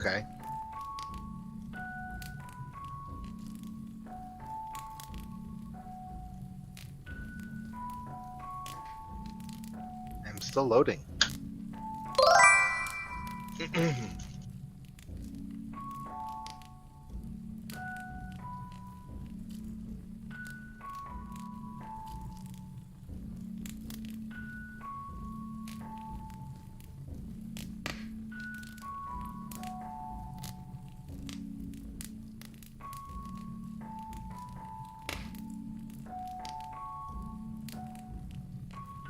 Okay. I'm still loading.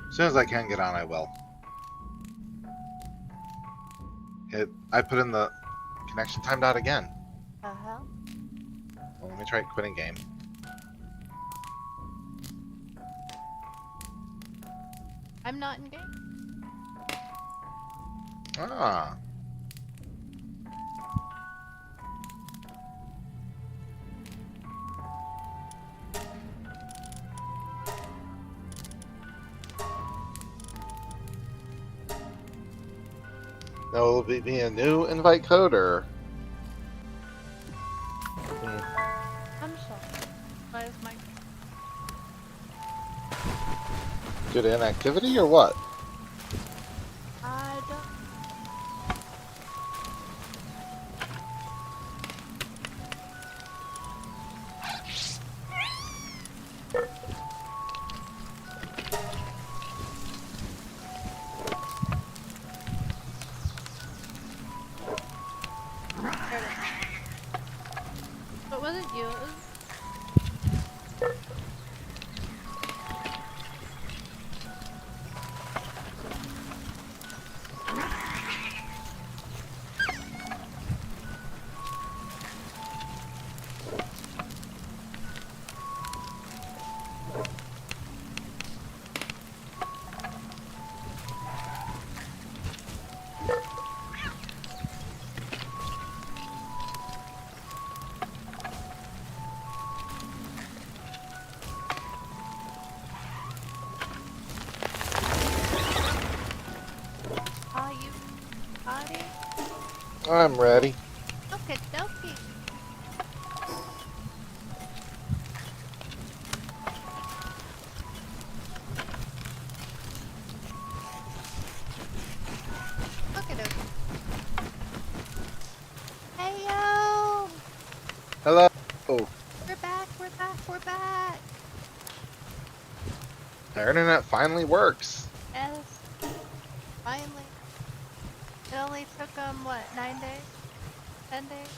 As soon as I can get on, I will. I put in the connection timed out again. Uh-huh. Well, let me try quitting game. I'm not in game. Ah. That will be a new invite code, or? I'm sorry. Why is my... Good inactivity, or what? I don't... There it is. But was it you? It was... Are you body? I'm ready. Okay, dokie. Okay, dokie. Hey, yo! Hello. We're back, we're back, we're back! The internet finally works. Yes. Finally. It only took what, 9 days? 10 days?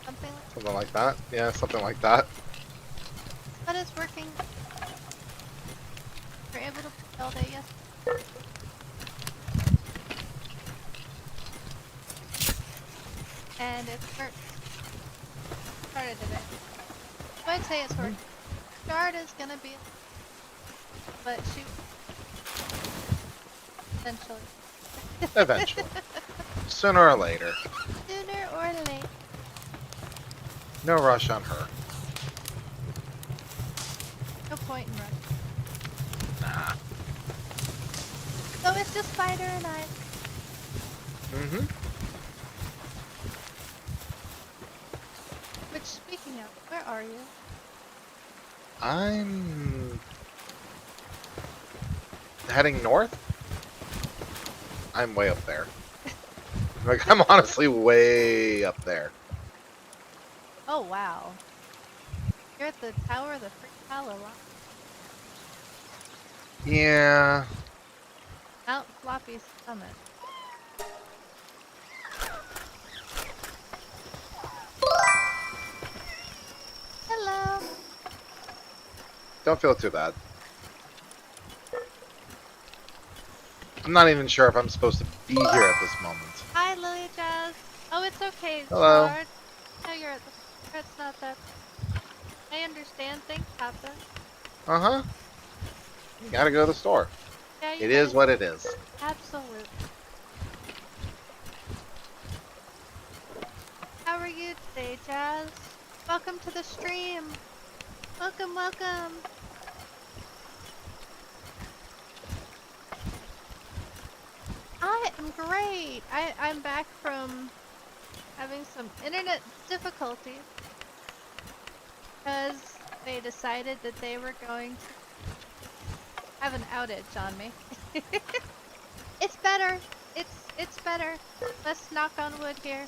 Something like that. Something like that. Yeah, something like that. But it's working. We're able to play all day yesterday. And it's worked. Started today. So I'd say it's working. Start is gonna be, but shoot. Eventually. Eventually. Sooner or later. Sooner or later. No rush on her. No point in running. Nah. So it's just Fighter and I. Mm-hmm. Which, speaking of, where are you? I'm heading north. I'm way up there. Like, I'm honestly way up there. Oh, wow. You're at the Tower of the Free Palo. Yeah. Mount Floppy Summit. Hello. Don't feel too bad. I'm not even sure if I'm supposed to be here at this moment. Hi, Lily Jazz. Oh, it's okay. Hello. Shard. No, you're at the... It's not that... I understand things happen. Uh-huh. You gotta go to the store. Yeah, you It is what it is. Absolutely. How are you today, Jazz? Welcome to the stream. Welcome, welcome. I am great. I'm back from having some internet difficulties because they decided that they were going to have an outage on me. It's better. It's better. Let's knock on wood here.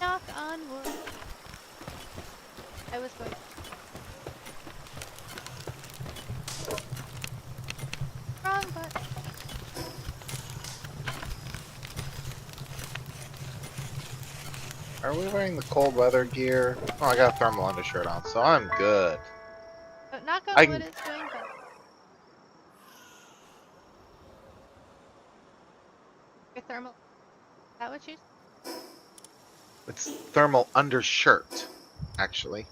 Knock on wood. I was going. Wrong button. Are we wearing the cold weather gear? Oh, I got a thermal undershirt on, so I'm good. But knock on I wood can- is doing better. Your thermal. Is that what you? It's thermal undershirt, actually.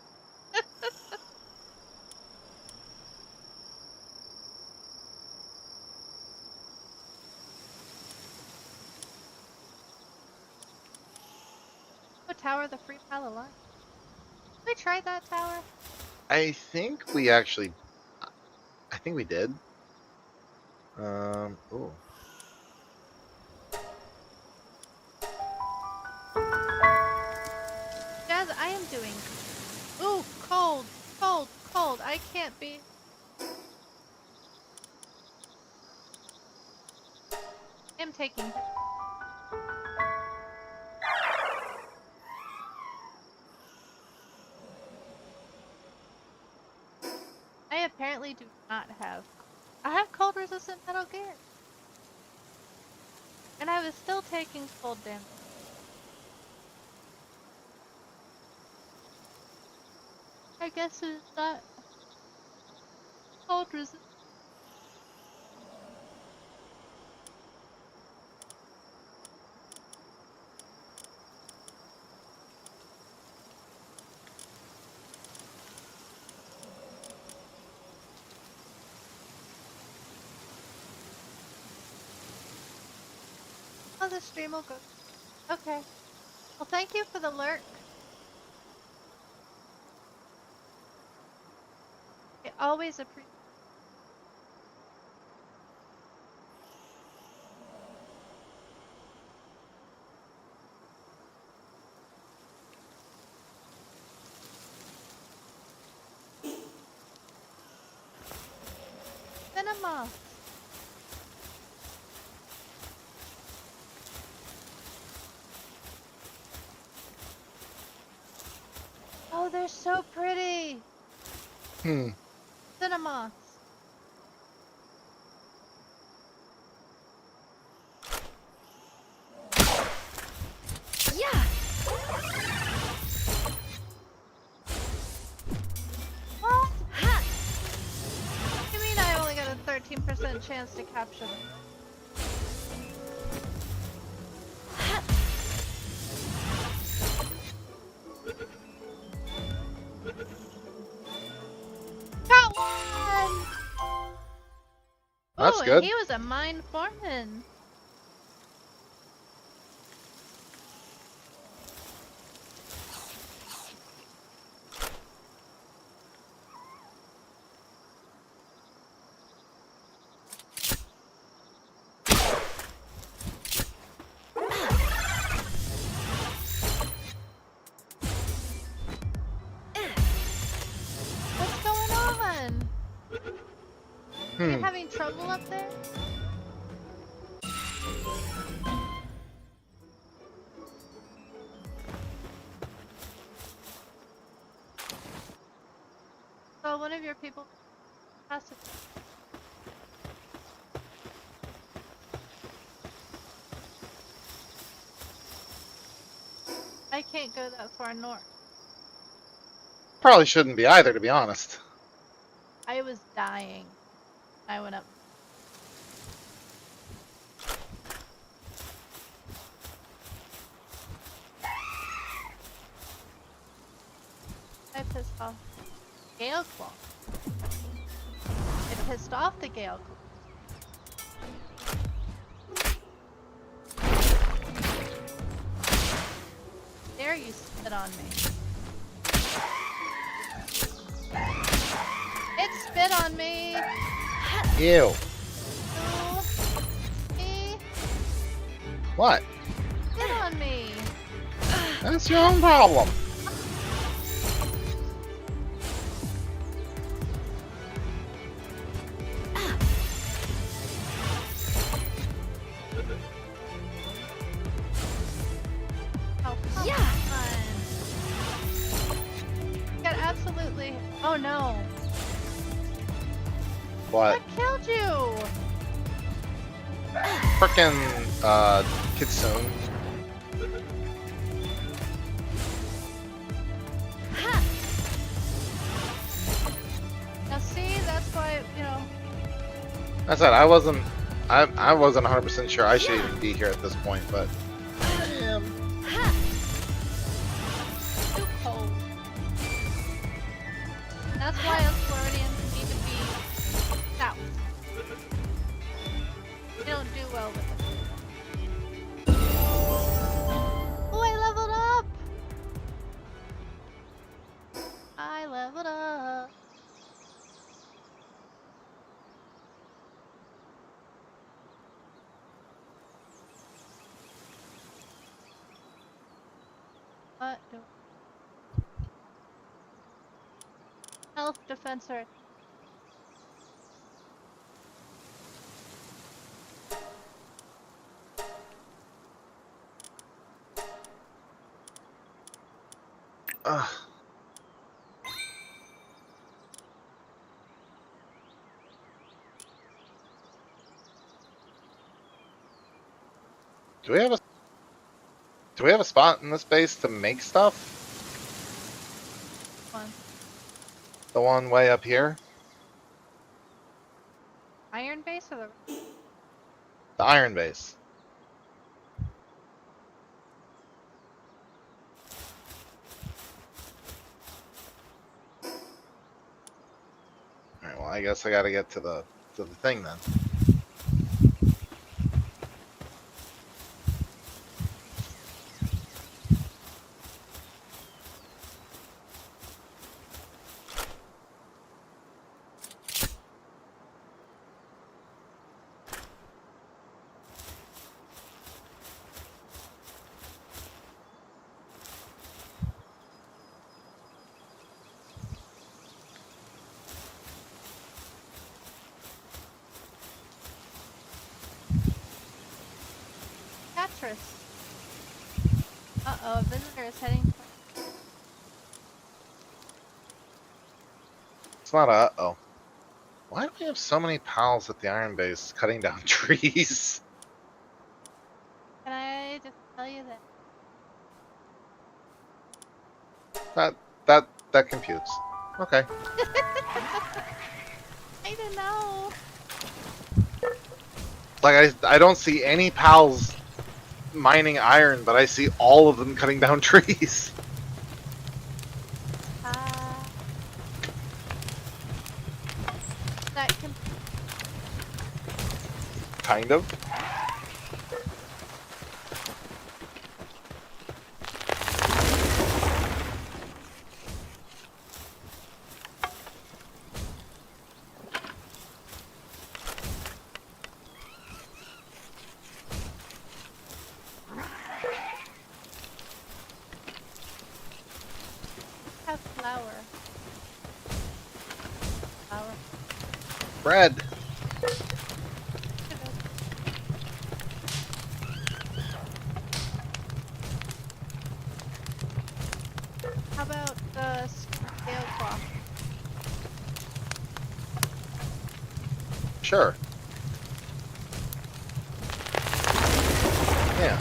Oh, tower the free pal alive. We tried that tower. I think we actually... I think we did. Ooh. Jazz, I am doing. Ooh, cold, cold, cold. I can't be. I'm taking. I apparently do not have. I have cold resistant metal gear. And I was still taking cold damage. I guess it's not cold resistant. Oh, the stream will go. Okay. Well, thank you for the lurk. I always appreciate. Cinema. Oh, they're so pretty. Cinema. Yeah. What? Ha. You mean I only got a 13% chance to capture them? Got one! That's Ooh, good. and he was a mine foreman. What's going on? Are you having trouble up there? So one of your people has to. I can't go that far north. Probably shouldn't be either, to be honest. I was dying. I went up. I pissed off Gale Claw. It pissed off the Gale Claw. Dare you spit on me? It spit on me! Ew. Ooh. Me. What? Get on me. That's your own problem. Oh, come on. Got absolutely. Oh no. What? That killed you. Frickin' Kitsune. Now see, that's why, you know. I said I wasn't 100% sure I should even be here at this point, but I am. Too cold. That's why us Floridians need to be south. We don't do well with it. Oh, I leveled up! I leveled up. What do Health defensor. Ugh. Do we have a spot in this base to make stuff? One. The one way up here? Iron base or the The iron base. Alright, well I guess I gotta get to the thing then. Tetris. Uh-oh, a visitor is heading. It's not a uh-oh. Why do we have so many pals at the iron base cutting down trees? Can I just tell you that? That computes. Okay. I don't know. Like I don't see any pals mining iron, but I see all of them cutting down trees. That can. Kind of. Have flour. Flour. Bread. How about the scale cloth? Sure. Yeah.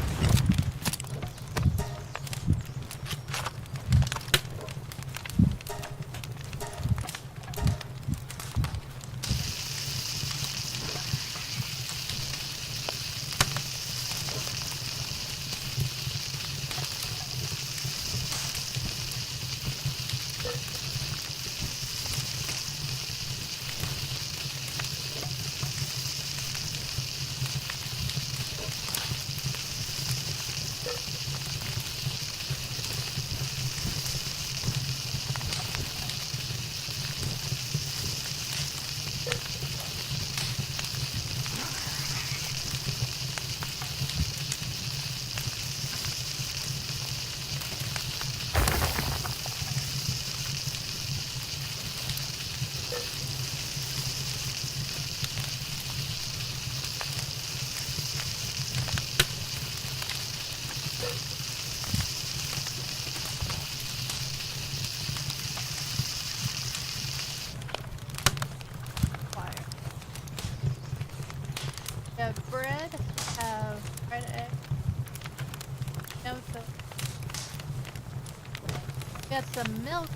Got some milk.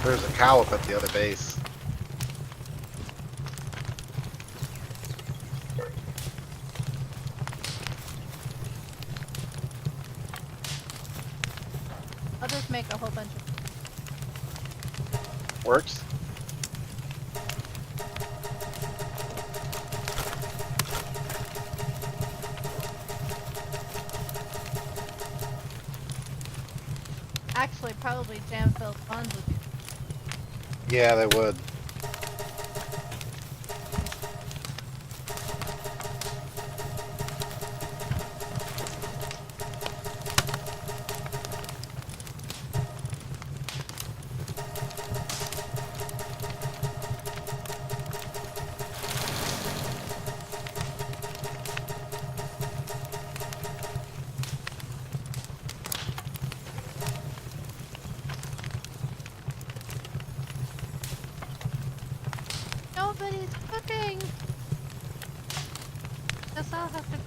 There's a cow up at the other base. I'll just make a whole bunch of. Works. Actually, probably jam-filled ponds would be. Yeah, they would. Nobody's cooking. Guess I'll have to.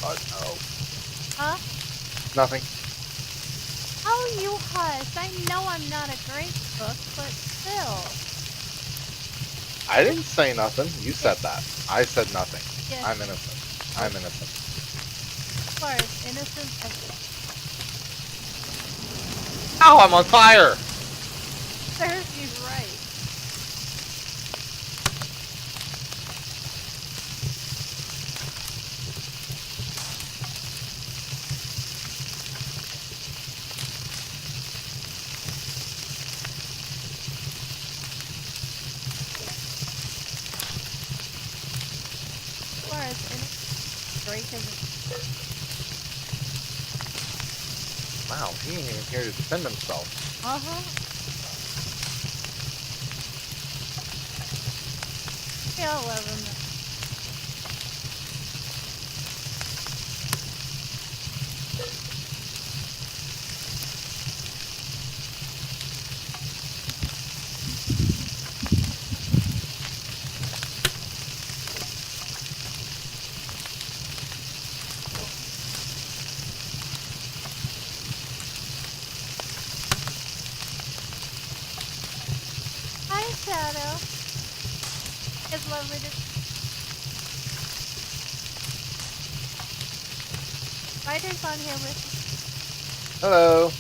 Oh no. Huh? Nothing. Oh, you hush. I know I'm not a great cook, but still. I didn't say nothing. You said that. I said nothing. Yes. I'm innocent. I'm innocent. You are as innocent as. Ow, I'm on fire! Serves you right. You are as innocent. Great as. Wow, he ain't even here to defend himself. Uh-huh. We all love him. Hi, Shadow. It's lovely to. Spider's on here with me. Hello.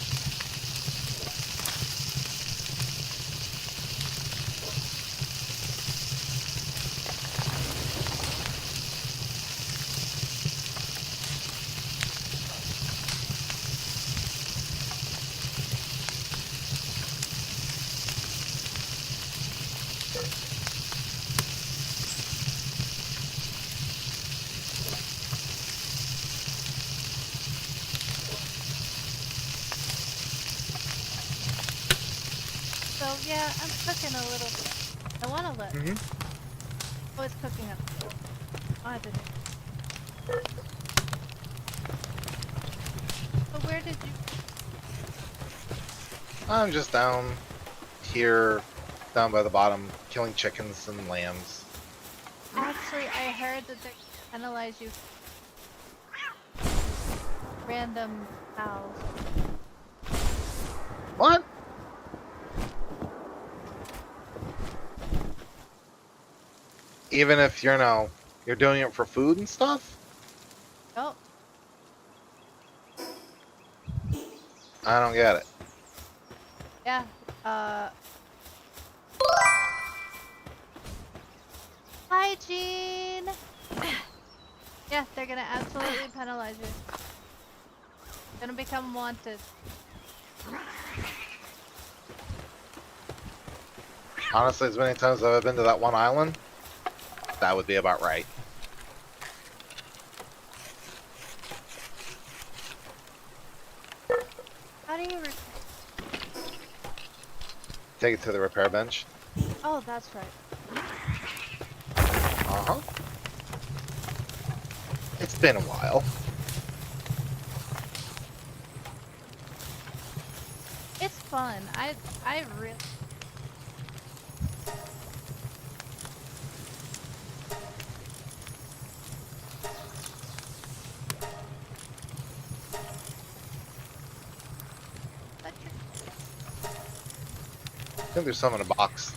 So yeah, I'm cooking a little bit. I want to let. Mm-hmm. Oh, it's cooking up. Oh, I didn't. So where did you? I'm just down here, down by the bottom, killing chickens and lambs. Actually, I heard that they penalize you. Random cows. What? Even if you're doing it for food and stuff? Oh, I don't get it. yeah. Hi, Jean. Yeah, they're gonna absolutely penalize you. Gonna become wanted. Honestly, as many times as I've been to that one island, that would be about right. How do you? Take it to the repair bench. Oh, that's right. Uh-huh. It's been a while. It's fun. I really. think there's some in a box.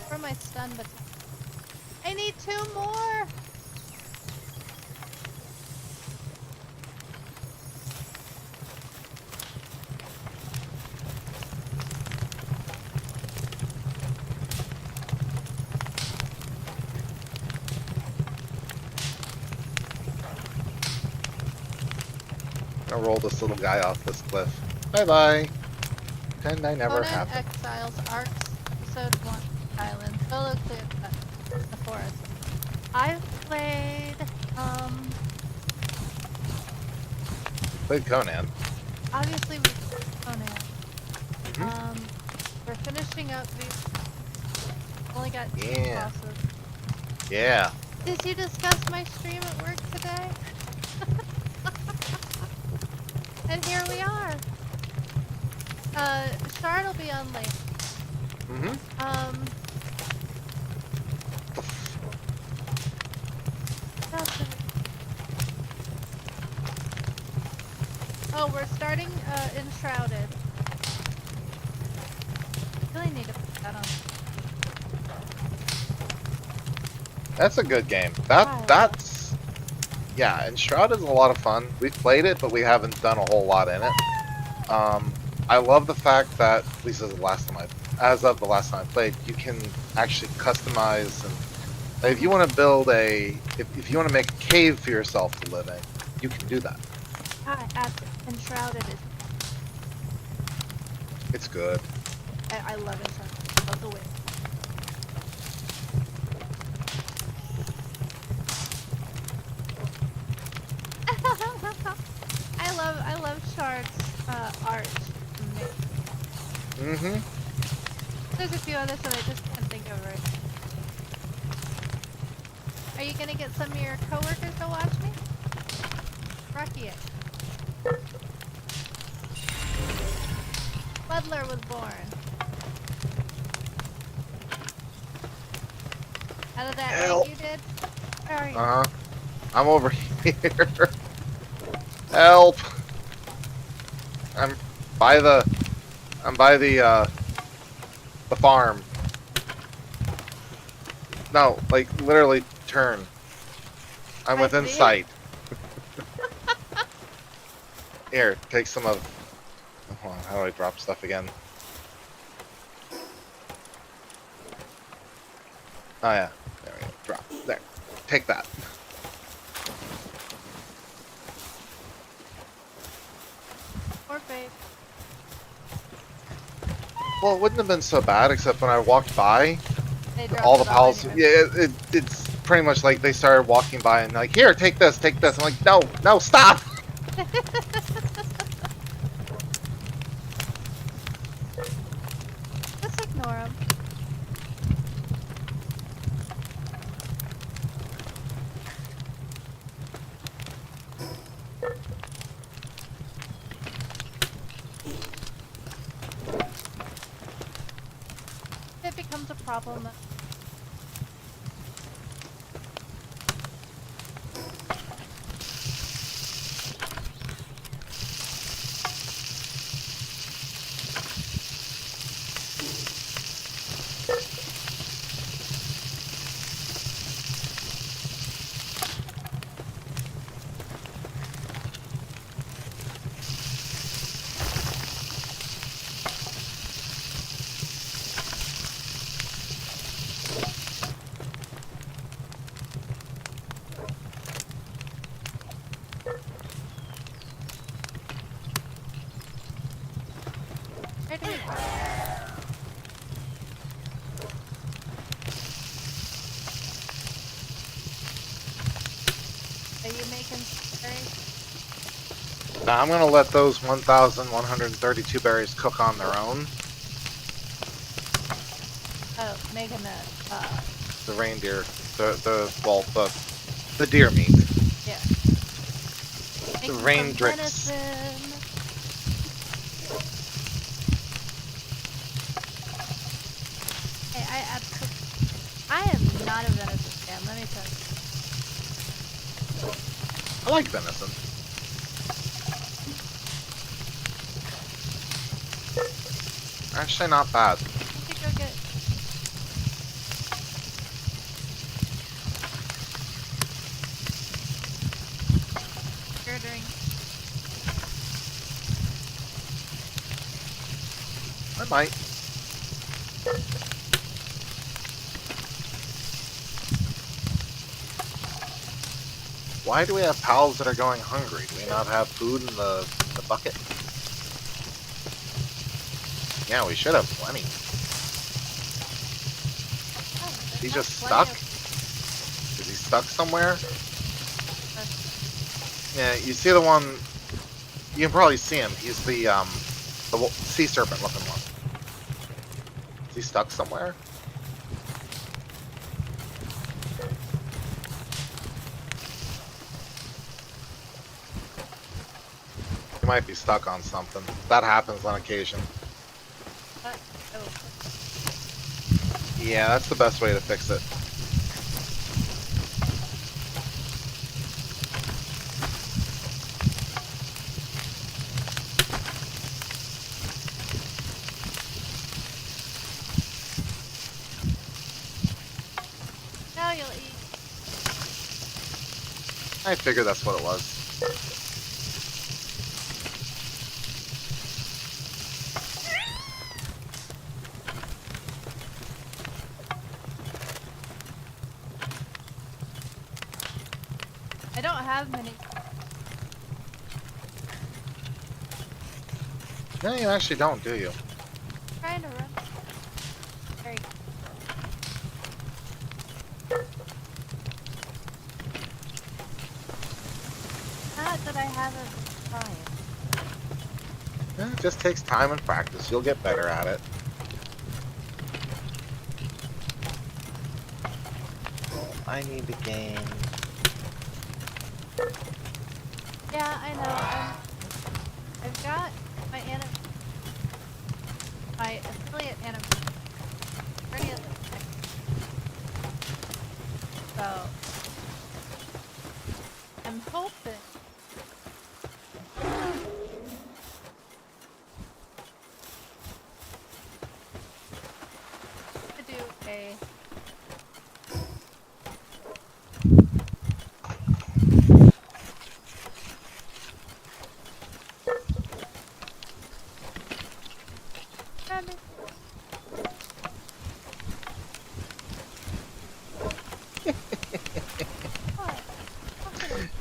Where are my stun buttons? I need 2 more! I'm gonna roll this little guy off this cliff. Bye bye. Pretend I never Conan happened. Exiles, Arcs, Episode 1, Island, Solo Clear Cut, The Forest. I've played, Played Conan. obviously we played Conan. Mhm. We're finishing up, we only got 2 Yeah. bosses. Yeah. Did you discuss my stream at work today? And here we are. Shard will be on late. Mm-hmm. Oh, we're starting Enshrouded. Really need to put that on. That's a good game. Wow. That's yeah, and Shroud is a lot of fun. We've played it, but we haven't done a whole lot in it. I love the fact that, at least as of the last time I played, you can actually customize and like, if you want to build if you want to make a cave for yourself to live in, you can do that. Enshrouded is. It's good. I love Enshrouded. I love the way. I love Shard's art. Mm-hmm. There's a few others that I just can't think of right now. Are you gonna get some of your coworkers to watch me? Rocky it. Butler was born. Out of that Help. egg you did? Where are you? Uh-huh. I'm over here. Help! I'm by the farm. No, like literally turn. I'm I within see. sight. Here, take some of. Hold on, how do I drop stuff again? Oh yeah, there we go. Drop. There. Take that. Poor babe. Well, it wouldn't have been so bad, except when I walked by, They dropped all the it pals. anyway. Yeah, it's pretty much like they started walking by and like, here, take this, take this. I'm like, no, no, stop. Just ignore him. If it becomes a problem. Where do we go? Are you making berries? Now I'm gonna let those 1,132 berries cook on their own. Oh, making a, The reindeer, the deer meat. yeah. The Making some rain dricks. venison. not a venison fan, let me tell you. I like venison. Actually, not bad. We could go get. Ordering. I might. Why do we have pals that are going hungry? Do we not have food in the bucket? Yeah, we should have plenty. Oh, He's there's just plenty stuck? of- Is he stuck somewhere? Yeah, you see the one. You can probably see him. He's the sea serpent looking one. Is he stuck somewhere? He might be stuck on something. That happens on occasion. oh. Yeah, that's the best way to fix it. Now you'll eat. I figured that's what it was. I don't have many. No, you actually don't, do you? I'm trying to run. There you go. Not that I haven't tried. Yeah, it just takes time and practice. You'll get better at it. I need to gain. Yeah, I know. I've got my affiliate anime. Already at the next. So I'm hoping. To do a.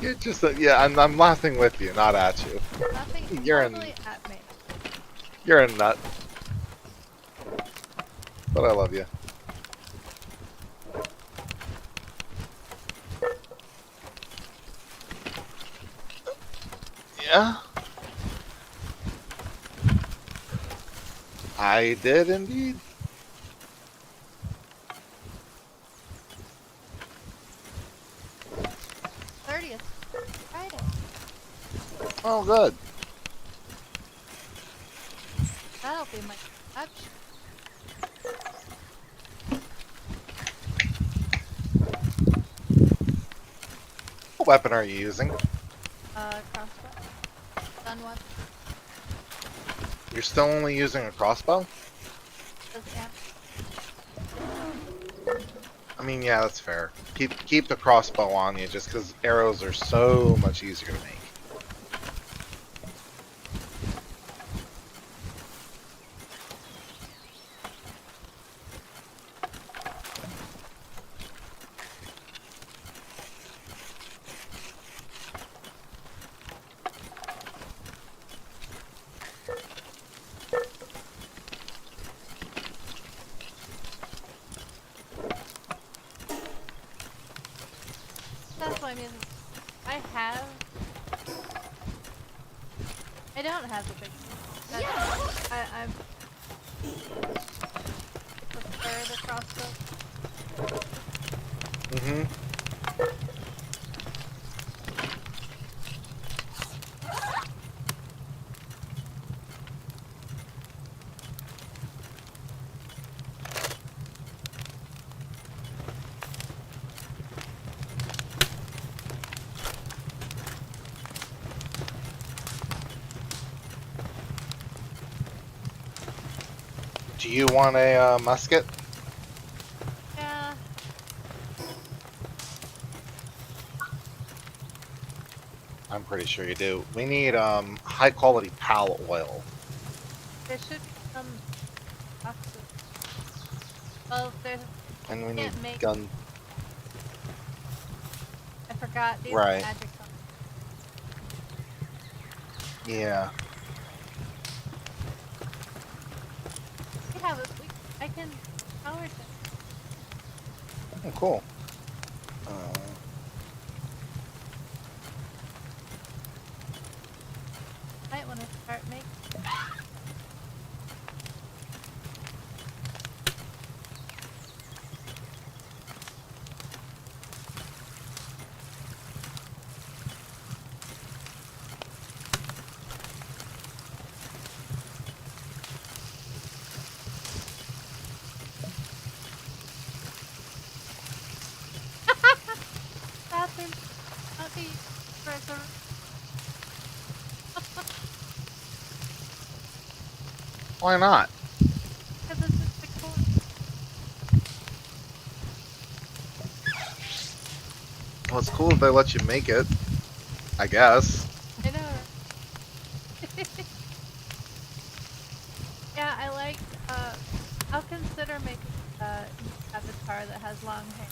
You're just yeah. I'm laughing with you, not at you. Nothing You're totally at me. You're a nut. But I love you. Yeah. I did indeed. 30th. Friday. Oh, good. That'll be my option. What weapon are you using? Crossbow. Done one. You're still only using a crossbow? Does amp. I mean, yeah, that's fair. Keep the crossbow on you, just because arrows are so much easier to make. That's why I'm using. I don't have the big. I prefer the crossbow. Mm-hmm. Do you want a musket? Yeah. I'm pretty sure you do. We need high quality pal oil. There should be some boxes. Well, there's. And we need Can't make. gun. I forgot. These are Right. magic boxes. Yeah. We have it. I can power them. Oh, cool. Might want to start making. Bathroom. Not the resort. Why not? Because it's just the cool. Well, it's cool if they let you make it. I guess. I know. Yeah, I like. I'll consider making a avatar that has long hair.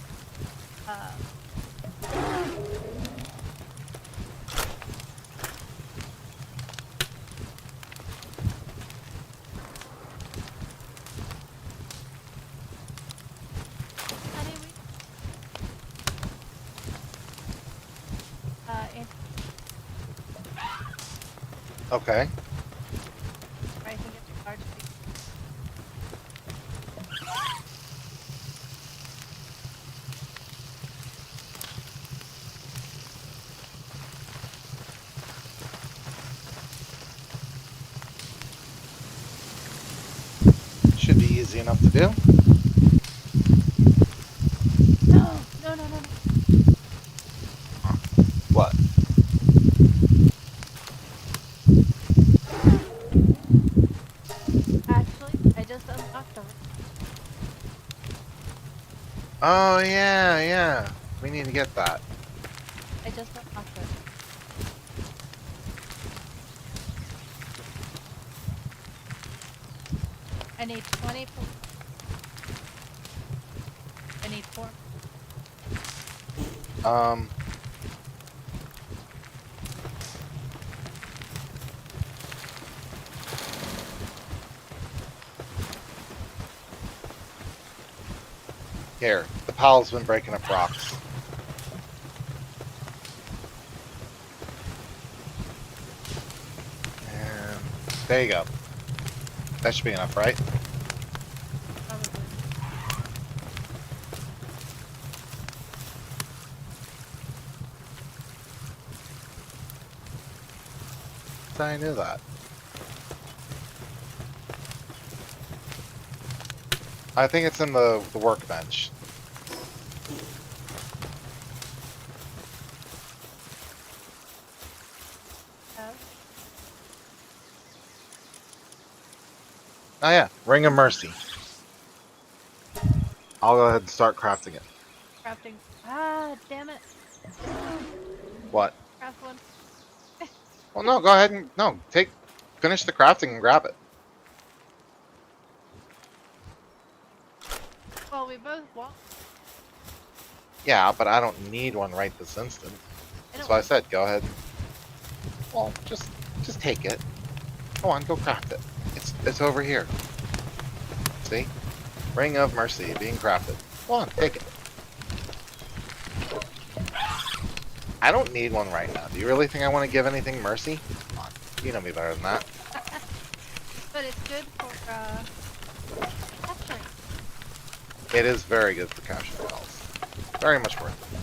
Honey, we. And Okay. I can get the large thing. Should be easy enough to do. No, no, no, no, no. What? Actually, I just unlocked the. Oh yeah, yeah. We need to get that. I just unlocked it. I need 20. I need 4. Um. Here, the pal's been breaking up rocks. And there you go. That should be enough, right? Probably. I knew that. I think it's in the workbench. Oh yeah, Ring of Mercy. I'll go ahead and start crafting it. Crafting. Ah, damn it. What? Craft one. Well, no, go ahead and finish the crafting and grab it. Well, we both want. Yeah, but I don't need one right this instant. That's why I said go ahead. Well, just take it. Go on, go craft it. It's over here. See? Ring of Mercy being crafted. Go on, take it. I don't need one right now. Do you really think I want to give anything mercy? Come on. You know me better than that. But it's good for capturing. It is very good for capturing wells. Very much worth it.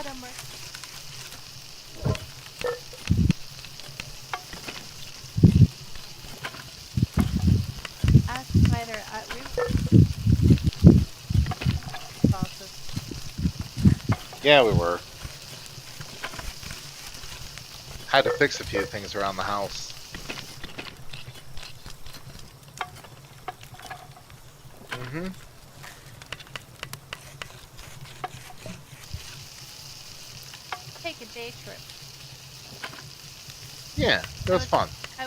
God, I'm right. Ask Spider. We bosses. Yeah, we were. Had to fix a few things around the house. Mm-hmm. Take a day trip. Yeah, it was fun. I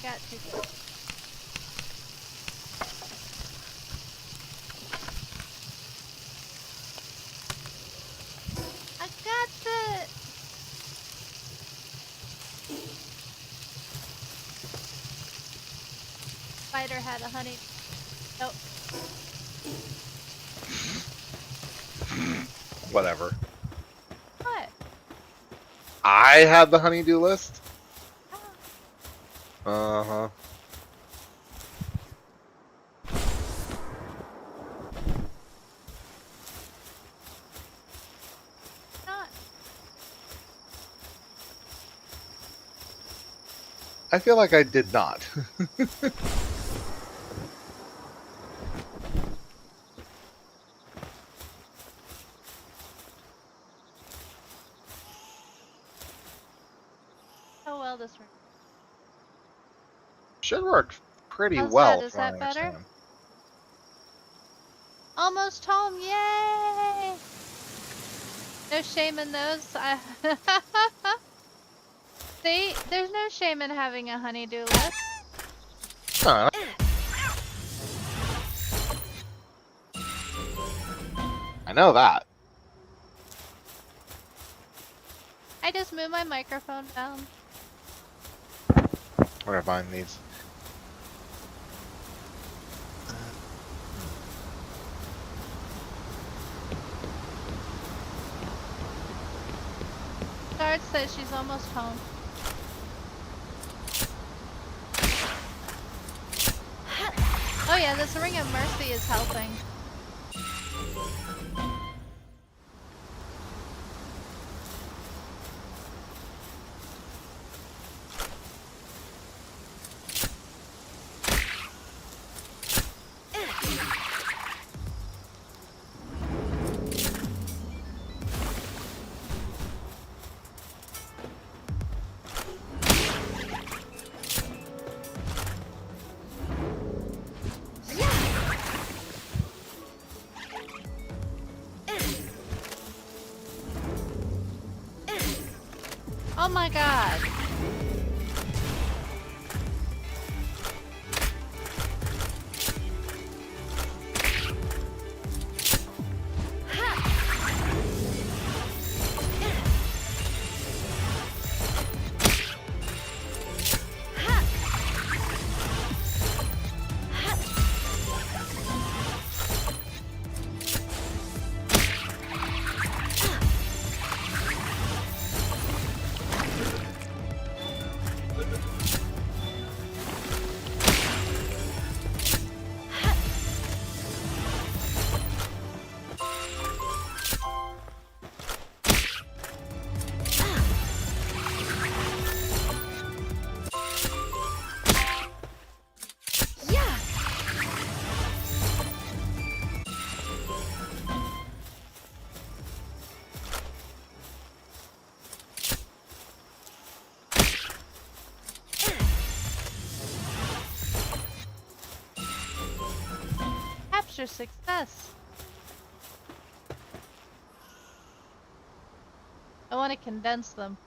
got to. I got the. Spider had a honey. Nope. Whatever. What? I had the honeydew list? Oh, Uh-huh. not. I feel like I did not. How well this ring. Should work pretty How's well, that? Is from what I that better? understand. Almost home, yay! No shame in those. See, there's no shame in having a honeydew list. Huh. I know that. I just moved my microphone down. Where I find these. Shard says she's almost home. Oh yeah, this Ring of Mercy is helping. Oh my god. Capture success. I want to condense them.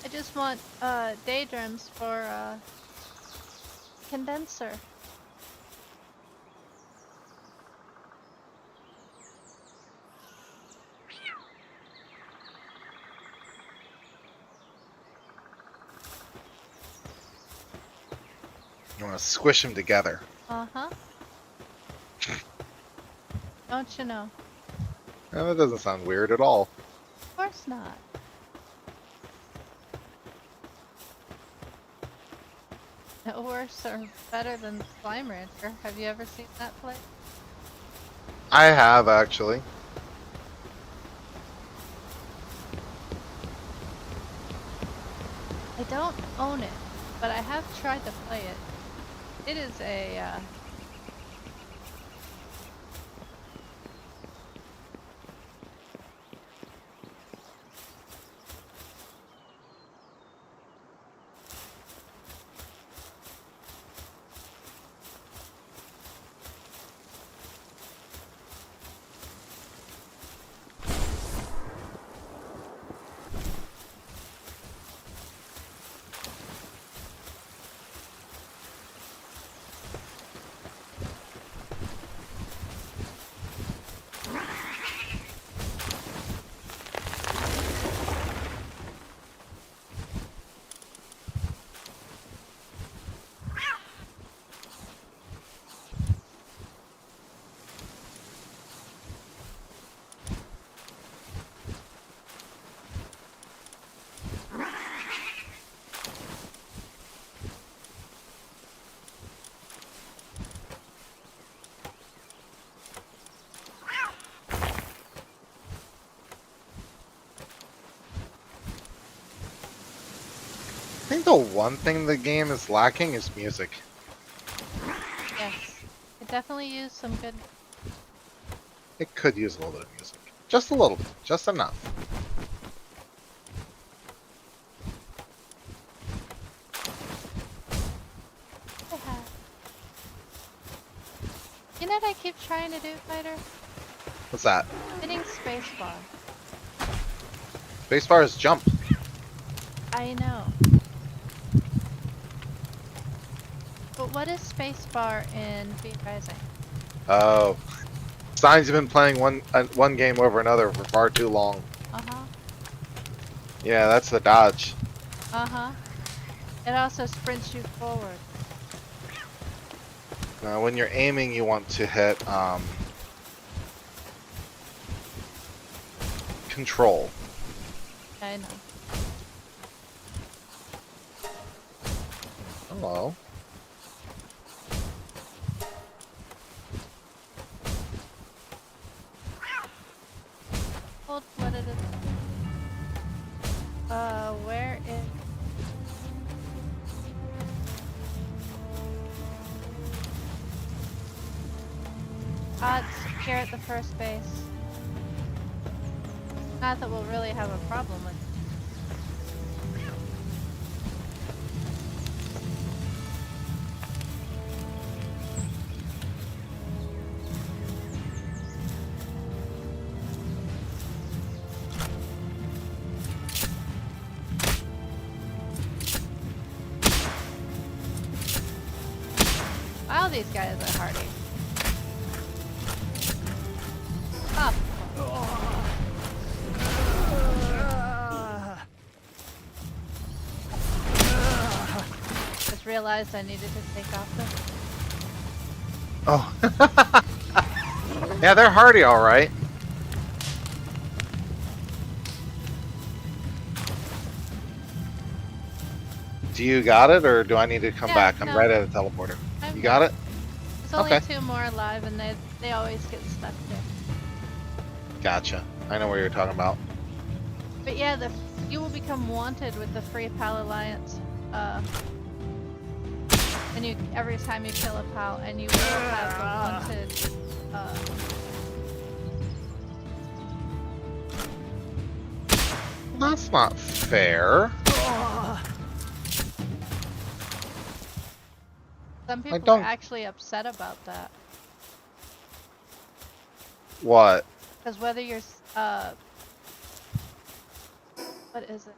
I just want daydreams for condenser. You want to squish them together. Uh-huh. Don't you know? That doesn't sound weird at all. Of course not. No worse or better than Slime Rancher. Have you ever seen that play? I have, actually. I don't own it, but I have tried to play it. It is a I think the one thing the game is lacking is music. yes. It definitely used some good. It could use a little bit of music. Just a little bit. Just enough. You know what I keep trying to do, Fighter? What's that? Hitting spacebar. Spacebar is jump. I know. But what is spacebar in Beat Rising? Oh. Signs have been playing one game over another for far too long. Uh-huh. Yeah, that's the dodge. Uh-huh. It also sprints you forward. Now, when you're aiming, you want to hit control. I know. Hello. Hold, what it is. Where is... It's here at the first base. Not that we'll really have a problem with it. Wow, these guys are hardy. Up. Just realized I needed to take off the... Oh. Yeah, they're hardy, all right. Do you got it, or do I need to come back? I'm no. right at a teleporter. I'm You got it? There's only Okay. 2 more alive, and they always get stuck there. Gotcha. I know what you're talking about. But yeah, you will become wanted with the Free Pal Alliance. And every time you kill a pal, and you will have the wanted. That's not fair. Some people don't- are actually upset about that. What? Because whether you're, what is it?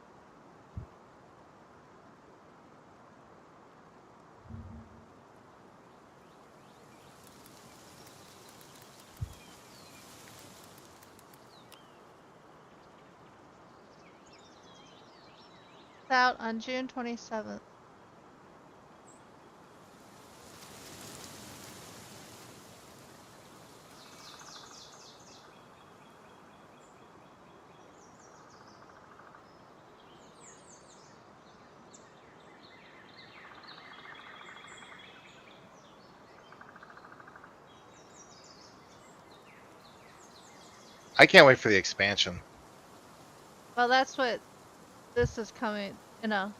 out on June 27th. I can't wait for the expansion. Well, that's what this is coming, you know.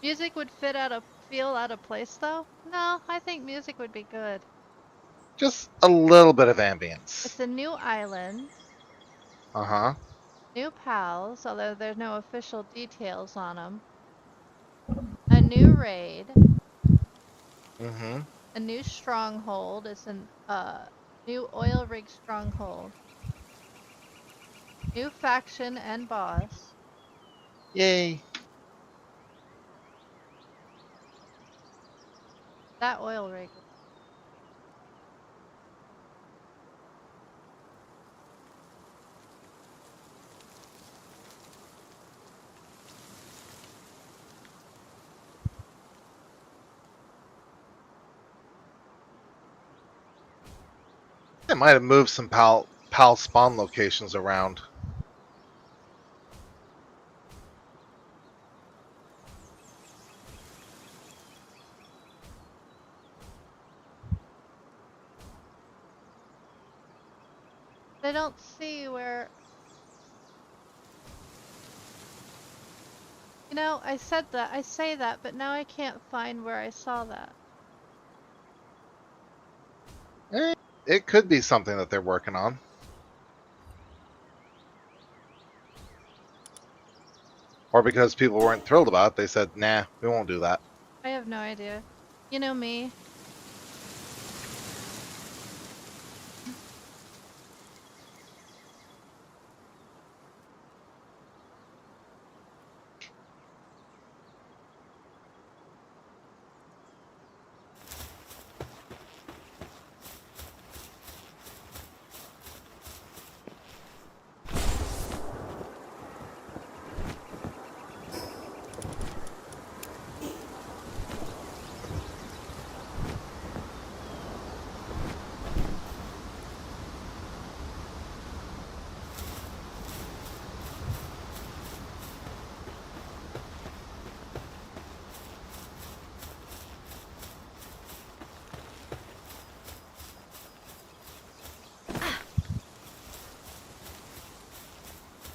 Music would feel out of place though? No, I think music would be good. Just a little bit of ambience. It's a new island, Uh-huh. new pals, although there's no official details on them. A new raid, Mm-hmm. a new stronghold. It's an new oil rig stronghold. New faction and boss. Yay. That oil rig. They might have moved some pal spawn locations around. I don't see where. You know, I say that, but now I can't find where I saw that. It could be something that they're working on. Or because people weren't thrilled about it, they said, nah, we won't do that. I have no idea. You know me.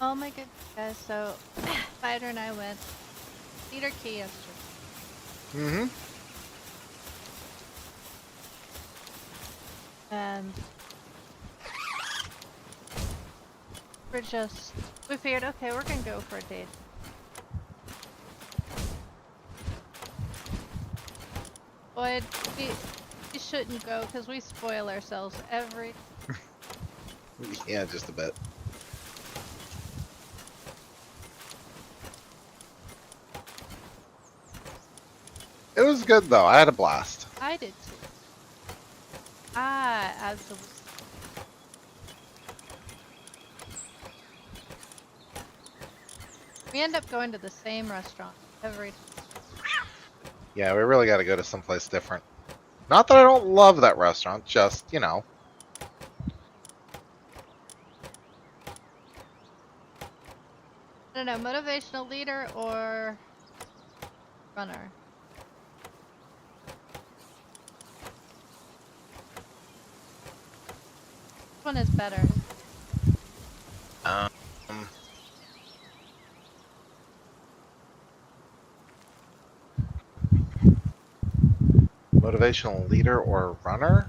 Oh my goodness, guys. So, Spider and I went Cedar Key yesterday. Mm-hmm. And we figured, okay, we're gonna go for a date. Boy, we shouldn't go because we spoil ourselves every. Yeah, just a bit. It was good though. I had a blast. I did too. Ah, absolutely. We end up going to the same restaurant every time. Yeah, we really got to go to someplace different. Not that I don't love that restaurant, just, you know. I don't know, motivational leader or runner? Which one is better? Um, motivational leader or runner?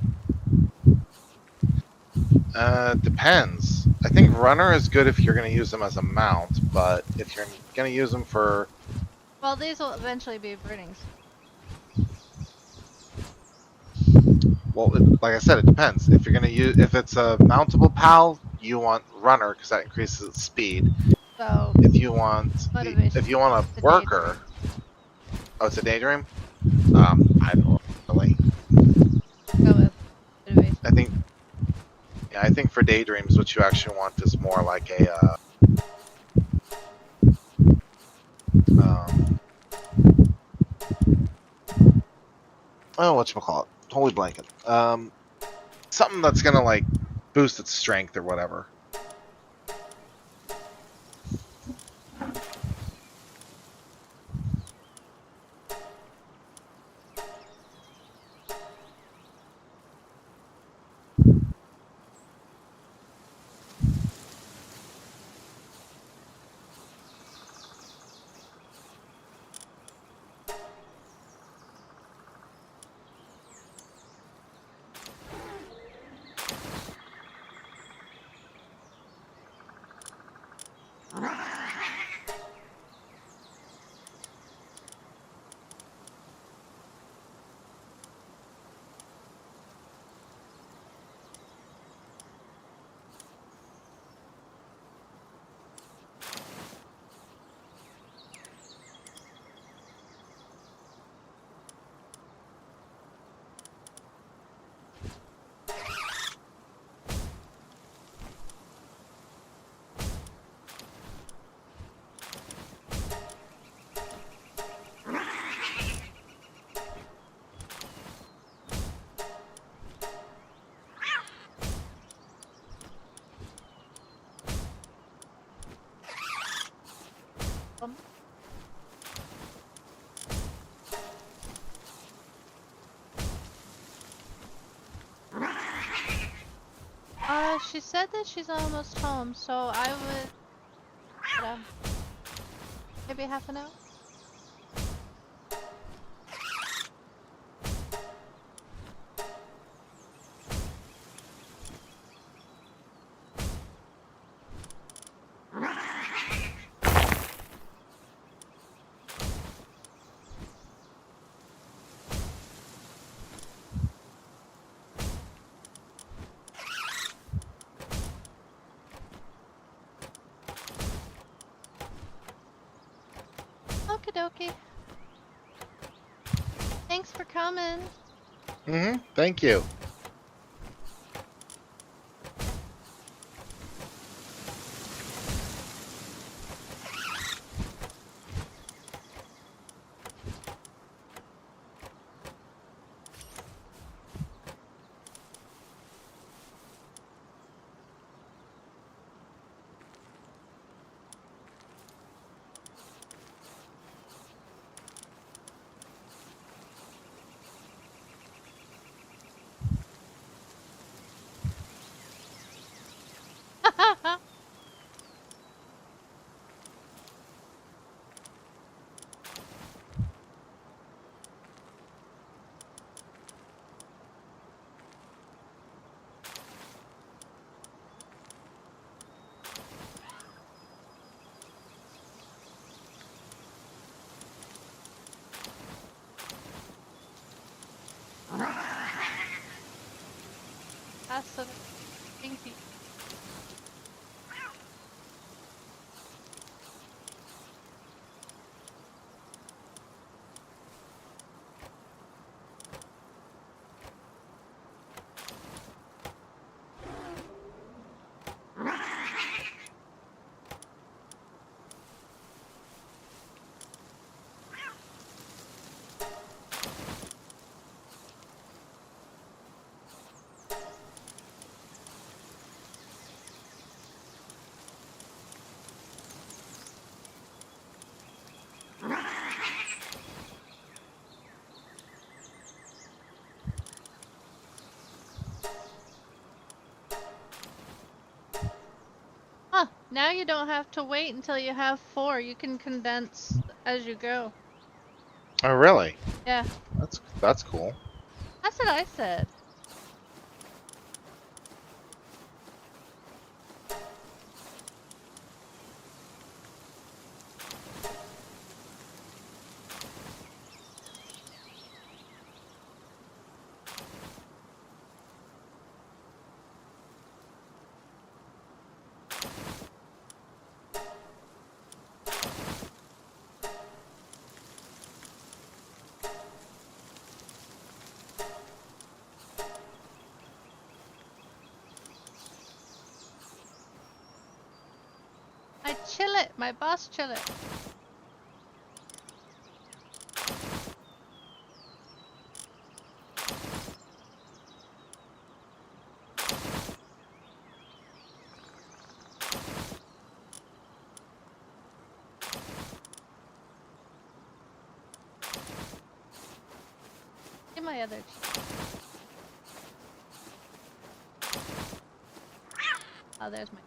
Depends. I think runner is good if you're going to use them as a mount, but if you're going to use them for... Well, these will eventually be breedings. Well, like I said, it depends. If you're going to use... If it's a mountable pal, you want runner because that increases its speed. So, If you want... motivation. If you want It's a a worker... Oh, it's a daydream? I don't really... Go with motivation. I think... Yeah, I think for daydreams, what you actually want is more like a... oh, whatchamacallit? Holy blanket. Something that's gonna like boost its strength or whatever. Um, she said that she's almost home, so I would, maybe half an hour. Okie dokie. Thanks for coming. Mm-hmm. Thank you. Awesome. Thank you. Huh, now you don't have to wait until you have 4. You can condense as you go. Oh, really? Yeah, That's cool. that's what I said. I chill it. My boss chill it. my other cheek? Oh, there's my.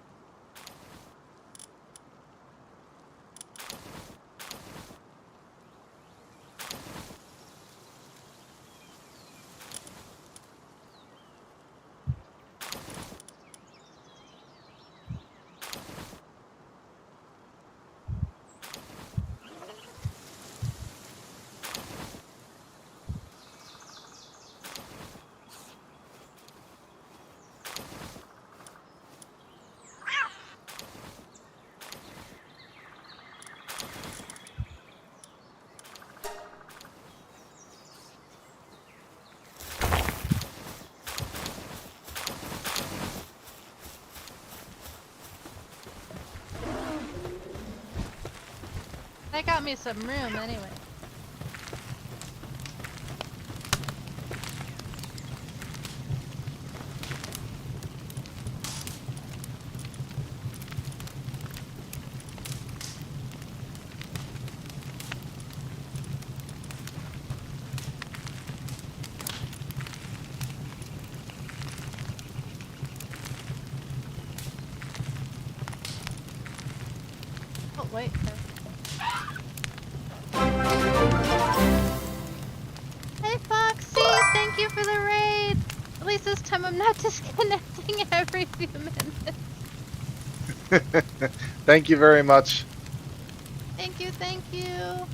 That got me some room anyway. Oh, wait. Hey, Foxy! Thank you for the raid! At least this time I'm not disconnecting every few minutes. Thank you very much. Thank you, thank you!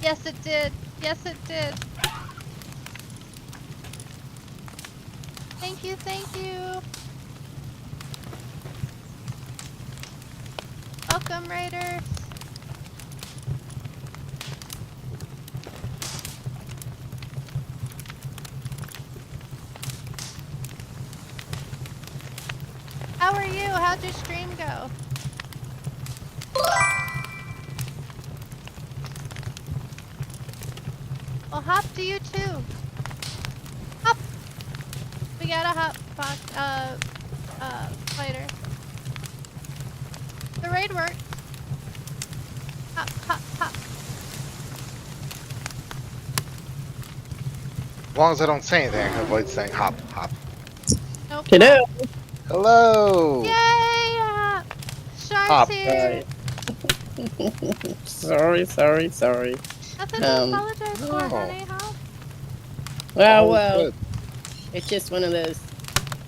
Yes, it did! Yes, it did! Thank you, thank you! Welcome, raiders! How are you? How'd your stream go? Well, hop to you too. Hop! We gotta hop, Fox, fighter. The raid worked. Hop, hop, hop. As long as I don't say anything, I can avoid saying hop, hop. Nope. Hello. Hello! Yay! Shark's Hop. here. Sorry. Nothing to apologize for, Oh. honey. Hop. Well, Good. it's just one of those.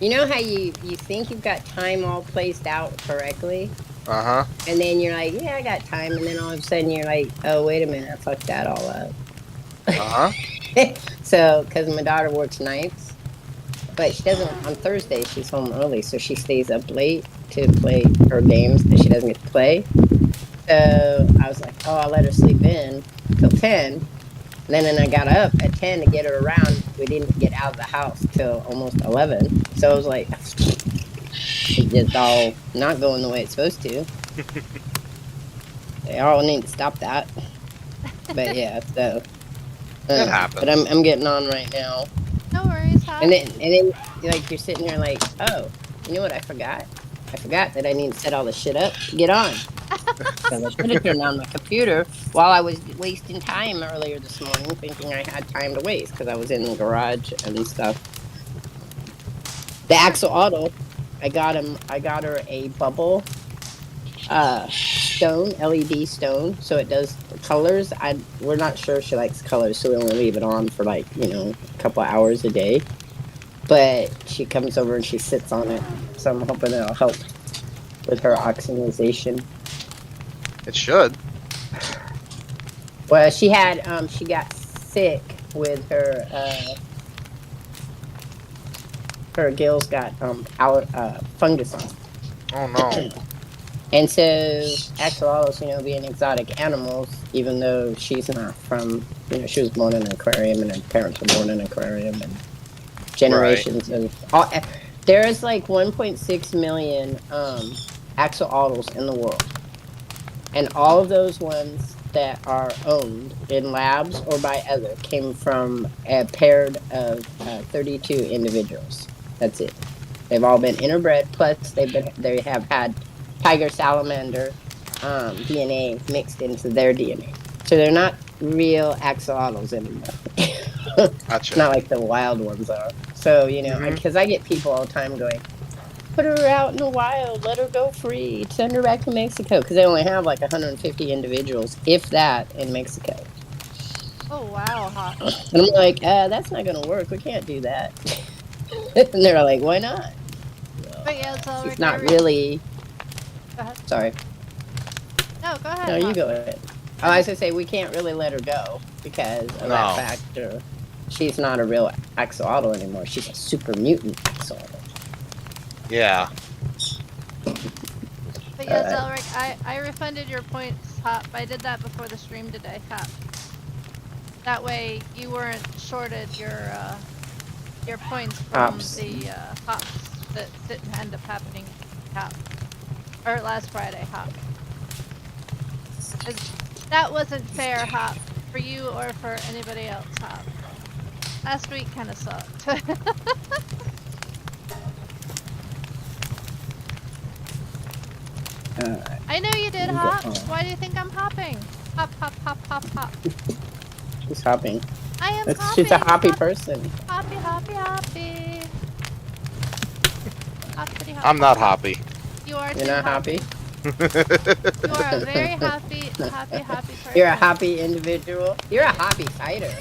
You know how you think you've got time all placed out correctly, Uh-huh. and then you're like, yeah, I got time, and then all of a sudden you're like, oh, wait a minute, I fucked that all up. Uh-huh. So, because my daughter works nights, but she doesn't. On Thursday, she's home early, so she stays up late to play her games that she doesn't get to play. So I was like, oh, I'll let her sleep in till 10. And then I got up at 10 to get her around. We didn't get out of the house till almost 11. So I was like, it's just all not going the way it's supposed to. They all need to stop that. But yeah, so. It happens. But I'm getting on right now. No worries, Hop. And then like you're sitting there like, oh, you know what I forgot? I forgot that I need to set all the shit up to get on. Because I should have turned on my computer while I was wasting time earlier this morning, thinking I had time to waste because I was in the garage and stuff. The Axle Auto, I got her a bubble stone, LED stone, so it does colors. We're not sure she likes colors, so we only leave it on for like, a couple of hours a day. But she comes over and she sits on it, so I'm hoping it'll help with her oxygenation. It should. Well, she got sick with her, her gills got fungus on. Oh no. And so axolotls, being exotic animals, even though she's not from, she was born in an aquarium and her parents were born in an aquarium and generations of there is like 1.6 million axolotls in the world, and all of those ones that are owned in labs or by other came from a paired of 32 individuals. That's it. They've all been interbred, plus they have had tiger salamander DNA mixed into their DNA. So they're not real axolotls anymore. Gotcha. Not like the wild ones are. So, Mhm. because I get people all the time going, put her out in the wild, let her go free, send her back to Mexico. Because they only have like 150 individuals, if that, in Mexico. Oh wow, Hop. And I'm like, that's not going to work. We can't do that. And they're like, why not? But yeah, it's all She's right. not really. Go ahead. Sorry. No, go No, ahead, you Hop. go ahead. Go Oh, I was ahead. going to say, we can't really let her go because of that No. factor. She's not a real axolotl anymore. She's a super mutant axolotl. Yeah. But yeah, Zelric, I refunded your points, Hop. I did that before the stream today, Hop. That way you weren't shorted your points from Hops. the hops that didn't end up happening, Hop. Or last Friday, Hop. 'Cause that wasn't fair, Hop, for you or for anybody else, Hop. Last week kind of sucked. I know you did, Hop. Why do you think I'm hopping? Hop, hop, hop, hop, hop. She's hopping. I am She's a hopping. hoppy person. Hoppy, hoppy, hoppy. Hoppity, hop, I'm not hoppy. You are You're too not happy? You are a very happy person. You're a happy individual? You're a happy fighter.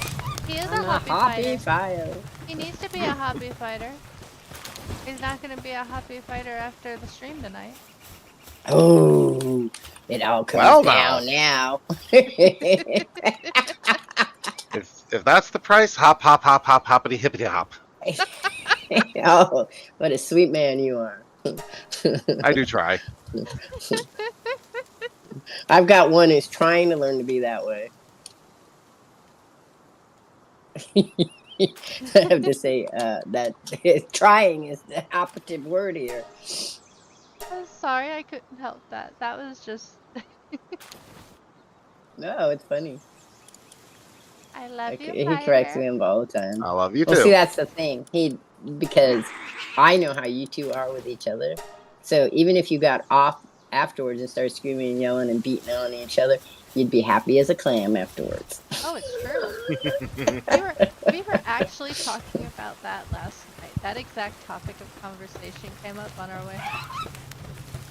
He is I'm a a happy happy fighter. fighter. He needs to be a happy fighter. He's not going to be a happy fighter after the stream tonight. Oh, it all comes Well, down now. If that's the price, hop, hop, hop, hop, hoppity, hippity, hop. Oh, what a sweet man you are. I do try. I've got one who's trying to learn to be that way. I have to say that trying is the operative word here. I'm sorry, I couldn't help that. That was just. No, it's funny. I love you, He corrects me fighter. all the time. I love you Well, too. see, that's the thing. Because I know how you two are with each other. So even if you got off afterwards and started screaming and yelling and beating on each other, you'd be happy as a clam afterwards. Oh, it's true. we were actually talking about that last night. That exact topic of conversation came up on our way.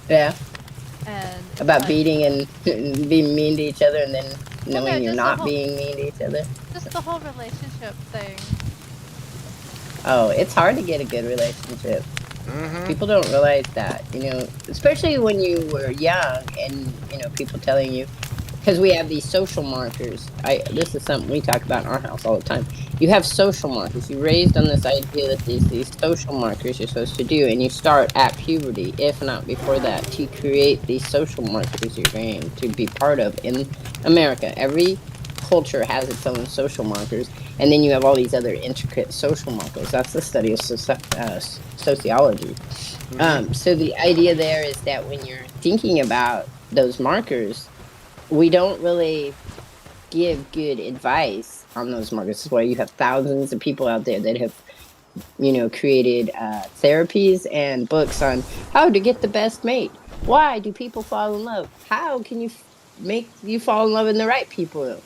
Yeah. And about beating and being mean to each other, and then knowing you're not being mean to each other. Just the whole relationship thing. Oh, it's hard to get a good relationship. Mm-hmm. People don't realize that, especially when you were young, and people telling you, because we have these social markers. This is something we talk about in our house all the time. You have social markers. You're raised on this idea that these social markers you're supposed to do, and you start at puberty, if not before that, to create these social markers you're going to be part of in America. Every culture has its own social markers, and then you have all these other intricate social markers. That's the study of sociology. Mm-hmm. So the idea there is that when you're thinking about those markers, we don't really give good advice on those markers. This is why you have thousands of people out there that have, created therapies and books on how to get the best mate. Why do people fall in love? How can you make you fall in love with the right people?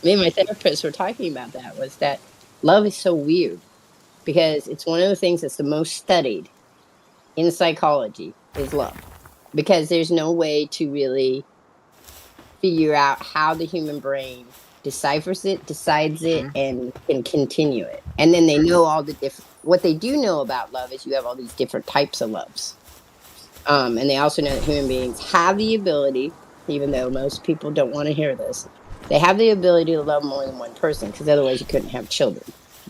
Me and my therapist were talking about was that love is so weird because it's one of the things that's the most studied in psychology is love, because there's no way to really figure out how the human brain deciphers it, decides it, and can continue it. And then they know all the different. What they do know about love is you have all these different types of loves. And they also know that human beings have the ability, even though most people don't want to hear this, they have the ability to love more than one person, because otherwise you couldn't have children.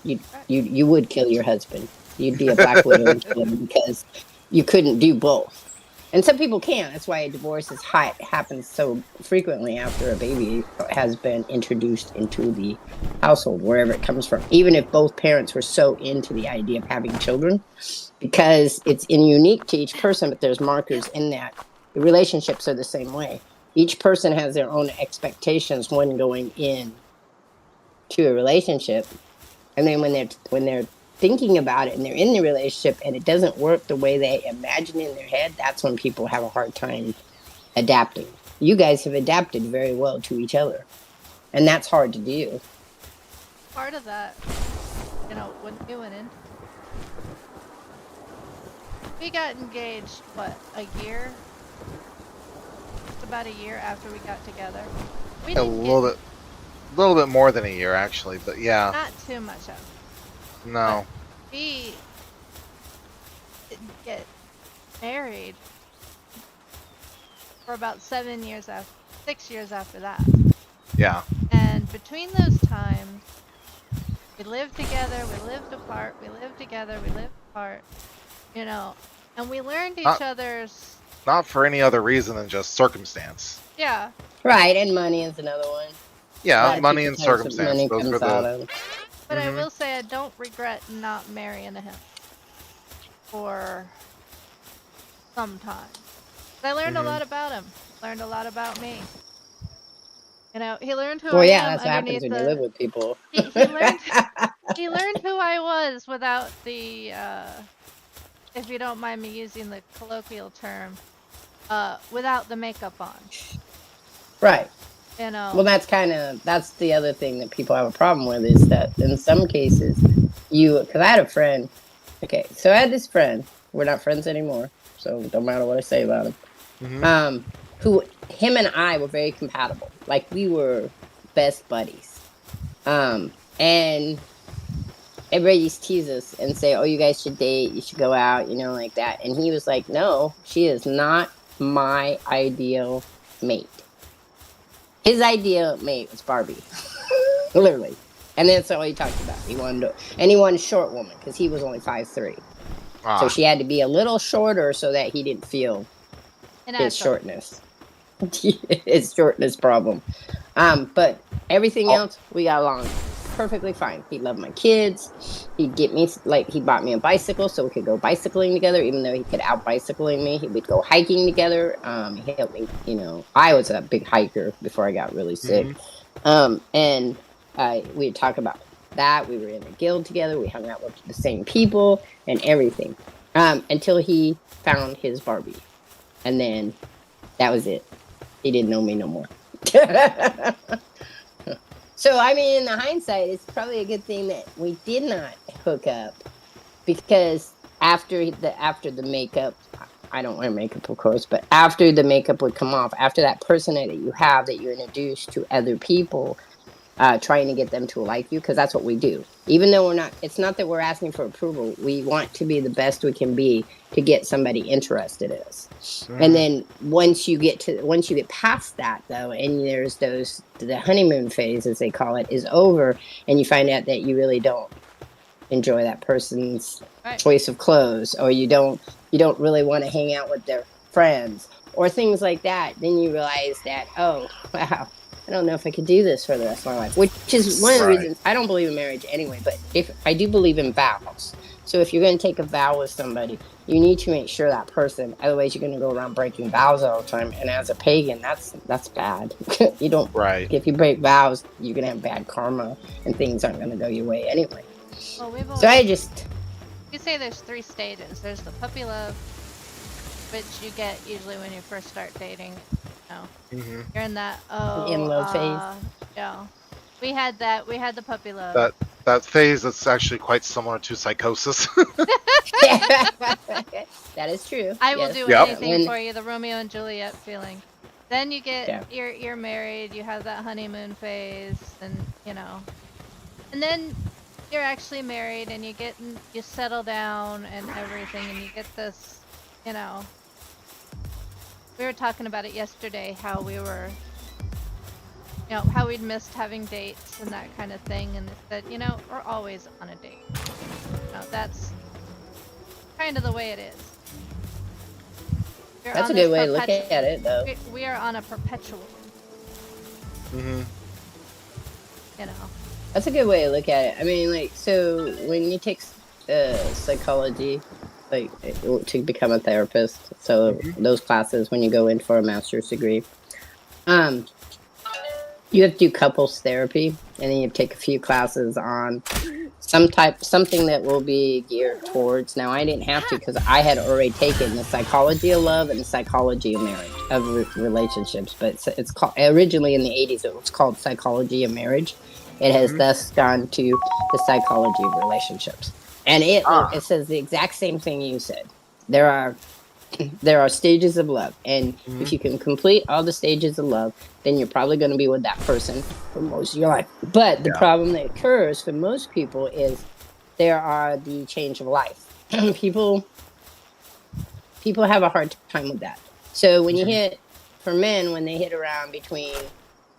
You would kill your husband. You'd be a black widow and kill him because you couldn't do both. And some people can. That's why a divorce happens so frequently after a baby has been introduced into the household, wherever it comes from. Even if both parents were so into the idea of having children, because it's unique to each person, but there's markers in that. The relationships are the same way. Each person has their own expectations when going in to a relationship, and then when they're thinking about it and they're in the relationship and it doesn't work the way they imagine in their head, that's when people have a hard time adapting. You guys have adapted very well to each other. And that's hard to do. Part of that, when we went in, we got engaged, what, a year? Just about a year after we got together. We A didn't little bit more than a year actually, but yeah. not too much of. No. We didn't get married for about 6 years after that. Yeah. And between those times, we lived together, we lived apart, we lived together, we lived apart, and we learned each other's. Not for any other reason than just circumstance. Yeah. Right, and money is another one. Yeah, money and circumstance. Money Those comes are the. out of. But I will say I don't regret not marrying him for some time. I learned a lot about him. Learned a lot about me. He learned who I am. That's what happens when you live with people. He learned who I was without the, if you don't mind me using the colloquial term, without the makeup on. Right. Well, that's the other thing that people have a problem with is that in some cases, because I had a friend. Okay, so I had this friend. We're not friends anymore, so it don't matter what I say about him. Him and I were very compatible. Like we were best buddies. And everybody used to tease us and say, "Oh, you guys should date. You should go out," like that. And he was like, "No, she is not my ideal mate." His ideal mate was Barbie, literally, and that's all he talked about. He wanted a short woman because he was only 5'3", so she had to be a little shorter so that he didn't feel his shortness, his shortness problem. But everything else we got along perfectly fine. He loved my kids. He'd get me he bought me a bicycle so we could go bicycling together. Even though he could out bicycling me, we'd go hiking together. He helped me. I was a big hiker before I got really sick. And we'd talk about that. We were in a guild together. We hung out with the same people and everything. Until he found his Barbie, and then that was it. He didn't know me no more. So, in the hindsight, it's probably a good thing that we did not hook up, because after the makeup, I don't wear makeup, of course, but after the makeup would come off, after that person that you have that you introduce to other people, trying to get them to like you, because that's what we do. Even though it's not that we're asking for approval. We want to be the best we can be to get somebody interested in us. And then once you get past that, though, and there's the honeymoon phase, as they call it, is over, and you find out that you really don't enjoy that person's choice of clothes, or you don't really want to hang out with their friends or things like that, then you realize that, oh, wow, I don't know if I could do this for the rest of my life, which is one of the reasons I don't believe in marriage anyway, but I do believe in vows. So if you're going to take a vow with somebody, you need to make sure that person, otherwise you're going to go around breaking vows all the time. And as a pagan, that's bad. You don't, if you break vows, you're going to have bad karma and things aren't going to go your way anyway. Well, you say there's 3 stages. There's the puppy love, which you get usually when you first start dating. You're in that in love phase. Yeah, we had that. We had the puppy love. That phase that's actually quite similar to psychosis. That is true. I will do anything for you. The Romeo and Juliet feeling. Then you get you're married. You have that honeymoon phase, and and then you're actually married, and you settle down and everything, and you get this. We were talking about it yesterday, how we were, how we'd missed having dates and that kind of thing, and that, we're always on a date. That's kind of the way it is. That's a good way to look at it, though. We are on a perpetual. That's a good way to look at it. So when you take psychology, to become a therapist, so those classes when you go in for a master's degree, you have to do couples therapy, and then you have to take a few classes on something that will be geared towards. Now, I didn't have to because I had already taken the psychology of love and the psychology of marriage of relationships. But it's called, originally in the 80s it was called psychology of marriage. It has thus gone to the psychology of relationships, and it says the exact same thing you said. There are stages of love, and if you can complete all the stages of love, then you're probably going to be with that person for most of your life. But the problem that occurs for most people is there are the change of life. people have a hard time with that. So when you hit, for men, when they hit around between,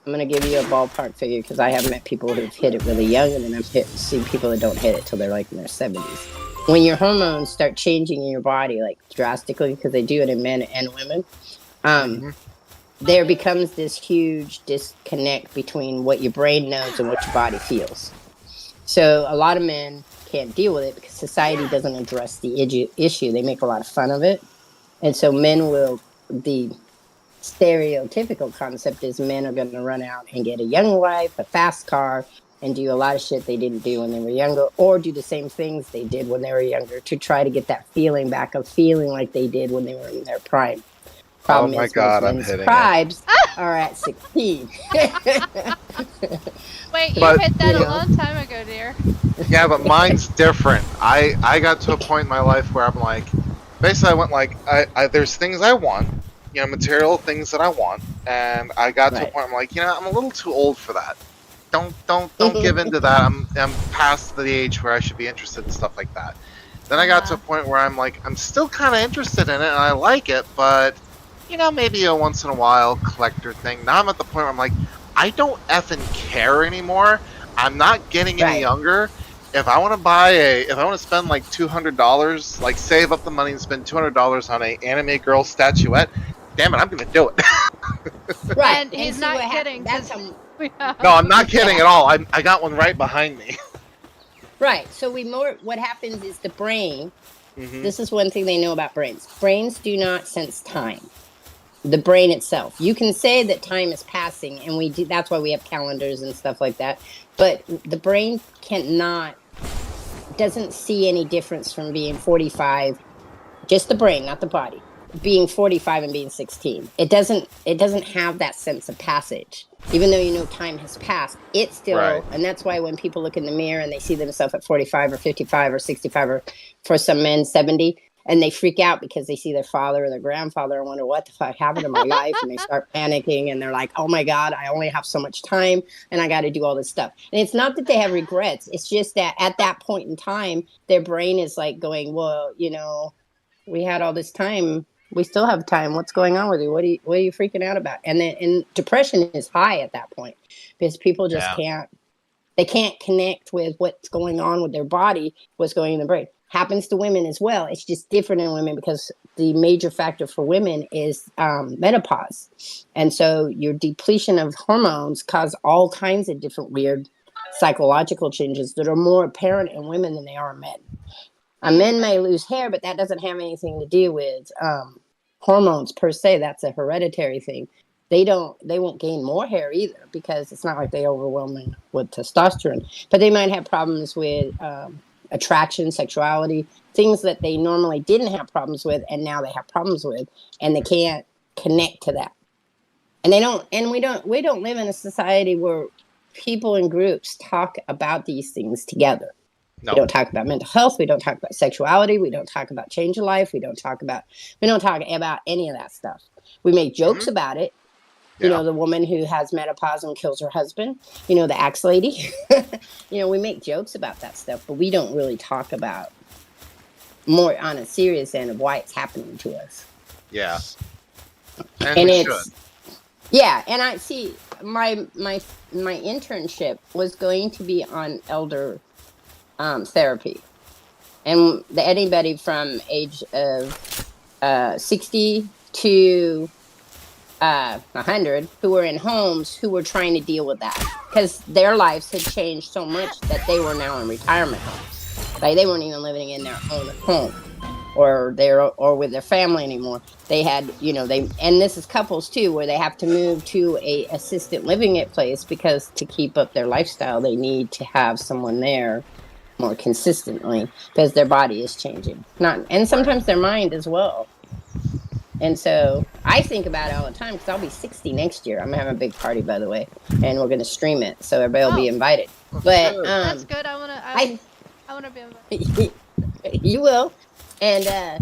I'm going to give you a ballpark figure because I have met people who've hit it really young, and then I've seen people that don't hit it till they're like in their 70s. When your hormones start changing in your body, like drastically, because they do it in men and women, there becomes this huge disconnect between what your brain knows and what your body feels. So a lot of men can't deal with it because society doesn't address the issue. They make a lot of fun of it. And so the stereotypical concept is men are going to run out and get a young wife, a fast car, and do a lot of shit they didn't do when they were younger, or do the same things they did when they were younger to try to get that feeling back of feeling like they did when they were in their prime. Problem my is, God, most men's primes are at 16. Wait, you hit that a long time ago, dear. Yeah, but mine's different. I got to a point in my life where I'm like, basically I went like, there's things I want, material things that I want, and I got to a point I'm like, I'm a little too old for that. Don't give into that. I'm past the age where I should be interested in stuff like that. Then I got to a point where I'm like, I'm still kind of interested in it and I like it, but maybe a once in a while collector thing. Now I'm at the point where I'm like, I don't effing care anymore. I'm not getting any younger. If I want to spend like $200, like save up the money and spend $200 on a anime girl statuette, damn it, I'm gonna do it. Right, and he's not kidding. No, I'm not kidding at all. I got one right behind me. Right. So what happens is the brain. This is one thing they know about brains. Brains do not sense time. The brain itself. You can say that time is passing, and that's why we have calendars and stuff like that. But the brain doesn't see any difference from being 45, just the brain, not the body, being 45 and being 16. It doesn't have that sense of passage. Even though time has passed, it's still, and that's why when people look in the mirror and they see themselves at 45 or 55 or 65 or for some men 70, and they freak out because they see their father or their grandfather and wonder what the fuck happened to my life, and they start panicking and they're like, oh my God, I only have so much time and I got to do all this stuff. And it's not that they have regrets. It's just that at that point in time, their brain is like going, well, we had all this time. We still have time. What's going on with you? What are you freaking out about? And depression is high at that point because people just can't connect with what's going on with their body, what's going in the brain. Happens to women as well. It's just different in women because the major factor for women is menopause. And so your depletion of hormones cause all kinds of different weird psychological changes that are more apparent in women than they are in men. Men may lose hair, but that doesn't have anything to do with hormones per se. That's a hereditary thing. They won't gain more hair either because it's not like they overwhelm them with testosterone. But they might have problems with attraction, sexuality, things that they normally didn't have problems with, and now they have problems with, and they can't connect to that. And we don't live in a society where people in groups talk about these things together. No. We don't talk about mental health. We don't talk about sexuality. We don't talk about change of life. We don't talk about any of that stuff. We make jokes about it. Yeah. The woman who has menopause and kills her husband, the axe lady, we make jokes about that stuff, but we don't really talk about more on a serious end of why it's happening to us. Yeah. And it's, yeah. And I see my internship was going to be on elder therapy, and anybody from age of 60 to 100 who were in homes who were trying to deal with that because their lives had changed so much that they were now in retirement homes. Like they weren't even living in their own home or with their family anymore. They had, and this is couples too, where they have to move to a assisted living place because to keep up their lifestyle, they need to have someone there more consistently because their body is changing. And sometimes their mind as well. And so I think about it all the time because I'll be 60 next year. I'm having a big party, by the way, and we're going to stream it, so everybody will be invited. But that's good. I wanna be invited. You will, and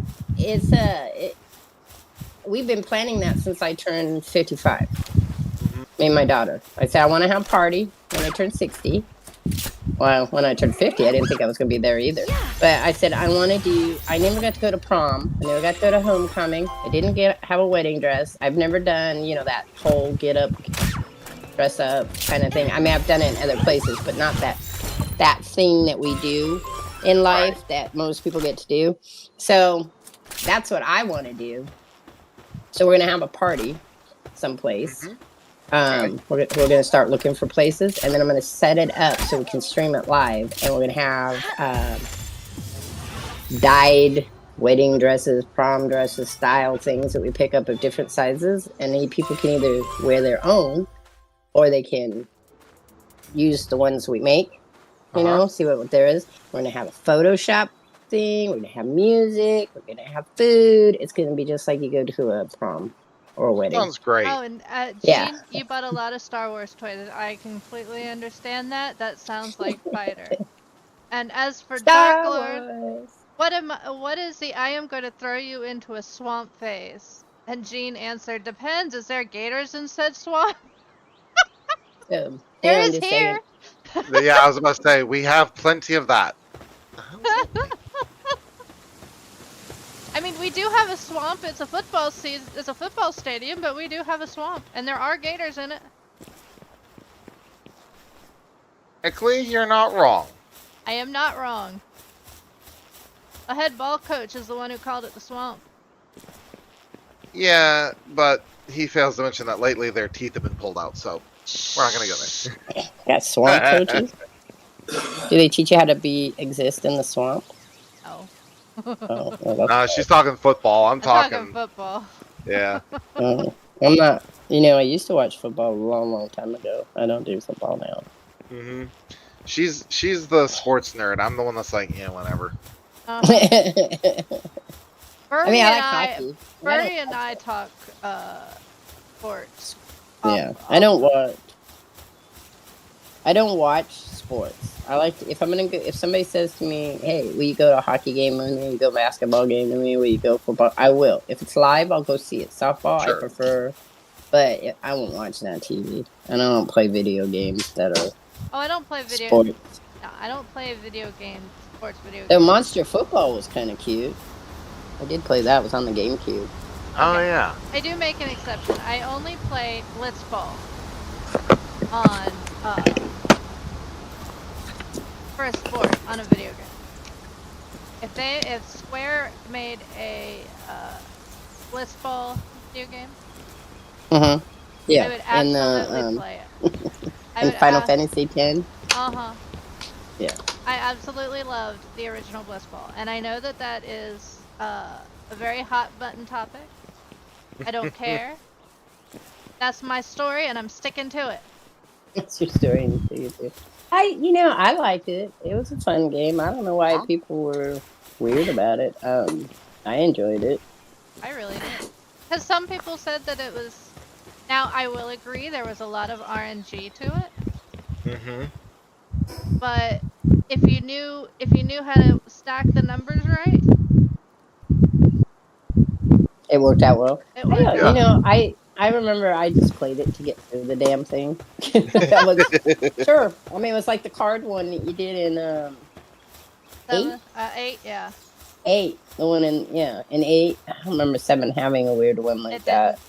we've been planning that since I turned 55. Me and my daughter. I said I want to have a party when I turn 60. Well, when I turned 50, I didn't think I was going to be there either. But I said, I never got to go to prom. I never got to go to homecoming. I didn't have a wedding dress. I've never done, that whole get up, dress up kind of thing. I mean, I've done it in other places, but not that thing that we do in life that most people get to do. So that's what I want to do. So we're going to have a party someplace. We're going to start looking for places, and then I'm going to set it up so we can stream it live, and we're going to have dyed wedding dresses, prom dresses, style things that we pick up of different sizes, and people can either wear their own, or they can use the ones we make, see what there is. We're going to have a Photoshop thing, we're going to have music, we're going to have food. It's going to be just like you go to a prom or a wedding. Sounds great. Oh, and Jean, you bought a lot of Star Wars toys. I completely understand that. That sounds like Fighter. And as for Dark Lord, what is the I am going to throw you into a swamp phase? And Jean answered, depends. Is there gators in said swamp? There is here. Yeah, I was about to say, we have plenty of that. I mean, we do have a swamp. It's a football stadium, but we do have a swamp, and there are gators in it. Technically, you're not wrong. I am not wrong. The head ball coach is the one who called it the swamp. Yeah, but he fails to mention that lately their teeth have been pulled out, so we're not gonna go there. Got swamp coaches? Do they teach you how to exist in the swamp? No. No, she's talking football. I'm talking football. Yeah. I'm not. I used to watch football a long, long time ago. I don't do football now. She's the sports nerd. I'm the one that's like, yeah, whatever. I mean, I like hockey. Bernie and I talk sports. Yeah, I don't watch sports. I like if somebody says to me, "Hey, will you go to a hockey game with me? Will you go basketball game with me? Will you go football?" I will. If it's live, I'll go see it. Softball, I prefer, but I won't watch that on TV. And I don't play video games that are. Oh, I don't play video. Sports. No, I don't play video games. Sports video games. The Monster Football was kind of cute. I did play that. It was on the GameCube. Okay. Oh yeah. I do make an exception. I only play Blitzball on for a sport on a video game. If Square made a Blitzball video game, yeah, I would absolutely play it. And Final Fantasy X. Yeah. I absolutely loved the original Blitzball, and I know that is a very hot button topic. I don't care. That's my story, and I'm sticking to it. It's your story, and you stick to it. I liked it. It was a fun game. I don't know why people were weird about it. I enjoyed it. I really did. Because some people said that it was... Now, I will agree there was a lot of RNG to it. But if you knew how to stack the numbers right... It worked out well. Yeah. I remember I just played it to get through the damn thing. That was sure. I mean, it was like the card one that you did in 8. 8, yeah. 8, the one in 8. I don't remember 7 having a weird one like that.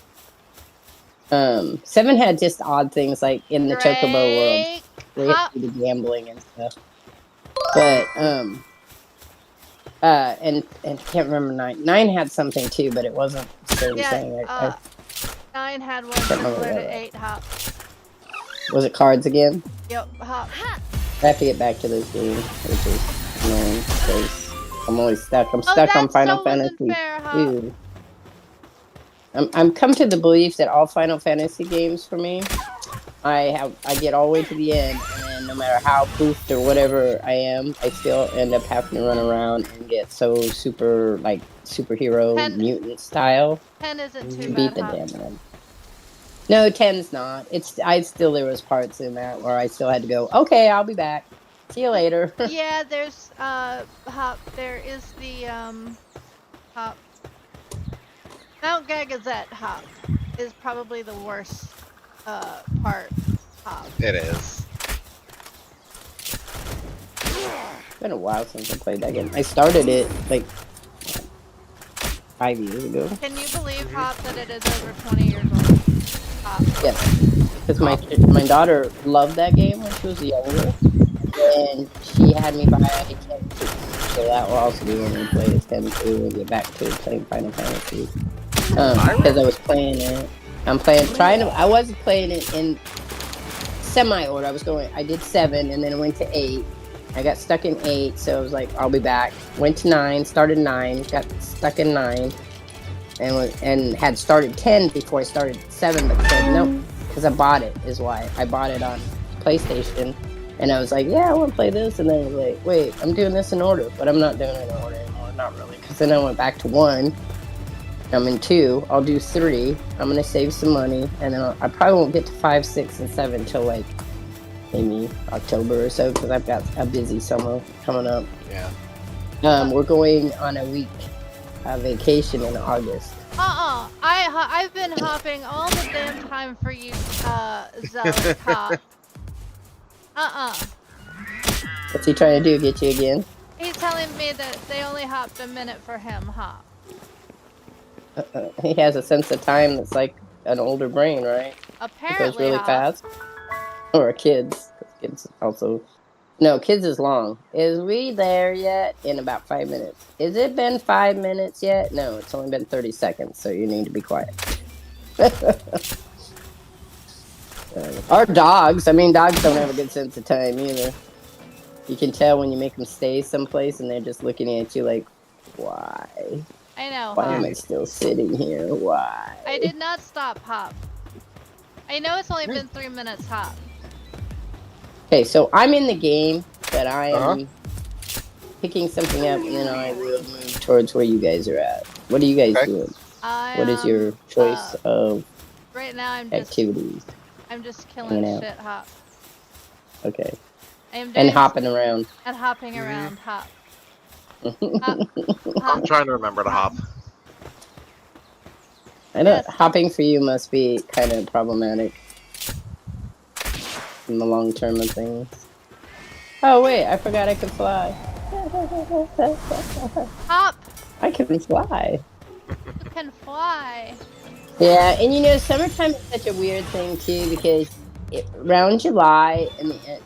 7 had just odd things like in the Chocobo world, where you had to do the gambling and stuff. But and I can't remember 9. 9 had something too, but it wasn't the same thing. 9 had one similar to 8 hop. Was it cards again? Yep, hop. I have to get back to those games, which is annoying because I'm always stuck. I'm stuck on Final Fantasy 2. I'm come to the belief that all Final Fantasy games for me, I get all the way to the end, and then no matter how boosted or whatever I am, I still end up having to run around and get so super, like, superhero 10, mutant style 10 isn't too to beat bad, the Hop. damn one. No, 10's not. There was parts in that where I still had to go, okay, I'll be back. See you later. Yeah, there's, Hop, there is the, Hop. Mount Gagazette, Hop, is probably the worst, part, Hop. It is. It's been a while since I played that game. I started it, like, 5 years ago. Can you believe, Hop, that it is over 20 years old? Hop. Yes. Because my daughter loved that game when she was younger. And she had me buy 10 too. So that will also be when we play as 10 too and get back to playing Final Fantasy. Because I was playing it. I was playing it in semi-order. I did 7 and then I went to 8. I got stuck in 8, so I was like, I'll be back. Went to 9, started 9, got stuck in 9, and had started 10 before I started 7, but said no, because I bought it, is why. I bought it on PlayStation, and I was like, yeah, I want to play this, and then I was like, wait, I'm doing this in order, but I'm not doing it in order anymore, not really, because then I went back to 1, I'm in 2, I'll do 3, I'm going to save some money, and then I probably won't get to 5, 6, and 7 till like, maybe October or so, because I've got a busy summer coming up. Yeah. We're going on a week vacation in August. I've been hopping all the damn time for you, Zealot Hop. What's he trying to do? Get you again? He's telling me that they only hopped a minute for him, Hop. He has a sense of time that's like an older brain, right? Apparently, it goes really Hop. fast. Or kids. Kids also. No, kids is long. Is we there yet? In about 5 minutes. Is it been 5 minutes yet? No, it's only been 30 seconds, so you need to be quiet. Our dogs. I mean, dogs don't have a good sense of time either. You can tell when you make them stay someplace and they're just looking at you like, why? I know, Why Hop. am I still sitting here? Why? I did not stop, Hop. I know it's only been 3 minutes, Hop. Okay, so I'm in the game, but I am picking something up, and then I will move towards where you guys are at. What are you guys doing? What is your choice of right now? activities? I'm just killing shit, Hop. Okay. And hopping around. And hopping around, Hop. I'm trying to remember to hop. I know hopping for you must be kind of problematic in the long term of things. Oh wait, I forgot I could fly. Hop! I can fly. You can fly. Yeah, and you know, summertime is such a weird thing too, because around July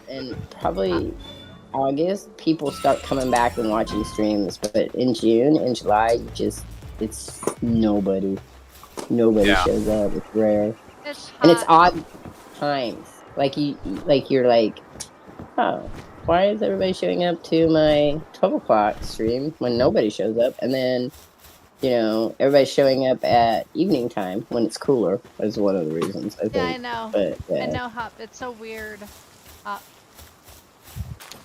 and probably August, people start coming back and watching streams, but in June and July, it's nobody shows up. It's rare, it's hot. And it's odd times. You're like, oh, why is everybody showing up to my 12 o'clock stream when nobody shows up? And then, you know, everybody's showing up at evening time when it's cooler is one of the reasons, I think. Yeah, I know. But, yeah. I know, Hop. It's so weird. Hop.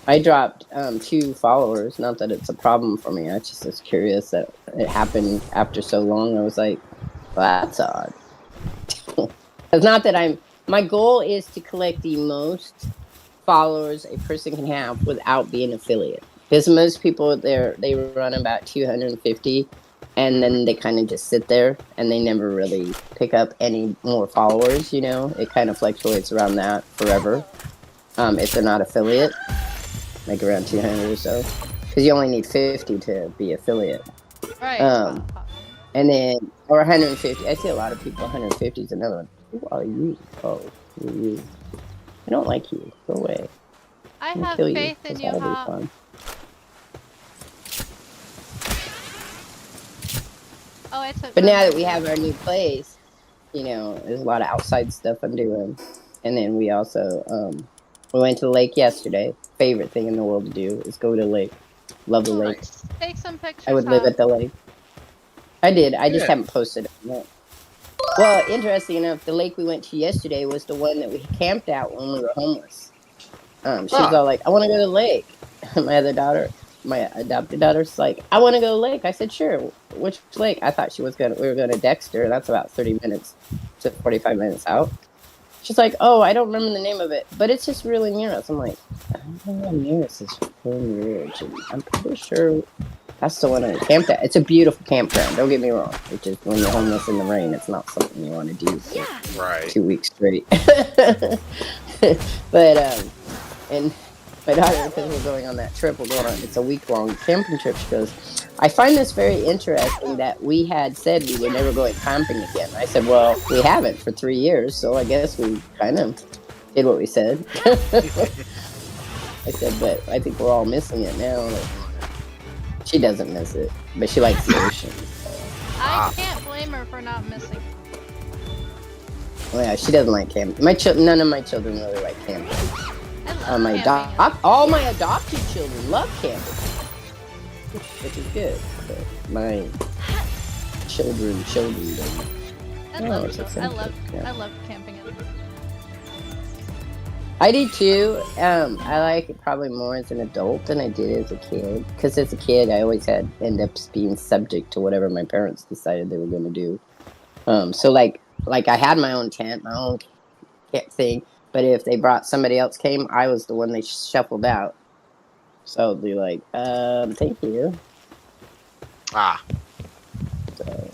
I dropped 2 followers. Not that it's a problem for me. I just was curious that it happened after so long. I was like, well, that's odd. It's not that my goal is to collect the most followers a person can have without being an affiliate. Because most people, they run about 250, and then they kind of just sit there, and they never really pick up any more followers, you know? It kind of fluctuates around that forever. If they're not affiliate, like around 200 or so. Because you only need 50 to be affiliate. Right. And then, or 150. I see a lot of people, 150 is another one. Who are you? Oh, who are you? I don't like you. Go away. I have faith in you, Hop. Oh, I took. But now that we have our new place, you know, there's a lot of outside stuff I'm doing. And then we also, we went to the lake yesterday. Favorite thing in the world to do is go to the lake. Love the lake. Take some pictures. I would live at the lake. I did. I just haven't posted it yet. Well, interesting enough, the lake we went to yesterday was the one that we camped at when we were homeless. She was all like, I want to go to the lake. My other daughter, my adopted daughter's like, I want to go to the lake. I said, sure. Which lake? I thought we were going to Dexter. That's about 30 minutes to 45 minutes out. She's like, oh, I don't remember the name of it, but it's just really near us. I'm like, I don't know what near us is Fern Ridge. And I'm pretty sure that's the one I camped at. It's a beautiful campground. Don't get me wrong. It's just when you're homeless in the rain, it's not something you want to do for 2 weeks straight. But and my daughter, because we're going on that trip, it's a week-long camping trip. She goes, I find this very interesting that we had said we were never going camping again. I said, well, we haven't for 3 years, so I guess we kind of did what we said. I said, but I think we're all missing it now. Like, she doesn't miss it, but she likes the ocean. I can't blame her for not missing it. Well, yeah, she doesn't like camping. None of my children really like camping. All my adopted children love camping, which is good. But my children don't. I love camping. I do too. I like it probably more as an adult than I did as a kid. Because as a kid, I always end up being subject to whatever my parents decided they were going to do. So like I had my own tent, my own thing. But if they brought somebody else came, I was the one they shuffled out. So I'd be like, thank you. So.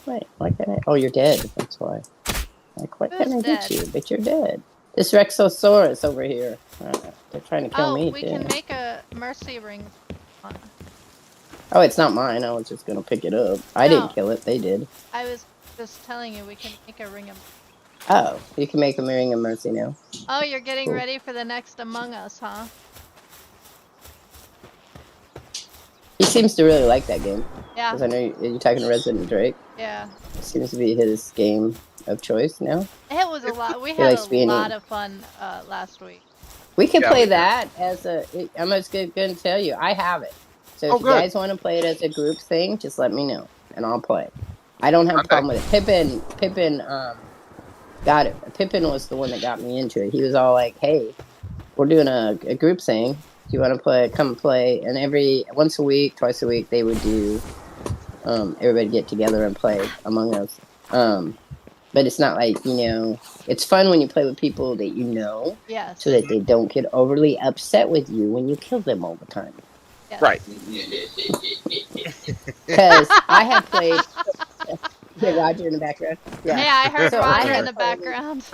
Wait, why can't I? Oh, you're dead. That's why. Like, why can't I get you? But you're dead. This Rexosaurus over here. They're trying to kill me. Oh, we can make a mercy ring. Oh, it's not mine. I was just going to pick it up. I didn't kill it. They did. I was just telling you we can make a ring of... Oh, you can make a ring of mercy now. Oh, you're getting ready for the next Among Us, huh? He seems to really like that game. Yeah. Because I know you're talking to Resident Drake. Yeah. It seems to be his game of choice now. It was a lot. We had a lot of fun last week. We can play that as a... I'm just going to tell you, I have it. So if you guys want to play it as a group thing, just let me know, and I'll play. I don't have a problem with it. Pippin got it. Pippin was the one that got me into it. He was all like, hey, we're doing a group thing. Do you want to play? Come play. And once a week, twice a week, they would do, everybody get together and play Among Us. But it's not like, it's fun when you play with people that you know. Yes. So that they don't get overly upset with you when you kill them all the time. Yes. Right. Because I have played... Yeah, Roger in the background. Yeah, I heard Roger in the background.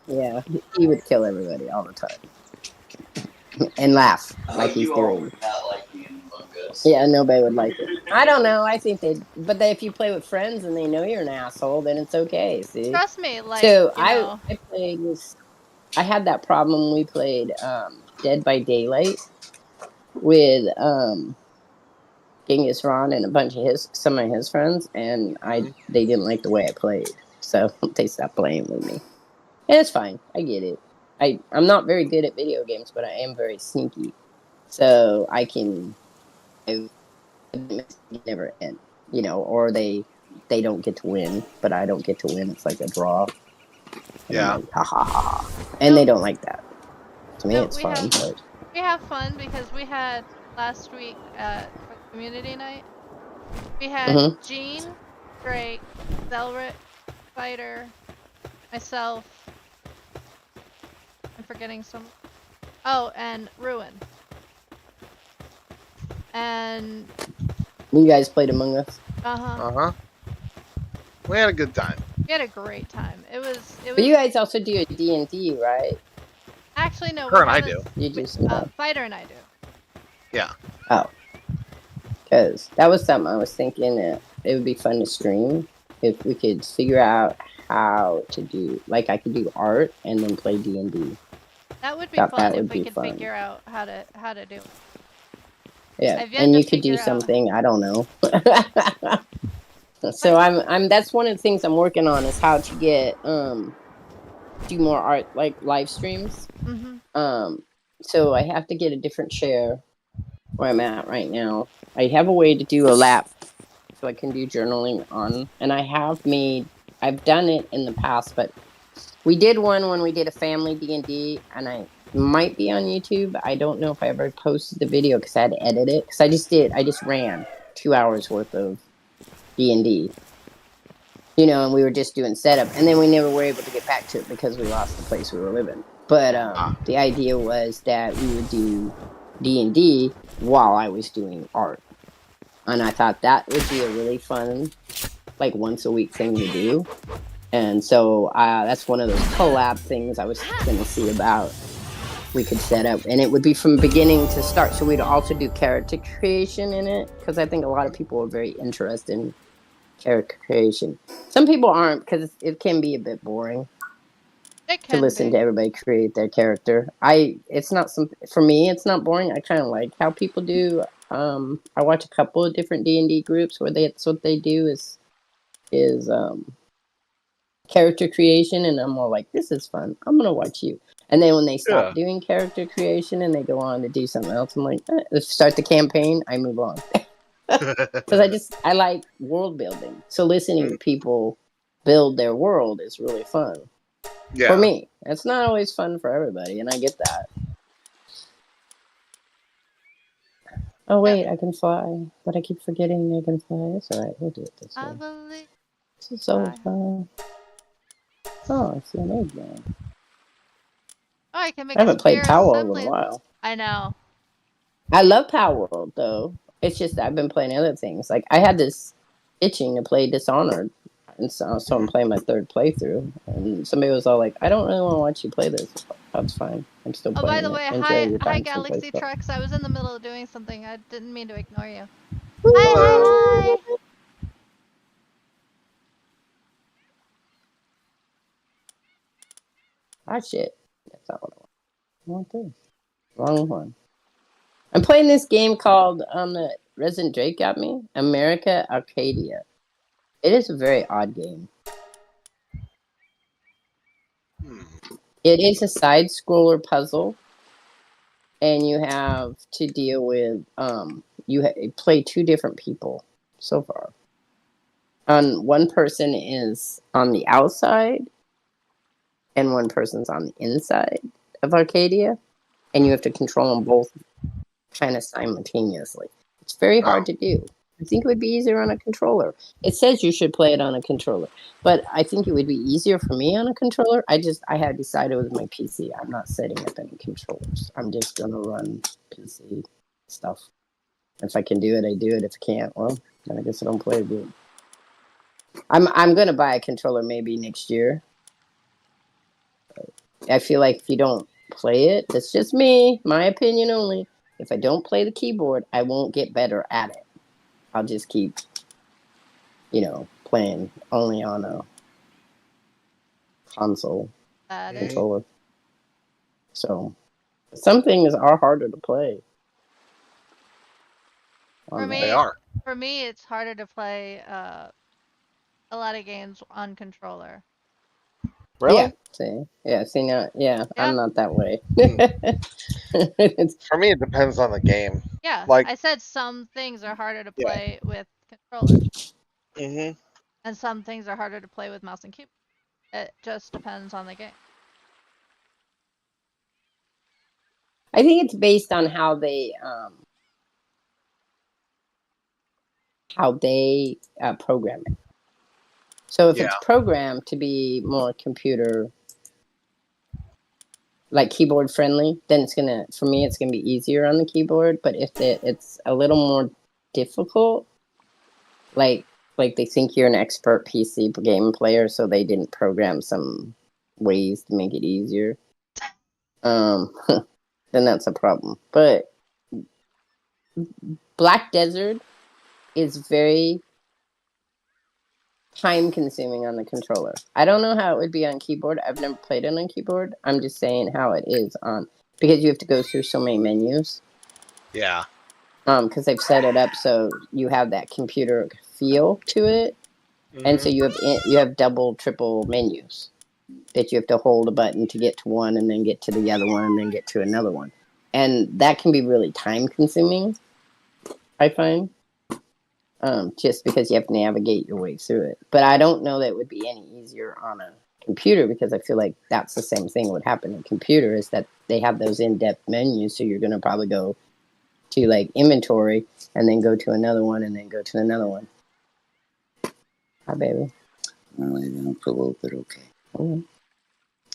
Yeah, he would kill everybody all the time. And laugh like he's doing. Yeah, nobody would like it. I don't know. I think if you play with friends and they know you're an asshole, then it's okay. See? Trust me. Like, so I played this. I had that problem when we played Dead by Daylight with Genghis Ron and a bunch of some of his friends, and they didn't like the way I played, so they stopped playing with me. And it's fine. I get it. I'm not very good at video games, but I am very sneaky, so I never end, or they don't get to win, but I don't get to win. It's like a draw. Yeah. Like, ha ha ha ha. And they don't like that. To me, it's fun. We have fun because we had last week for community night. We had Gene, Drake, Zelric, Fighter, myself. I'm forgetting some. Oh, and Ruin. And you guys played Among Us. We had a good time. We had a great time. It was. But you guys also do a D&D, right? Actually, no. Her and I do. You do Fighter and I do. Yeah. Oh. Because that was something I was thinking that it would be fun to stream if we could figure out how to do, like I could do art and then play D&D. That would be fun if we could figure out how to do it. Yeah, and you could do something, I don't know. So I'm that's one of the things I'm working on is how to get do more art, like live streams. So I have to get a different chair where I'm at right now. I have a way to do a lap so I can do journaling on, and I have made I've done it in the past, but we did one when we did a family D&D, and I might be on YouTube. I don't know if I ever posted the video because I had to edit it. Because I just ran 2 hours worth of D&D, and we were just doing setup, and then we never were able to get back to it because we lost the place we were living. But the idea was that we would do D&D while I was doing art, and I thought that would be a really fun, like, once a week thing to do. And so that's one of those collab things I was going to see about we could set up. And it would be from beginning to start. So we'd also do character creation in it, because I think a lot of people are very interested in character creation. Some people aren't, because it can be a bit boring to listen to everybody create their character. It's not something for me. It's not boring. I kind of like how people do. I watch a couple of different D&D groups where that's what they do is character creation, and I'm all like, this is fun, I'm gonna watch you. And then when they stop doing character creation and they go on to do something else, I'm like, let's start the campaign, I move on. Because I like world building, so listening to people build their world is really fun for me. It's not always fun for everybody, and I get that. Oh wait, I can fly, but I keep forgetting I can fly. That's alright, we'll do it this way. This is so fun. Oh, I see an egg now. Oh, I can make I haven't played Palworld in a while. I know. I love Palworld, though. It's just I've been playing other things. Like, I had this itching to play Dishonored, and so I'm playing my third playthrough. And somebody was all like, I don't really want to watch you play this. That's fine. I'm still playing. Oh, by the way, hi Galaxy Trucks. I was in the middle of doing something. I didn't mean to ignore you. Hi. Ah, shit. That's not what I want. I want this. Wrong one. I'm playing this game called, the Resident Drake got me, America Arcadia. It is a very odd game. It is a side-scroller puzzle, and you have to deal with, you play two different people so far. One person is on the outside, and one person's on the inside of Arcadia, and you have to control them both kind of simultaneously. It's very hard to do. I think it would be easier on a controller. It says you should play it on a controller, but I think it would be easier for me on a controller. I had decided with my PC, I'm not setting up any controllers. I'm just gonna run PC stuff. If I can do it, I do it. If I can't, well, then I guess I don't play a game. I'm gonna buy a controller maybe next year. I feel like if you don't play it, that's just me, my opinion only. If I don't play the keyboard, I won't get better at it. I'll just keep, playing only on a console controller. So, some things are harder to play. For me, it's harder to play a lot of games on controller. Really? See now, I'm not that way. For me, it depends on the game. Yeah, I said some things are harder to play with controllers. And some things are harder to play with mouse and keyboard. It just depends on the game. I think it's based on how they program it. So if it's programmed to be more computer, like keyboard friendly, then for me, it's gonna be easier on the keyboard. But if it's a little more difficult, like they think you're an expert PC game player, so they didn't program some ways to make it easier, then that's a problem. But Black Desert is very time consuming on the controller. I don't know how it would be on keyboard. I've never played it on keyboard. I'm just saying how it is because you have to go through so many menus. Yeah. Because they've set it up so you have that computer feel to it, and so you have double, triple menus that you have to hold a button to get to one, and then get to the other one, and then get to another one, and that can be really time consuming, I find. just because you have to navigate your way through it. But I don't know that it would be any easier on a computer because I feel like that's the same thing would happen in computer is that they have those in-depth menus, so you're going to probably go to like inventory and then go to another one and then go to another one. Hi, baby. Well, I don't feel a little bit okay. Mm-hmm.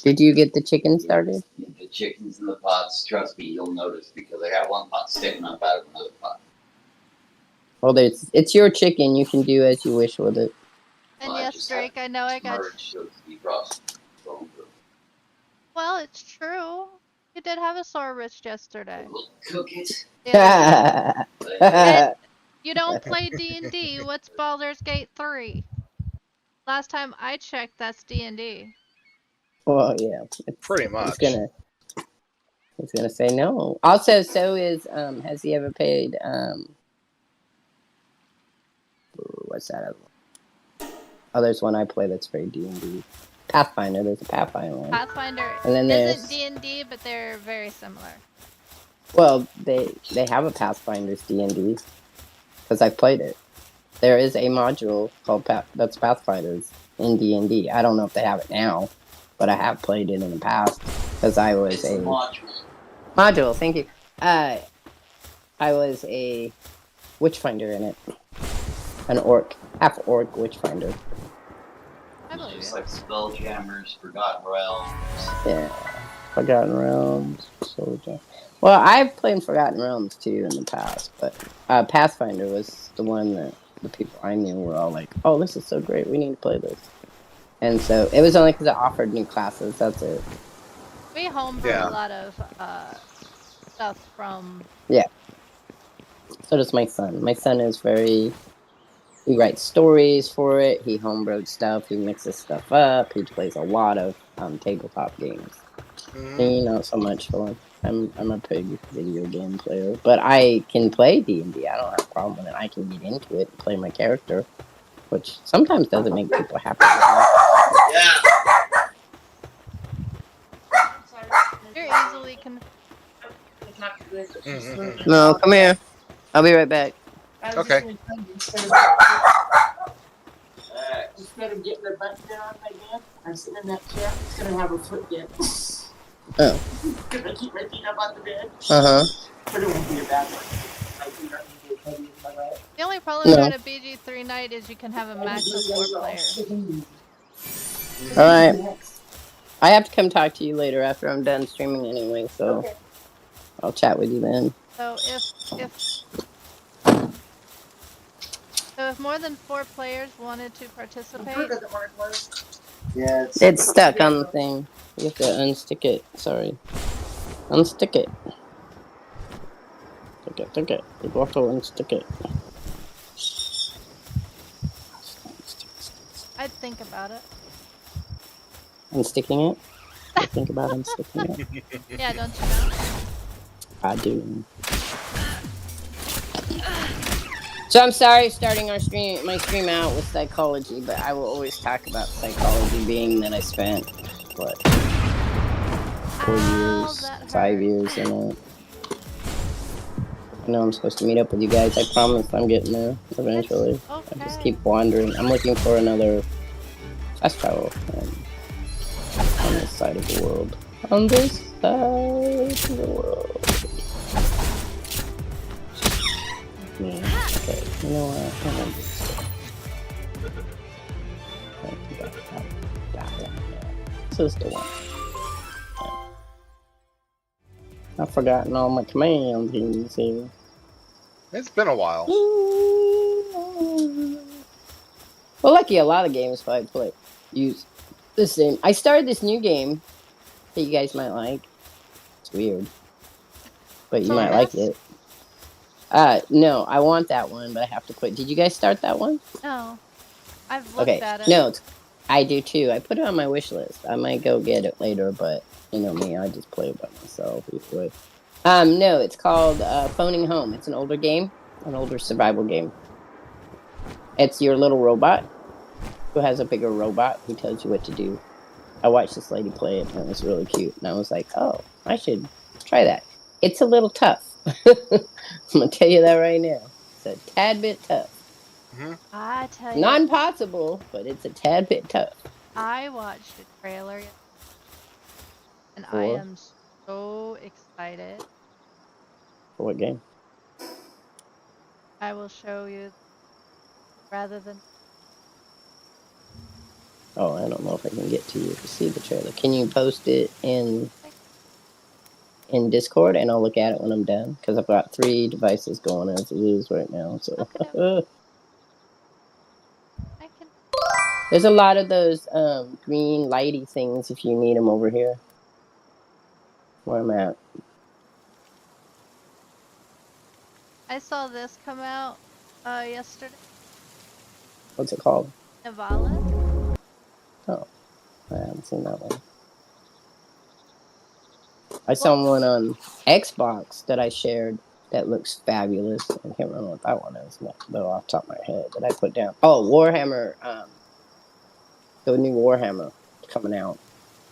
Did you get the chicken started? The chicken's in the pots. Trust me, you'll notice because I got one pot sticking up out of another pot. Well, it's your chicken. You can do as you wish with it. And yes, Drake, I know I got. Well, it's true. You did have a sour roast yesterday. Cook it. Yeah. And you don't play D&D. What's Baldur's Gate 3? Last time I checked, that's D&D. Well, yeah. Pretty much. It's gonna say no. Also, so is has he ever played what's that other one? Oh, there's one I play that's very D&D. Pathfinder. There's a Pathfinder one. Pathfinder and then isn't D&D, but they're very similar. Well, they have a Pathfinder's D&D because I've played it. There is a module called that's Pathfinders in D&D. I don't know if they have it now, but I have played it in the past because I was a module. Thank you. I was a witchfinder in it, an half orc witchfinder. Just like Spelljammers, Forgotten Realms. Yeah, Forgotten Realms. Well, I've played Forgotten Realms too in the past, but Pathfinder was the one that the people I knew were all like, "Oh, this is so great! We need to play this." And so it was only because it offered new classes. That's it. We homebrew a lot of stuff from. Yeah. So does my son. My son is very. He writes stories for it. He homebrewed stuff. He mixes stuff up. He plays a lot of tabletop games. Me, not so much for him. I'm a big video game player, but I can play D&D. I don't have a problem with it. I can get into it and play my character, which sometimes doesn't make people happy. Yeah. You're easily No, come here. I'll be right back. Okay. Instead of getting the button down on my bed, I'm sitting in that chair. It's gonna have a foot dip. Oh. Because I keep my feet up on the bed. But it won't be a bad one. I do not need to tell you my life. The only problem about a BG3 night is you can have a max of 4 players. Alright. I have to come talk to you later after I'm done streaming anyway, so I'll chat with you then. So if more than 4 players wanted to participate, Yeah, it's stuck on the thing. You have to unstick it. Sorry. Unstick it. Stick it. You have to unstick it. I'd think about it. Unsticking it? I think about unsticking it. Yeah, don't you know? I do. So I'm sorry starting my stream out with psychology, but I will always talk about psychology being that I spent, what, 4 years, 5 years in it. I know I'm supposed to meet up with you guys. I promise I'm getting there eventually. Okay. I just keep wandering. I'm looking for another fast travel on this side of the world. On this side of the world. Okay, you know what? I'm gonna do this. This is the one. I've forgotten all my commands here. It's been a while. Well, lucky a lot of games I play use the same. I started this new game that you guys might like. It's weird, but you might like it. No, I want that one, but I have to quit. Did you guys start that one? No. I've looked at it. No, I do too. I put it on my wish list. I might go get it later, but you know me, I just play it by myself usually. No, it's called Phoning Home. It's an older game, an older survival game. It's your little robot who has a bigger robot who tells you what to do. I watched this lady play it, and it was really cute. And I was like, oh, I should try that. It's a little tough. I'm going to tell you that right now. It's a tad bit tough. Hmm. I tell you, Not impossible, but it's a tad bit tough. I watched a trailer and I For am so excited. what game? I will show you rather than. Oh, I don't know if I can get to you to see the trailer. Can you post it in Discord, and I'll look at it when I'm done? Because I've got 3 devices going as it is right now. So Okay, I can. there's a lot of those green lighty things if you need them over here where I'm at. I saw this come out yesterday. What's it called? Nivalis. Oh, I haven't seen that one. I saw Well, one on Xbox that I shared that looks fabulous. I can't remember what that one is, though, off the top of my head that I put down. Oh, Warhammer, the new Warhammer coming out.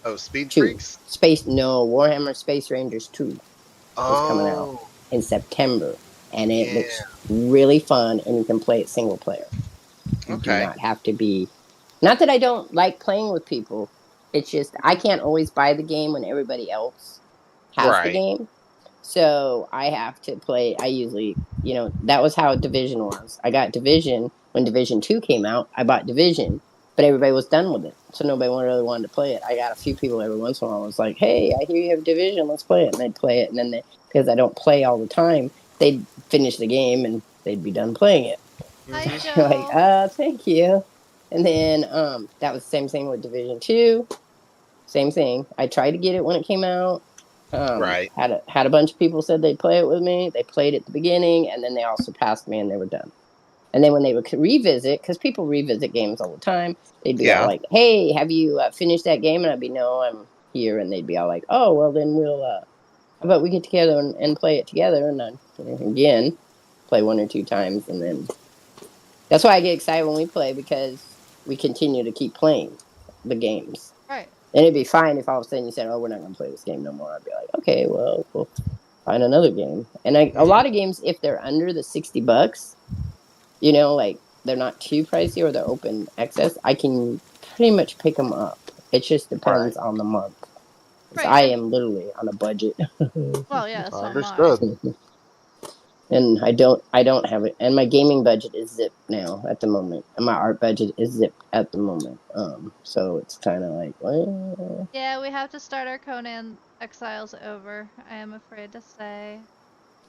Oh, Speed 2. Freaks. Warhammer Space Rangers 2 is coming out Oh, in September. And it yeah. looks really fun, and you can play it single player. You do Okay. not have to be. Not that I don't like playing with people. It's just I can't always buy the game when everybody else has the Right. game. So I have to play. I usually, that was how Division was. I got Division when Division 2 came out. I bought Division, but everybody was done with it. So nobody really wanted to play it. I got a few people every once in a while was like, hey, I hear you have Division. Let's play it. And they'd play it. And then because I don't play all the time, they'd finish the game and they'd be done playing it. hi Hmm. Like, Joe. thank you. And then that was the same thing with Division 2. Same thing. I tried to get it when it came out. Right. Had a bunch of people said they'd play it with me. They played at the beginning, and then they all surpassed me, and they were done. And then when they would revisit, because people revisit games all the time, they'd be all Yeah. like, "Hey, have you finished that game?" And I'd be, "No, I'm here." And they'd be all like, "Oh, well, then we'll how about we get together and play it together?" And then again, play 1 or 2 times, and then that's why I get excited when we play because we continue to keep playing the games. Right. And it'd be fine if all of a sudden you said, "Oh, we're not going to play this game no more." I'd be like, "Okay, well, we'll find another game." And a Hmm. lot of games, if they're under the $60, like they're not too pricey or they're open access, I can pretty much pick them up. It just Right. depends on the month. 'Cause Right. I And am literally on a budget. well, yeah, so am I. Understood. And I don't have it, and my gaming budget is zipped now at the moment, and my art budget is zipped at the moment. So it's kind of like, well, Yeah, we have to start our Conan Exiles over. I am afraid to say.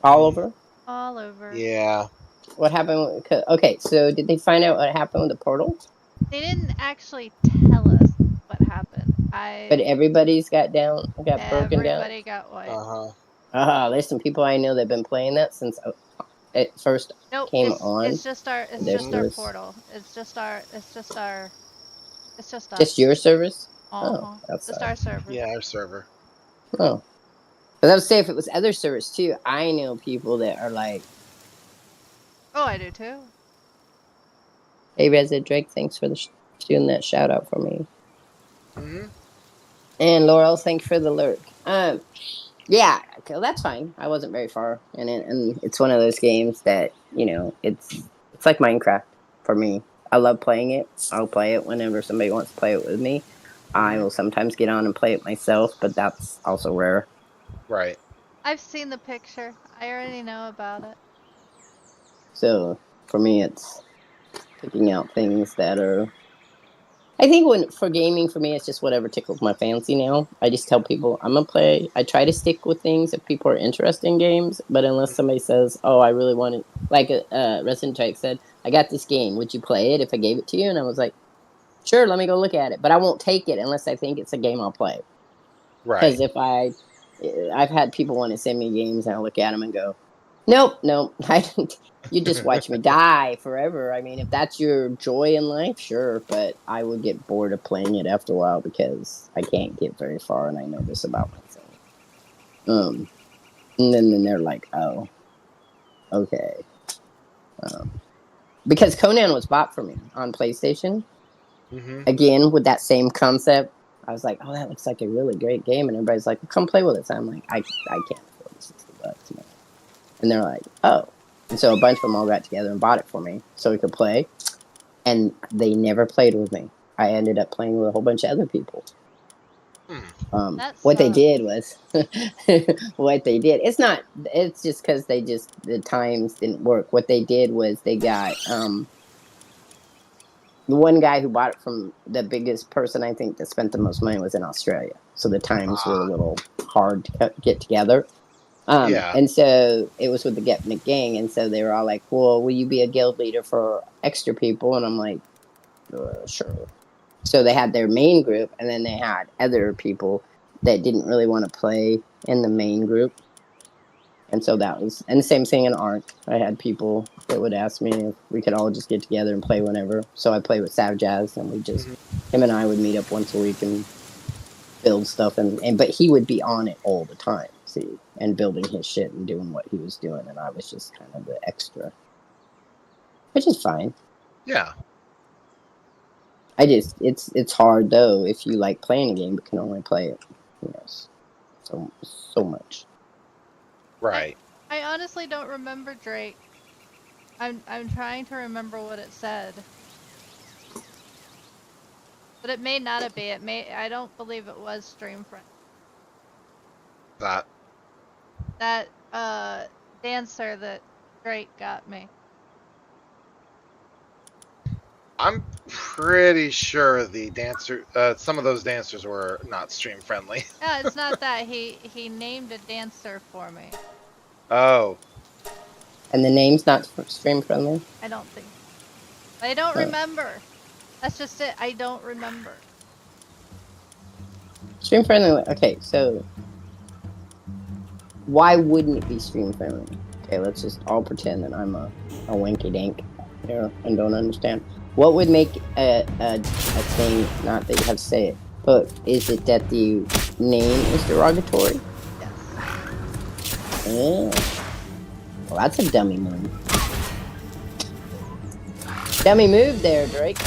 all Mm, over. All over. yeah. What happened? Okay, so did they find out what happened with the portal? They didn't actually tell us what happened. But everybody's got broken down. Everybody got wiped. Uh huh. There's some people I know that've been playing that since it first Nope, came it's on. it's just our And it's their just our Hmm. service, portal. It's just just us. your service. Oh, Uh-huh. that's Just our server. Yeah, our server. oh. But I would say if it was other servers too, I know people that are like, Oh, I do too. "Hey, Resident Drake, thanks for doing that shout out for me." Hmm. And Laurel, thanks for the lurk. Yeah, okay, that's fine. I wasn't very far in it, and it's one of those games that it's like Minecraft for me. I love playing it. I'll play it whenever somebody wants to play it with me. I Hmm. will sometimes get on and play it myself, but that's also rare. Right. I've seen the picture. I already know about it. So for me, it's picking out things that are. I think when for gaming for me, it's just whatever tickles my fancy now. I just tell people I'm gonna play. I try to stick with things if people are interested in games, but unless somebody says, "Oh, I really want it," like Resident Evil said, "I got this game. Would you play it if I gave it to you?" And I was like, "Sure, let me go look at it." But I won't take it unless I think it's a game I'll play. Right. Because I've had people want to send me games, and I look at them and go, "Nope, nope. I don't. You just watch me die forever." I mean, if that's your joy in life, sure. But I would get bored of playing it after a while because I can't get very far, and I know this about myself. Um, and then they're like, "Oh, okay." Um, because Conan was bought for me on PlayStation. Hmm. Again, with that same concept, I was like, "Oh, that looks like a really great game," and everybody's like, "Come play with us." I'm like, "I can't afford $60, man." And they're like, "Oh." And so a bunch of them all got together and bought it for me so we could play. And they never played with me. I ended up playing with a whole bunch of other people. What they did was, it's just because the times didn't work. What they did was they got, the one guy who bought it from the biggest person I think that spent the most money was in Australia. So the times were a little hard to get together. And so it was with the Get Nick gang. And so they were all like, well, will you be a guild leader for extra people? And I'm like, sure. So they had their main group, and then they had other people that didn't really want to play in the main group. And so that was, and the same thing in Ark. I had people that would ask me if we could all just get together and play whenever. So I played with Savage Jazz, and we just, him and I would meet up once a week and build stuff. But he would be on it all the time, see, and building his shit and doing what he was doing. And I was just kind of the extra, which is fine. Yeah. It's hard though if you like playing a game but can only play it, so much. Right. I honestly don't remember Drake. I'm trying to remember what it said, but it may not be. I don't believe it was stream friend. That dancer that Drake got me. I'm pretty sure the dancer, some of those dancers were not stream friendly. Yeah, it's not that. He named a dancer for me. Oh. And the name's not stream friendly? I don't think. I don't remember. That's just it. I don't remember. Stream friendly. Okay, so why wouldn't it be stream friendly? Okay, let's just all pretend that I'm a winky dink here and don't understand. What would make a thing, not that you have to say it, but is it that the name is derogatory? Yes. Well, that's a dummy move. Dummy move there, Drake.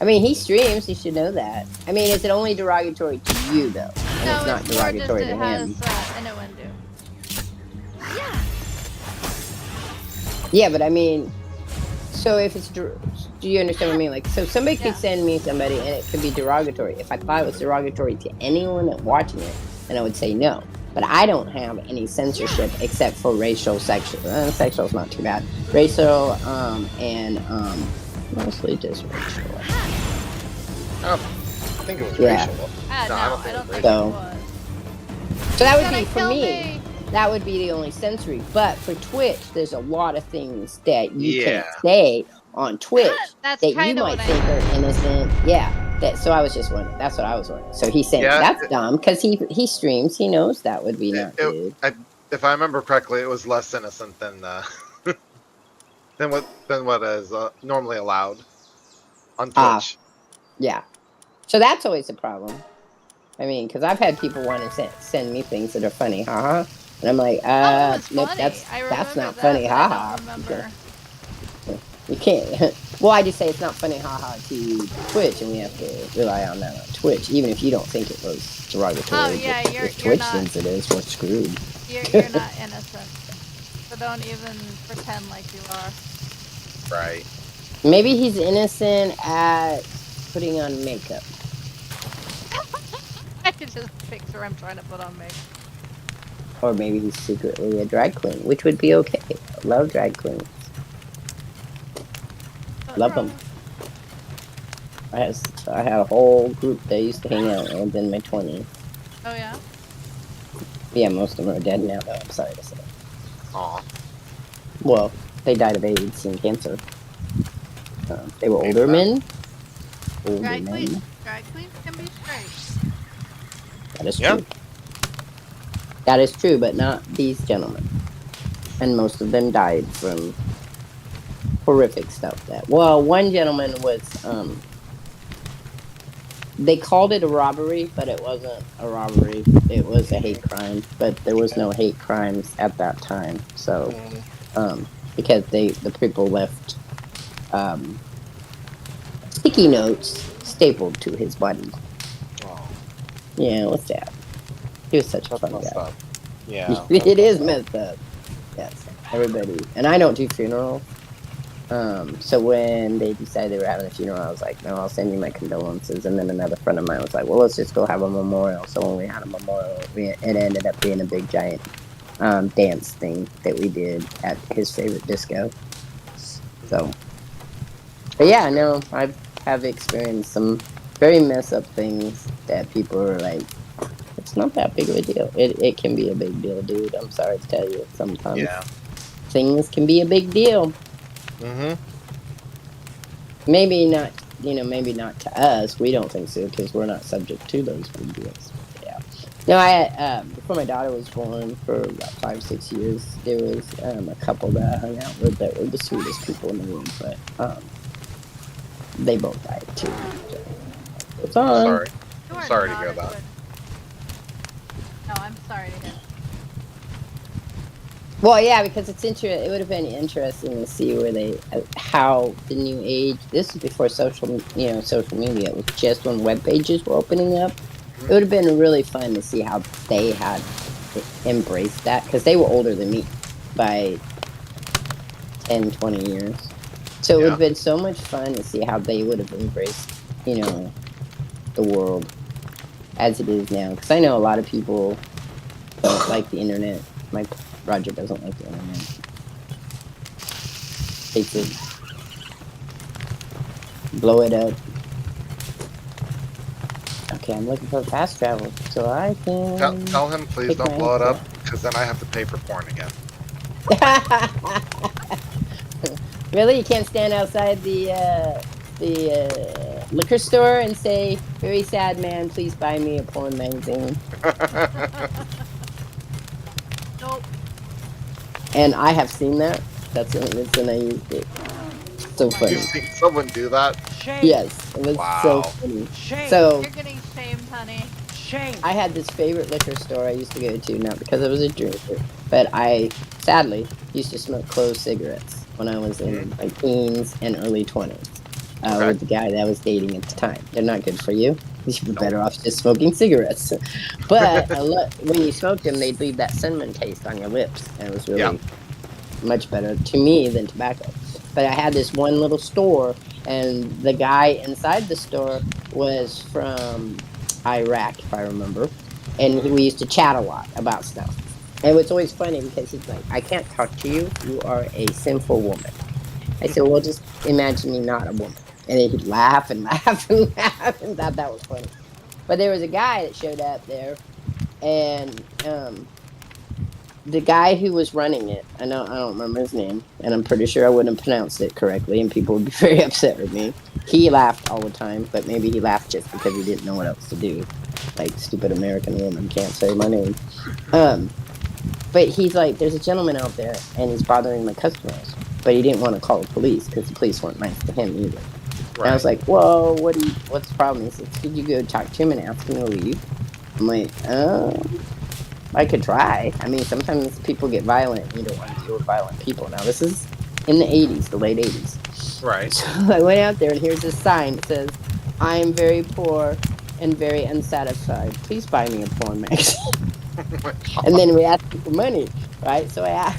I mean, he streams, he should know that. I mean, is it only derogatory to you, though? And no, it's not derogatory to him. It has innuendo. Yeah, but I mean, so if it's, do you understand what I mean? Like, so somebody could send me somebody and it could be derogatory. If I thought it was derogatory to anyone that's watching it, then I would say no. But I don't have any censorship except for racial, sexual. Sexual's not too bad. Racial, and mostly just racial. I think it was racial. No, I don't think it was. So that would be, for me, that would be the only censoring. But for Twitch, there's a lot of things that you can't say on Twitch that you might think are innocent. Yeah. So I was just wondering. That's what I was wondering. So he's saying that's dumb because he streams. He knows that would be not good. If I remember correctly, it was less innocent than what is normally allowed on Twitch. Yeah. So that's always a problem. I mean, because I've had people want to send me things that are funny, haha, and I'm like, nope, that's not funny, haha. You can't. Well, I just say it's not funny, haha, to Twitch, and we have to rely on that on Twitch, even if you don't think it was derogatory. Oh yeah, if Twitch thinks it is, we're screwed. You're not innocent, so don't even pretend like you are. Right. Maybe he's innocent at putting on makeup. I could just picture him trying to put on makeup. Or maybe he's secretly a drag queen, which would be okay. I love drag queens. Love them. I had a whole group that I used to hang out with in my 20s. Oh yeah? Yeah, most of them are dead now, though, I'm sorry to say. Aw. Well, they died of AIDS and cancer. They were older men. Drag queens can be straight. That is true. That is true, but not these gentlemen. And most of them died from horrific stuff. One gentleman was, they called it a robbery, but it wasn't a robbery. It was a hate crime, but there was no hate crimes at that time. So, because the people left sticky notes stapled to his body. Oh. Yeah, what's that? He was such a fun guy. Yeah. It is messed up. Yes. everybody, and I don't do funerals. So when they decided they were having a funeral, I was like, no, I'll send you my condolences. And then another friend of mine was like, well, let's just go have a memorial. So when we had a memorial, it ended up being a big giant dance thing that we did at his favorite disco. So, but yeah, no, I have experienced some very mess up things that people are like, it's not that big of a deal. It can be a big deal, dude. I'm sorry to tell you. Sometimes things can be a big deal. Mm-hmm. Maybe not, maybe not to us. We don't think so because we're not subject to those big deals. Yeah. No, I before my daughter was born for about 5-6 years, there was a couple that I hung out with that were the sweetest people in the world, but they both died too. So it's on. Sorry to hear that. No, I'm sorry to hear. Well, yeah, because it would have been interesting to see where how the new age. This is before social media. It was just when web pages were opening up. It would have been really fun to see how they had embraced that because they were older than me by 10, 20 years. So it would have been so much fun to see how they would have embraced, the world as it is now. Because I know a lot of people don't like the internet. Roger doesn't like the internet. Hates it. Blow it up. Okay, I'm looking for fast travel so I can. Tell him please don't blow it up because then I have to pay for porn again. Really, you can't stand outside the liquor store and say, "Very sad man, please buy me a porn magazine." Nope. And I have seen that. That's the reason I used it. So funny. You've seen someone do that? Shame. Yes, it was so funny. Shame. So You're getting shamed, honey. Shame. I had this favorite liquor store I used to go to, not because I was a drinker, but I sadly used to smoke closed cigarettes when I was in my teens and early 20s with the guy that I was dating at the time. They're not good for you. You'd be better off just smoking cigarettes. But when you smoked them, they'd leave that cinnamon taste on your lips, and it was really much better to me than tobacco. But I had this one little store, and the guy inside the store was from Iraq, if I remember, and we used to chat a lot about stuff. And it was always funny because he's like, "I can't talk to you. You are a sinful woman." I said, "Well, just imagine me not a woman." And then he'd laugh and laugh and laugh, and thought that was funny. But there was a guy that showed up there, and the guy who was running it, I don't remember his name, and I'm pretty sure I wouldn't have pronounced it correctly, and people would be very upset with me. He laughed all the time, but maybe he laughed just because he didn't know what else to do. Like, stupid American woman can't say my name. But he's like, "There's a gentleman out there, and he's bothering my customers." But he didn't want to call the police because the police weren't nice to him either. Right. And I was like, "Well, what's the problem?" He said, "Could you go talk to him and ask him to leave?" I'm like, I could try. I mean, sometimes people get violent and you don't want to deal with violent people. Now, this is in the 80s, the late 80s. Right. So I went out there and here's this sign that says, "I am very poor and very unsatisfied. Please buy me a porn magazine." And then we asked for money, right? So I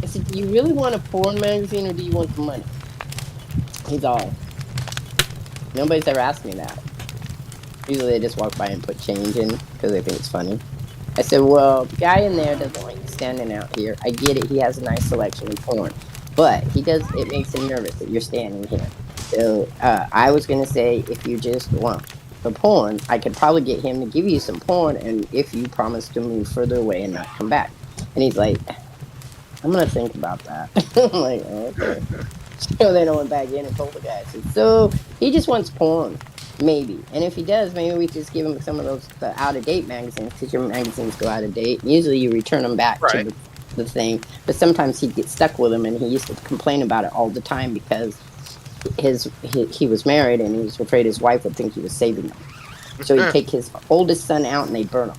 said, "Do you really want a porn magazine or do you want the money?" He's all, "Nobody's ever asked me that. Usually they just walk by and put change in because they think it's funny." I said, "Well, the guy in there doesn't want you standing out here. I get it. He has a nice selection of porn. But it makes him nervous that you're standing here. So I was going to say, if you just want the porn, I could probably get him to give you some porn, and if you promise to move further away and not come back." And he's like, "I'm going to think about that." I'm like, "Okay." So then I went back in and told the guy, I said, "So he just wants porn. Maybe. And if he does, maybe we just give him some of those out-of-date magazines, because your magazines go out of date. Usually you return them back to the thing. But sometimes he'd get stuck with them, and he used to complain about it all the time because he was married, and he was afraid his wife would think he was saving him. So he'd take his oldest son out, and they'd burn him.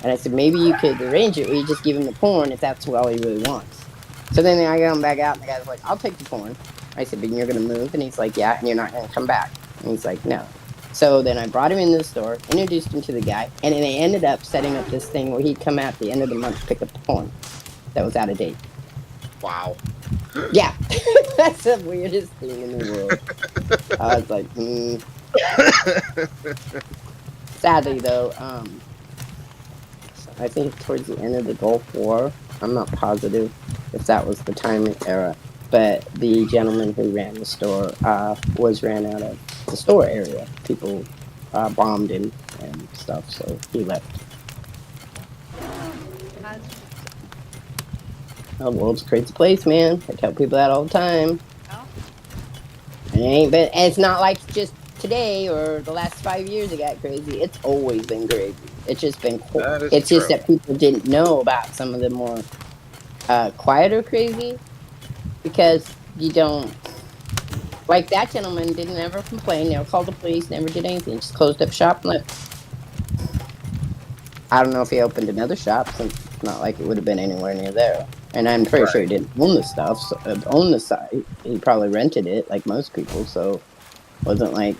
And I said, maybe you could arrange it where you just give him the porn if that's all he really wants. So then I got him back out, and the guy's like, "I'll take the porn." I said, "But you're going to move?" And he's like, "Yeah, and you're not going to come back." And he's like, "No." So then I brought him into the store, introduced him to the guy, and then they ended up setting up this thing where he'd come out at the end of the month to pick up the porn that was out of date. Wow. Yeah, that's the weirdest thing in the world. I was like, Sadly though, I think towards the end of the Gulf War, I'm not positive if that was the time and era, but the gentleman who ran the store was ran out of the store area. People bombed him and stuff, so he left. The world's a crazy place, man. I tell people that all the time. Oh. It ain't been. It's not like just today or the last 5 years it got crazy. It's always been crazy. It's just been cool. It's true. just that people didn't know about some of the more quieter crazy because you don't. Like that gentleman didn't ever complain, never called the police, never did anything. Just closed up shop and left. I don't know if he opened another shop since it's not like it would have been anywhere near there. And I'm pretty sure he didn't own the stuff, so, own the site. He probably rented it like most people, so it wasn't like,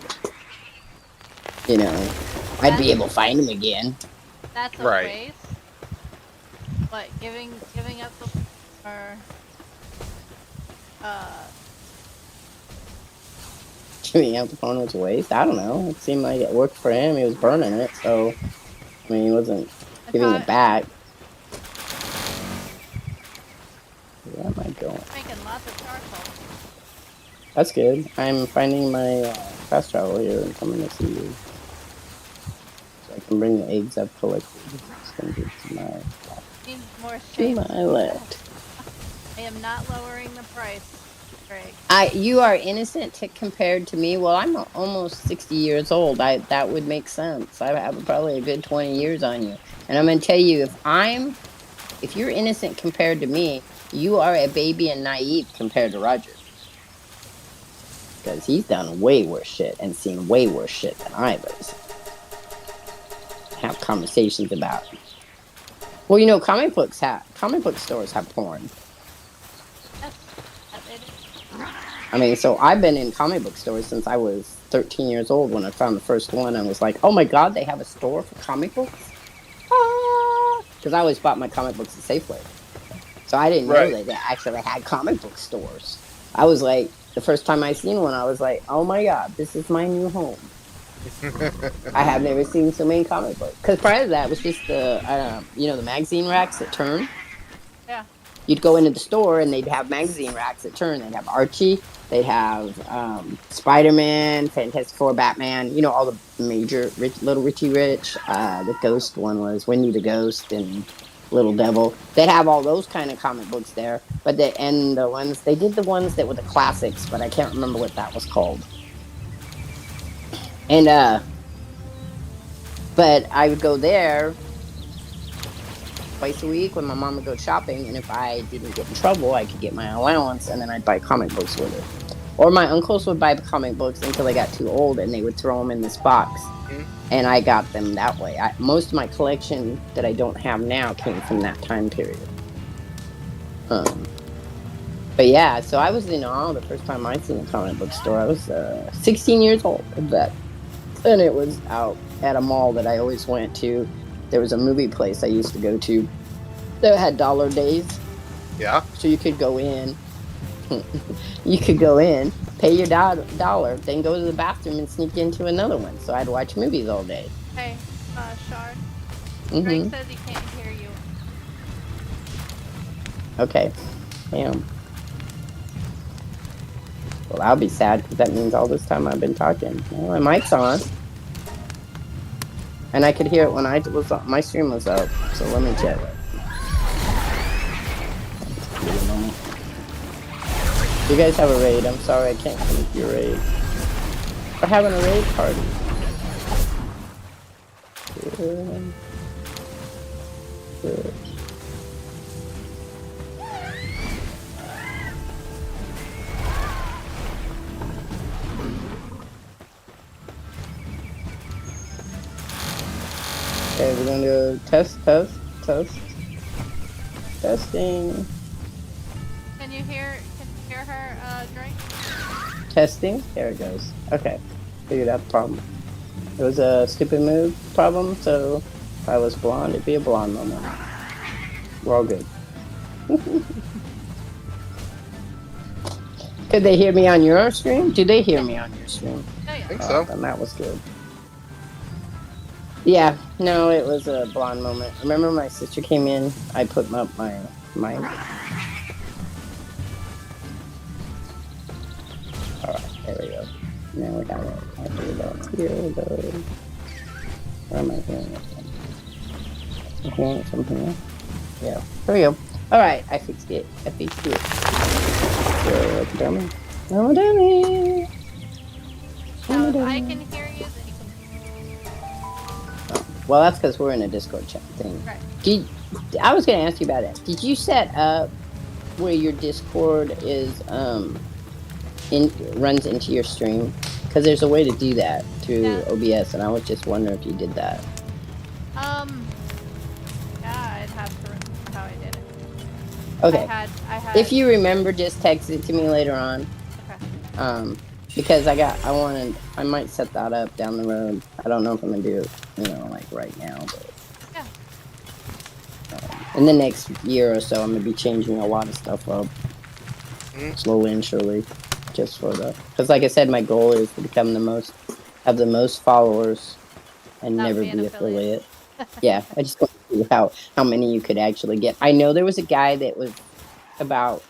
you know, I'd be able to find him again. That's a waste. What, giving up the or Giving out the phone was a waste? I don't know. It seemed like it worked for him. He was burning it, so I mean he wasn't giving it back. Where am I going? Making lots of charcoal. That's good. I'm finding my fast travel here and coming to see you. So I can bring the eggs up to like to my left. I am not lowering the price. Greg. You are innocent compared to me. Well, I'm almost 60 years old. That would make sense. I have probably a good 20 years on you. And I'm gonna tell you, if you're innocent compared to me, you are a baby and naive compared to Roger. Because he's done way worse shit and seen way worse shit than I was. Have conversations about. Well, you know, comic book stores have porn. I mean, so I've been in comic book stores since I was 13 years old when I found the first one. I was like, oh my God, they have a store for comic books? Because I always bought my comic books at Safeway. So I didn't know that they actually had comic book stores. I was like, the first time I seen one, I was like, oh my God, this is my new home. I have never seen so many comic books. Because prior to that, it was just the magazine racks that turn. Yeah. You'd go into the store and they'd have magazine racks that turn. They'd have Archie. They'd have Spider-Man, Fantastic Four, Batman. You know, all the major Little Richie Rich. The Ghost one was Wendy the Ghost and Little Devil. They'd have all those kind of comic books there. But they did the ones that were the classics, but I can't remember what that was called. And but I would go there twice a week when my mom would go shopping, and if I didn't get in trouble, I could get my allowance, and then I'd buy comic books with it. Or my uncles would buy comic books until they got too old, and they would throw them in this box, and I got them that way. Most of my collection that I don't have now came from that time period. But yeah, so I was in awe the first time I seen a comic book store. I was 16 years old at that. And it was out at a mall that I always went to. There was a movie place I used to go to that had dollar days. Yeah. So you could go in. You could go in, pay your dollar, then go to the bathroom and sneak into another one. So I'd watch movies all day. Hey, Shard. Greg says he can't hear you. Okay. Damn. Well, I'll be sad because that means all this time I've been talking. Well, my mic's on. And I could hear it when my stream was up. So let me check. You guys have a raid. I'm sorry I can't come to your raid. We're having a raid party. Good. Okay, we're gonna do testing. Can you hear her drink? Testing. There it goes. Okay, figured out the problem. It was a stupid move problem, so if I was blonde, it'd be a blonde moment. We're all good. Could they hear me on your stream? Do they hear me on your stream? Oh, yeah. I think so. Then that was good. Yeah, no, it was a blonde moment. Remember my sister came in, I put up my mic. Alright, there we go. Now we got it. I do that. Here we go. Where am I hearing it from? I'm hearing it from here. Yeah, there we go. Alright, I fixed it. So, dummy. Oh, dummy. Now, if I can hear you, then you can. Oh, well, that's because we're in a Discord chat thing. Right. I was going to ask you about it. Did you set up where your Discord is runs into your stream? Because there's a way to do that through OBS, and I was just wondering if you did that. Yeah, I'd have to remember how I did it. Okay. I had. If you remember, just text it to me later on. Okay. Because I might set that up down the road. I don't know if I'm gonna do it, like right now, but yeah. In the next year or so, I'm gonna be changing a lot of stuff up, slowly and surely, just for because like I said, my goal is to become have the most followers, and Not never be an be affiliate. Yeah, I just want to see how many you could actually get. I know there was a guy that was about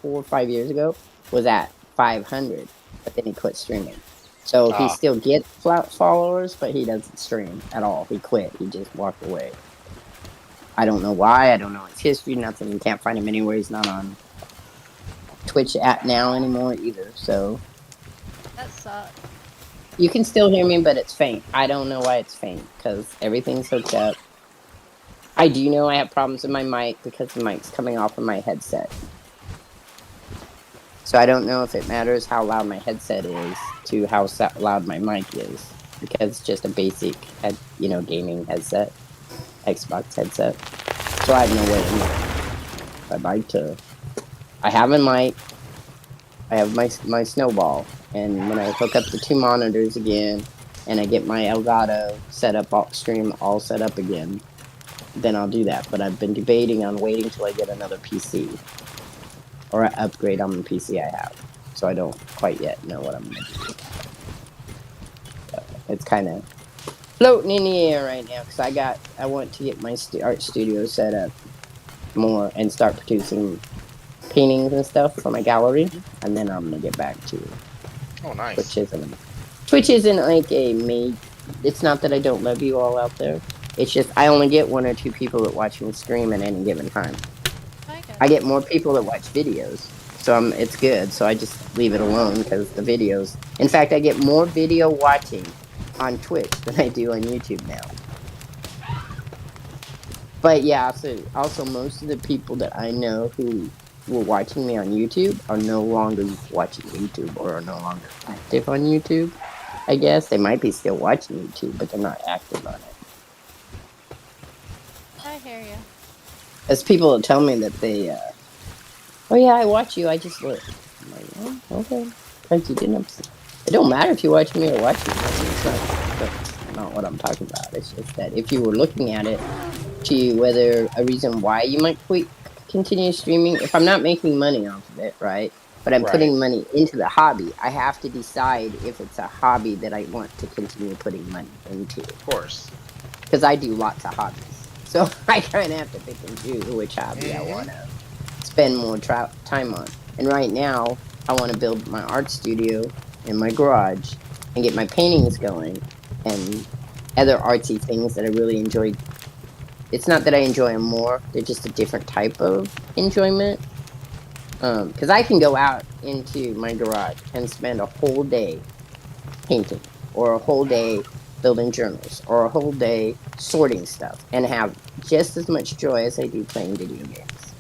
4 or 5 years ago was at 500, but then he quit streaming. So he still gets followers, but he doesn't stream at all. He quit. He just walked away. I don't know why. I don't know his history. Nothing. You can't find him anywhere. He's not on Twitch app now anymore either. So that sucks. You can still hear me, but it's faint. I don't know why it's faint, because everything's hooked up. I do know I have problems with my mic because the mic's coming off of my headset. So I don't know if it matters how loud my headset is to how loud my mic is, because it's just a basic, gaming headset, Xbox headset. So I have no way to know. I'd like to. I have a mic. I have my snowball, and when I hook up the 2 monitors again, and I get my Elgato stream all set up again, then I'll do that. But I've been debating on waiting till I get another PC, or an upgrade on the PC I have. So I don't quite yet know what I'm gonna do. It's kind of floating in the air right now, because I want to get my art studio set up more and start producing paintings and stuff for my gallery, and then I'm gonna get back to it. Oh, nice. Twitch isn't like it's not that I don't love you all out there. It's just I only get 1 or 2 people that watch me stream at any given time. I get more people that watch videos, so it's good. So I just leave it alone, because the videos. In fact, I get more video watching on Twitch than I do on YouTube now. But yeah, also most of the people that I know who were watching me on YouTube are no longer watching YouTube, or are no longer active on YouTube. I guess they might be still watching YouTube, but they're not active on it. I hear you. As people will tell me that they, oh yeah, I watch you, I just look. I'm like, oh, okay. Because you didn't. It don't matter if you watch me or watch me. That's not what I'm talking about. It's just that if you were looking at it, whether a reason why you might continue streaming, if I'm not making money off of it, right? But I'm putting money into the hobby, I have to decide if it's a hobby that I want to continue putting money into. Of course. Because I do lots of hobbies. So I kind of have to pick and choose which hobby I want to spend more time on. And right now, I want to build my art studio in my garage and get my paintings going and other artsy things that I really enjoy. It's not that I enjoy them more, they're just a different type of enjoyment. Because I can go out into my garage and spend a whole day painting, or a whole day building journals, or a whole day sorting stuff, and have just as much joy as I do playing video games.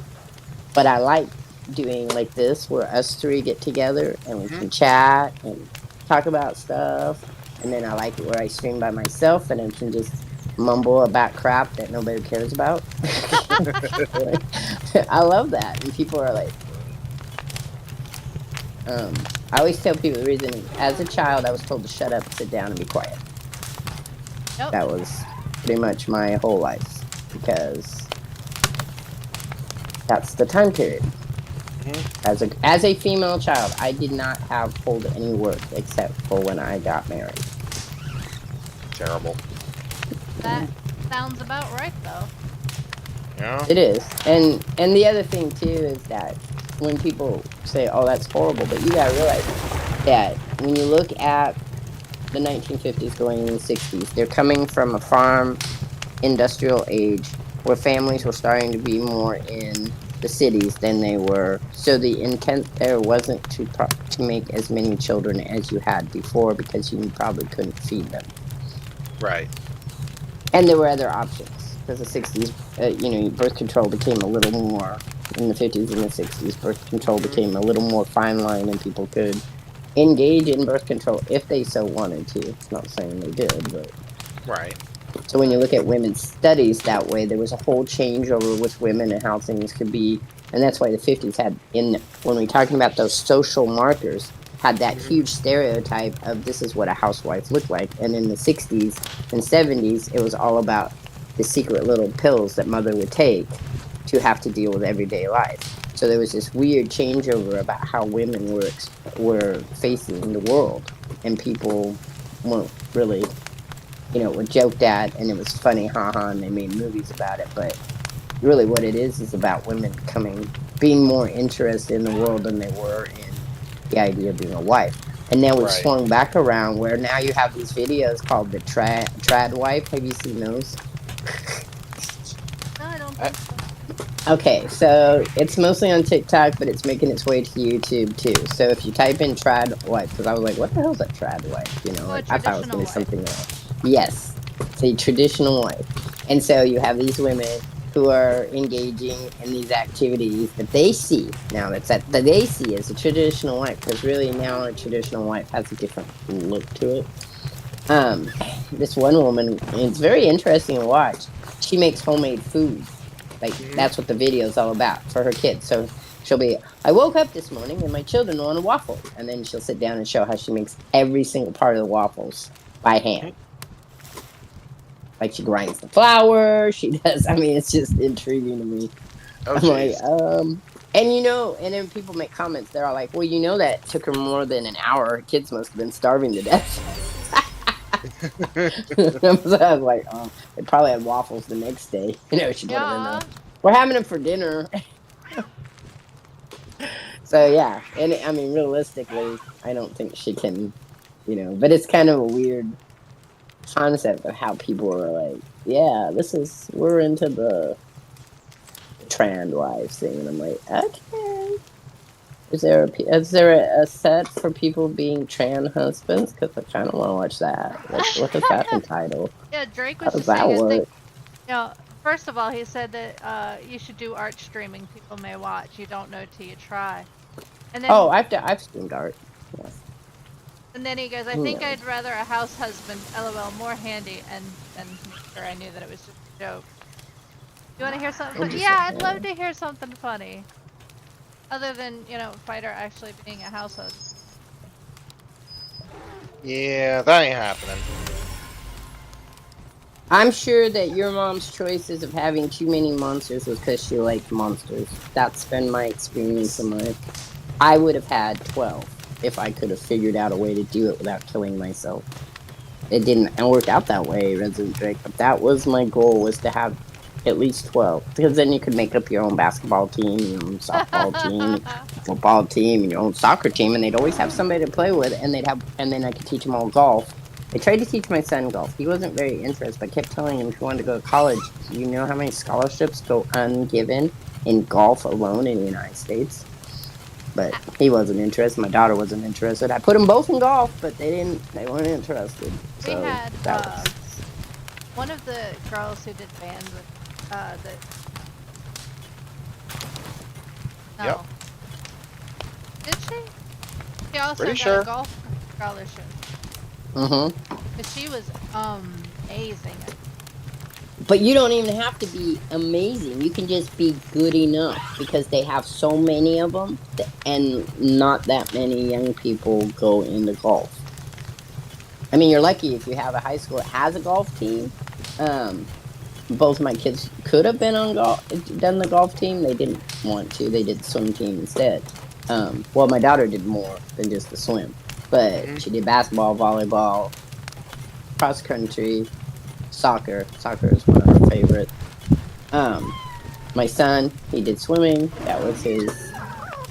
But I like doing like this, where us 3 get together and we can chat and talk about stuff. And then I like it where I stream by myself and I can just mumble about crap that nobody cares about. I love that. And people are like, I always tell people the reason, as a child, I was told to shut up, sit down, and be quiet. Yep. That was pretty much my whole life because that's the time period. As a female child, I did not hold any work except for when I got married. Terrible. That sounds about right, though. Yeah. It is, and the other thing too is that when people say, "Oh, that's horrible," but you gotta realize that when you look at the 1950s going into the 60s, they're coming from a farm industrial age where families were starting to be more in the cities than they were. So the intent there wasn't to make as many children as you had before because you probably couldn't feed them. Right. And there were other options because the 60s, birth control became a little more in the 50s and the 60s. Birth control became a little more fine line, and people could engage in birth control if they so wanted to. It's not saying they did, but right. So when you look at women's studies that way, there was a whole changeover with women and how things could be, and that's why the 50s had when we're talking about those social markers had that huge stereotype of this is what a housewife looked like, and in the 60s and 70s it was all about the secret little pills that mother would take to have to deal with everyday life. So there was this weird changeover about how women were facing the world, and people weren't really were joked at, and it was funny, haha, and they made movies about it. But really, what it is about women being more interested in the world than they were in the idea of being a wife. And now we've swung back around where now you have these videos called the trad wife. Have you seen those? No, I don't think so. Okay, so it's mostly on TikTok, but it's making its way to YouTube too. So if you type in trad wife, because I was like, what the hell is a trad wife? I thought it was going to be something else. Yes, it's a traditional wife. And so you have these women who are engaging in these activities that they see now. That they see as a traditional wife, because really now a traditional wife has a different look to it. This one woman, it's very interesting to watch. She makes homemade food. That's what the video is all about for her kids. So she'll be, I woke up this morning and my children wanted waffles. And then she'll sit down and show how she makes every single part of the waffles by hand. Like she grinds the flour, she does. I mean, it's just intriguing to me. Oh, I'm like, and then people make comments. They're all like, well, that took her more than an hour. Her kids must have been starving to death. I was like, oh, they probably had waffles the next day. She put them in there. We're having them for dinner. So yeah, and I mean, realistically, I don't think she can, but it's kind of a weird concept of how people are like, yeah, we're into the trans wife thing, and I'm like, okay. Is there a set for people being trans husbands? Because I kind of want to watch that. What does that entitle? Yeah, Drake How was does just that saying, work? first of all, he said that you should do art streaming. People may watch. You don't know till you try. And then, I've streamed art. Yes. And then he goes, I think I'd rather a house husband, LOL, more handy, and make sure I knew that it was just a joke. You want to hear something funny? Yeah, I'd love to hear something funny. Other than, Fighter actually being a house husband. Yeah, that ain't happening. I'm sure that your mom's choices of having too many monsters was because she liked monsters. That's been my experience in life. I would have had 12 if I could have figured out a way to do it without killing myself. It didn't work out that way, Resident Drake, but that was my goal, was to have at least 12. Because then you could make up your own basketball team, your own softball team, football team, and your own soccer team, and they'd always have somebody to play with, and then I could teach them all golf. I tried to teach my son golf. He wasn't very interested, but I kept telling him, if you wanted to go to college, do you know how many scholarships go ungiven in golf alone in the United States? But he wasn't interested. My daughter wasn't interested. I put them both in golf, but they weren't interested. We So had one of the girls who did band with No. Yep. Did she? She also Pretty got sure. a golf scholarship. But she was amazing. But you don't even have to be amazing. You can just be good enough, because they have so many of them, and not that many young people go into golf. I mean, you're lucky if you have a high school that has a golf team. Both my kids could have been on done the golf team. They didn't want to. They did the swim team instead. Well, my daughter did more than just the swim, but she did basketball, volleyball, cross country, soccer. Soccer is one of her favorites. My son, he did swimming. That was his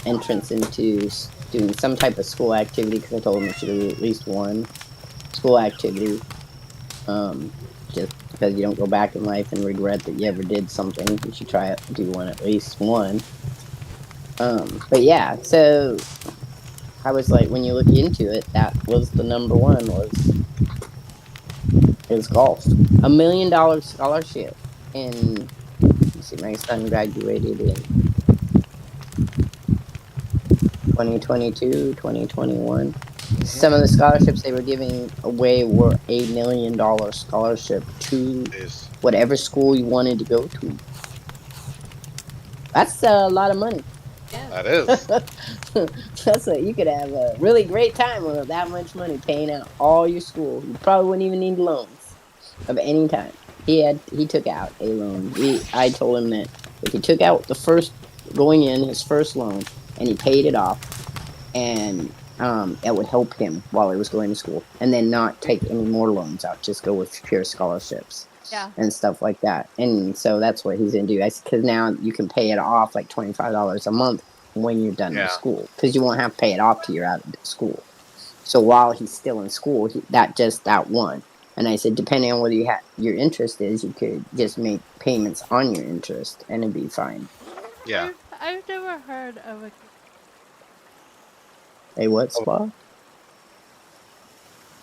entrance into doing some type of school activity because I told him he should do at least one school activity. Just because you don't go back in life and regret that you ever did something, you should try it, do one at least one. But yeah, so I was like, when you look into it, that was the number one was golf. $1 million scholarship. And let's see, my son graduated in 2022, 2021. Some of the scholarships they were giving away were $1 million scholarship to whatever school you wanted to go to. That's a lot of money. That is. That's you could have a really great time with that much money paying out all your school. You probably wouldn't even need loans of any kind. He took out a loan. I told him that if he took out his first loan and he paid it off, and it would help him while he was going to school, and then not take any more loans out. Just go with pure scholarships. Yeah. And stuff like that. And so that's what he's going to do. Because now you can pay it off like $25 a month when you're done with school. Because you won't have to pay it off till you're out of school. So while he's still in school, that one. And I said, depending on whether your interest is, you could just make payments on your interest and it'd be fine. Yeah. I've never heard of a what spa?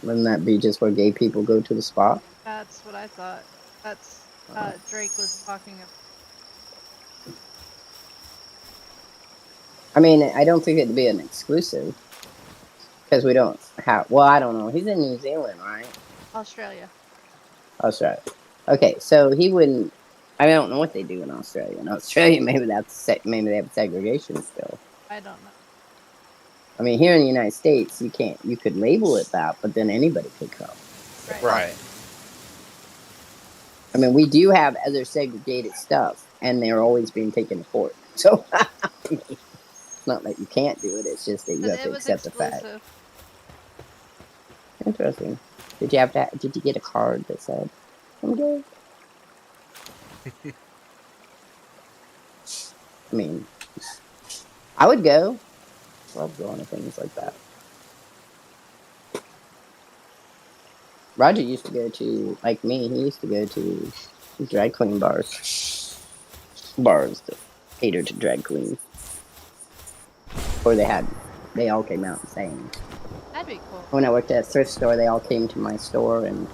Wouldn't that be just where gay people go to the spa? That's what I thought. That's Drake was talking about. I mean, I don't think it'd be an exclusive. Because we don't have... Well, I don't know. He's in New Zealand, right? Australia. Australia. Okay, so he wouldn't... I don't know what they do in Australia. In Australia, maybe they have segregation still. I don't know. I mean, here in the United States, you could label it that, but then anybody could come. Right. I mean, we do have other segregated stuff, and they're always being taken to court. So, it's not that you can't do it, it's just that you have to accept the fact. Interesting. Did you get a card that said, I'm gay? I mean, I would go. Love going to things like that. Roger used to go to, like me, he used to go to drag queen bars that cater to drag queens. Or they all came out and sang. That'd be cool. When I worked at a thrift store, they all came to my store and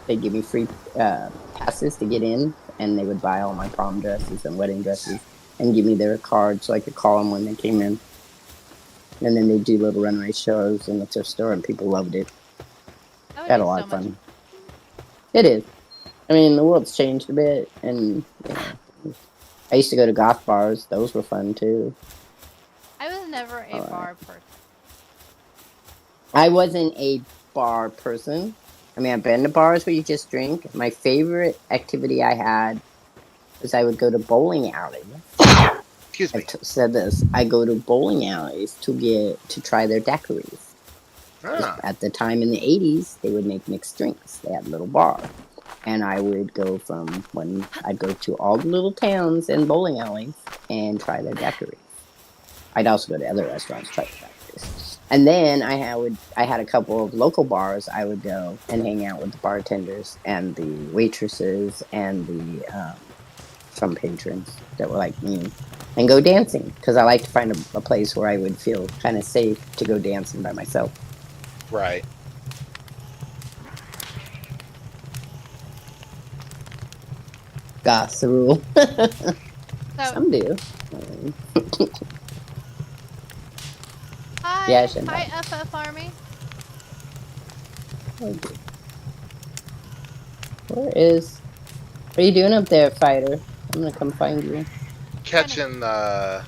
they'd give me free passes to get in, and they would buy all my prom dresses and wedding dresses and give me their card so I could call them when they came in. And then they'd do little runway shows in the thrift store, and people loved it. Had a lot of fun. It is. I mean, the world's changed a bit, and I used to go to goth bars. Those were fun too. I was never a bar person. I wasn't a bar person. I mean, I've been to bars where you just drink. My favorite activity I had was I would go to bowling alleys. Excuse me. Said this. I go to bowling alleys to try their daiquiris. At the time in the 80s, they would make mixed drinks. They had a little bar. And I would go I'd go to all the little towns and bowling alleys and try their daiquiris. I'd also go to other restaurants, try the daiquiris. And then I had a couple of local bars. I would go and hang out with the bartenders and the waitresses and the some patrons that were like me, and go dancing, because I like to find a place where I would feel kind of safe to go dancing by myself. Right. That's the rule. Some do. Hi, FF Army. What are you doing up there, Fighter? I'm gonna come find you. Catching, what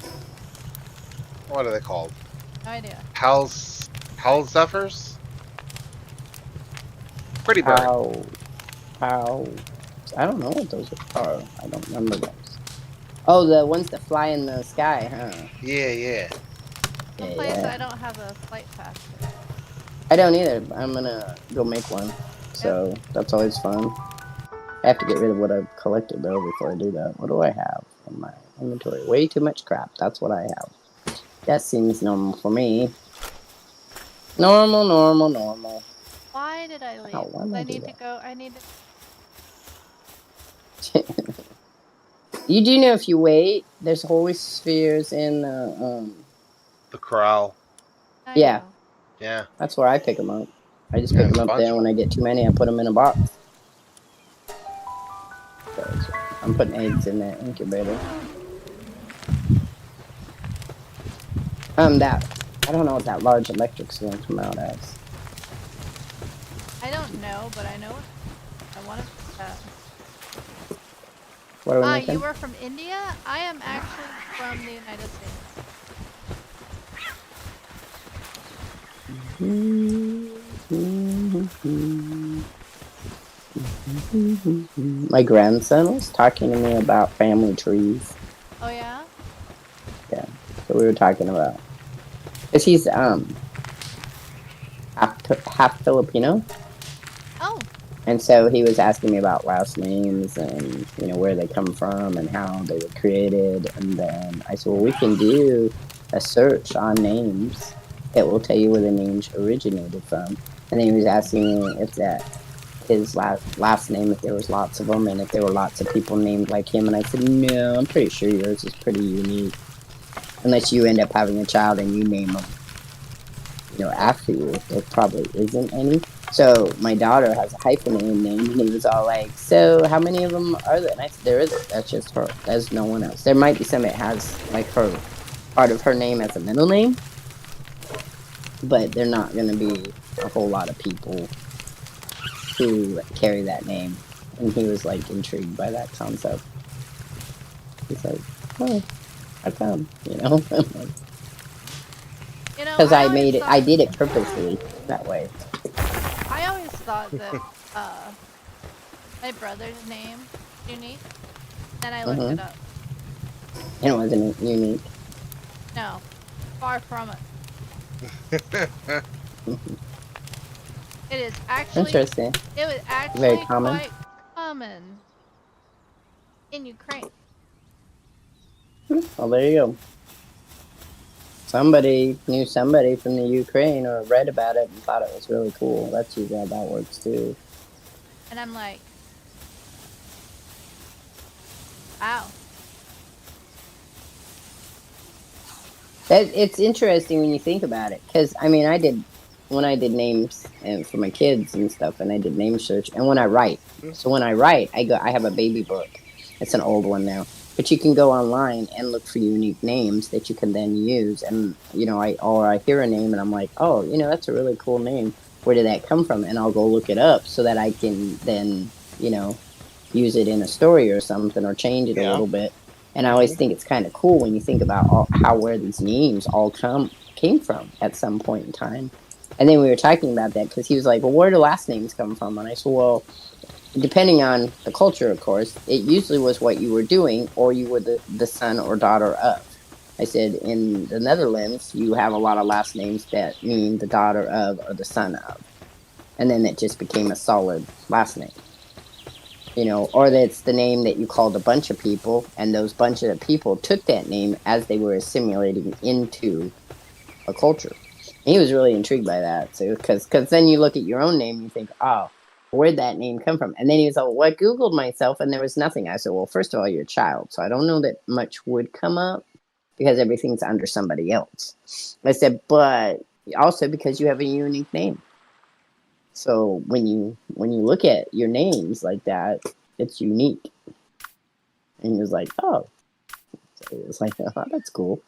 are they called? No idea. House Zephyrs? Pretty bird. How? I don't know what those are. I don't remember those. Oh, the ones that fly in the sky, huh? Yeah. Someplace I don't have a flight pass for. I don't either. I'm gonna go make one. So that's always fun. I have to get rid of what I've collected though before I do that. What do I have in my inventory? Way too much crap. That's what I have. That seems normal for me. Normal. Why did I leave? Why did I do need that? to go. I need to. You do know if you wait, there's holy spheres in the corral. Yeah. Yeah. That's where I pick them up. I just pick them up there. When I get too many, I put them in a box. I'm putting eggs in that incubator. That I don't know what that large electric's gonna come out as. I don't know, but I know I want to. What are we making? You were from India? I am actually from the United States. My grandson was talking to me about family trees. Oh yeah? Yeah. So we were talking about, cause he's half Filipino. Oh. And so he was asking me about last names and where they come from and how they were created. And then I said, well, we can do a search on names that will tell you where the names originated from. And then he was asking me if that his last name, if there was lots of them, and if there were lots of people named like him. And I said, no, I'm pretty sure yours is pretty unique, unless you end up having a child and you name them, after you. There probably isn't any. So my daughter has a hyphenated name, and he was all like, so how many of them are there? And I said, there isn't. That's just her. There's no one else. There might be somebody that has like her part of her name as a middle name, but they're not going to be a whole lot of people who carry that name. And he was like intrigued by that concept. He's like, oh, how come? Because I did it purposely that way. I always thought that my brother's name was unique. Then I looked it up. And it wasn't unique. No, far from it. It is actually interesting. It was actually very common. Quite common in Ukraine. Well, there you go. Somebody knew somebody from the Ukraine or read about it and thought it was really cool. That's usually how that works too. And I'm like, wow. It's interesting when you think about it, because when I did names and for my kids and stuff, and I did name search, and when I write, I have a baby book. It's an old one now, but you can go online and look for unique names that you can then use. And I hear a name and I'm like, oh, that's a really cool name. Where did that come from? And I'll go look it up so that I can then use it in a story or something, or change it a little bit. And I always think it's kind of cool when you think about where these names all came from at some point in time. And then we were talking about that because he was like, well, where do last names come from? And I said, well, depending on the culture, of course, it usually was what you were doing, or you were the son or daughter of. I said, in the Netherlands, you have a lot of last names that mean the daughter of or the son of. And then it just became a solid last name. Or that's the name that you called a bunch of people, and those bunch of people took that name as they were assimilating into a culture. And he was really intrigued by that, so because then you look at your own name and you think, oh, where'd that name come from? And then he was like, well, I Googled myself and there was nothing. I said, well, first of all, you're a child, so I don't know that much would come up because everything's under somebody else. I said, but also because you have a unique name. So when you look at your names like that, it's unique. And he was like, oh. So he was like, oh, that's cool.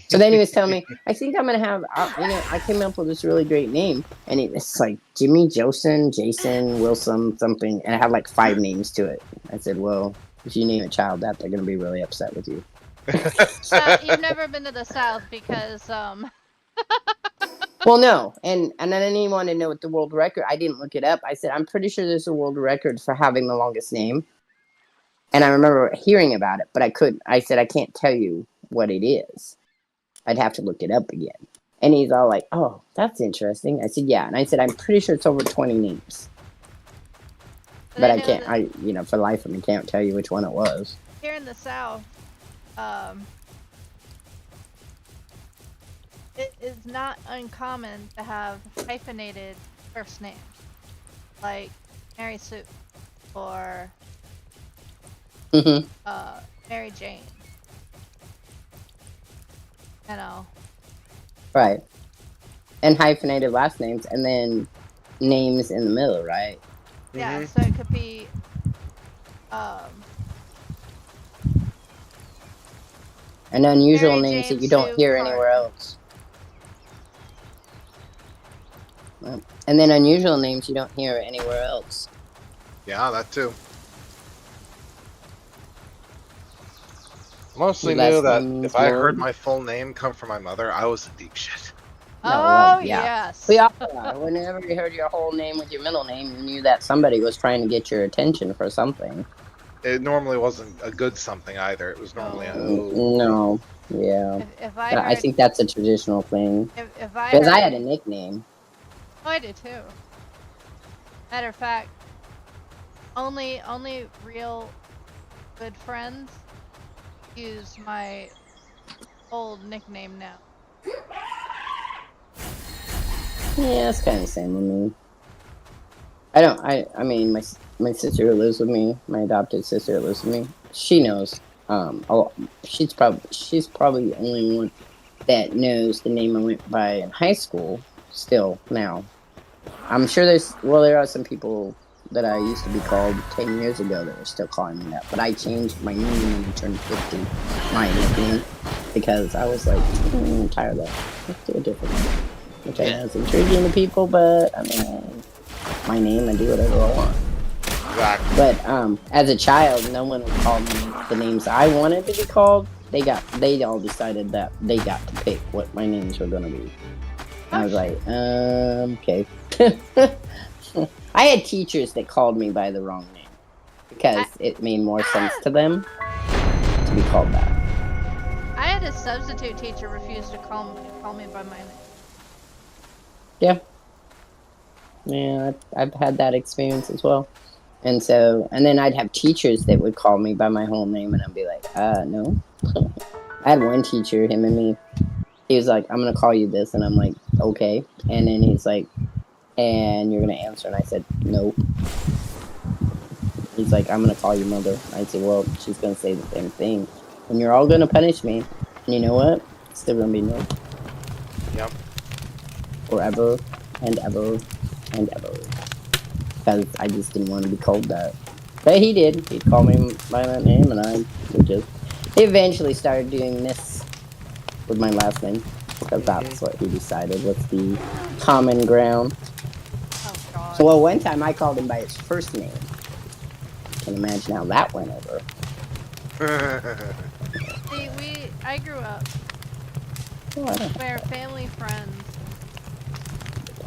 So then he was telling me, I think I'm going to have, I came up with this really great name. And it's like Jimmy, Jason, Wilson, something. And I had like 5 names to it. I said, well, if you name a child that, they're going to be really upset with you. You've never been to the South because, Well, no, and I didn't even want to know what the world record. I didn't look it up. I said I'm pretty sure there's a world record for having the longest name, and I remember hearing about it, but I couldn't. I said I can't tell you what it is. I'd have to look it up again. And he's all like, "Oh, that's interesting." I said, "Yeah," and I said I'm pretty sure it's over 20 names, but I can't. For the life of me, can't tell you which one it was. Here in the South, it is not uncommon to have hyphenated first names, like Mary Sue or Mary Jane. You know. Right. And hyphenated last names, and then names in the middle, right? Yeah, so it could be and unusual Mary names Jane that you don't Sue hear Carter. anywhere else. And then unusual names you don't hear anywhere else. Yeah, that too. Mostly Last knew that name if I Lord. heard my full name come from my mother, I was in deep shit. Oh, yes. We all are. Whenever you heard your whole name with your middle name, you knew that somebody was trying to get your attention for something. It normally wasn't a good something either. It was normally No. Yeah. If I heard, I think that's a traditional thing. If I because heard, I had a nickname. Oh, I did too. Matter of fact, only real good friends use my old nickname now. Yeah, it's kind of the same with me. I mean, my sister who lives with me, my adopted sister who lives with me, she knows. She's probably the only one that knows the name I went by in high school. Still now, I'm sure there are some people that I used to be called 10 years ago that are still calling me that. But I changed my name when I turned 50, my nickname, because I was like, I'm tired of that. Let's do a different name. Which I know is intriguing to people, but I mean, my name, I do whatever I want. Exactly. But as a child, no one would call me the names I wanted to be called. They all decided that they got to pick what my names were going to be. I was like, okay. I had teachers that called me by the wrong name because it made more sense to them to be called that. I had a substitute teacher refuse to call me by my name. Yeah. Yeah, I've had that experience as well. And then I'd have teachers that would call me by my whole name, and I'd be like, no. I had one teacher, him and me, he was like, I'm going to call you this. And I'm like, okay. And then he's like, and you're going to answer. And I said, nope. He's like, I'm going to call you mother. I said, well, she's going to say the same thing. And you're all going to punish me. And you know what? It's still going to be no. Yep. Forever and ever and ever. Because I just didn't want to be called that. But he did. He'd call me by that name, and I would just... He eventually started doing this with my last name. Because that's what he decided was the common ground. Oh, God. So, well, one time I called him by his first name. Can imagine how that went over. See, I grew up where family friends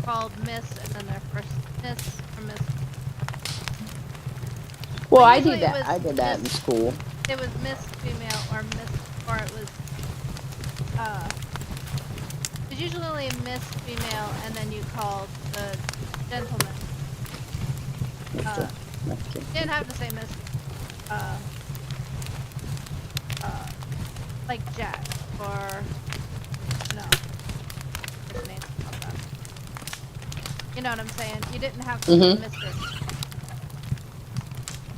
called Miss and then their first Miss or Miss. Well, I did that. I did that in school. It was Miss Female or Miss, or it was usually Miss Female, and then you called the gentleman. You didn't have to say Miss. Like Jack or no. You know what I'm saying? You didn't have to say Mr.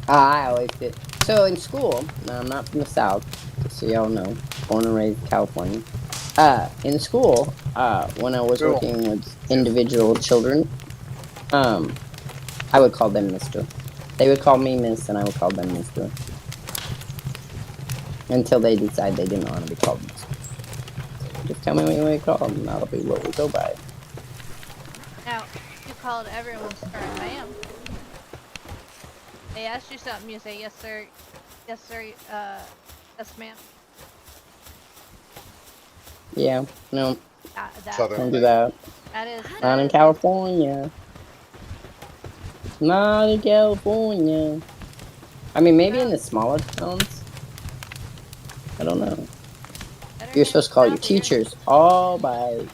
I always did. So in school, now I'm not from the South, just so y'all know, born and raised in California. In school, when I was working with individual children, I would call them Mr. They would call me Miss, and I would call them Mr. Until they decide they didn't want to be called Mr. Just tell me what you want to call them, and that'll be what we go by. Now, you called everyone sir and ma'am. They asked you something, you say yes sir, yes ma'am. Yeah, no. That Don't do that. Not in California. Not in California. I mean, maybe in the smaller towns. I don't know. You're supposed to call your teachers all by...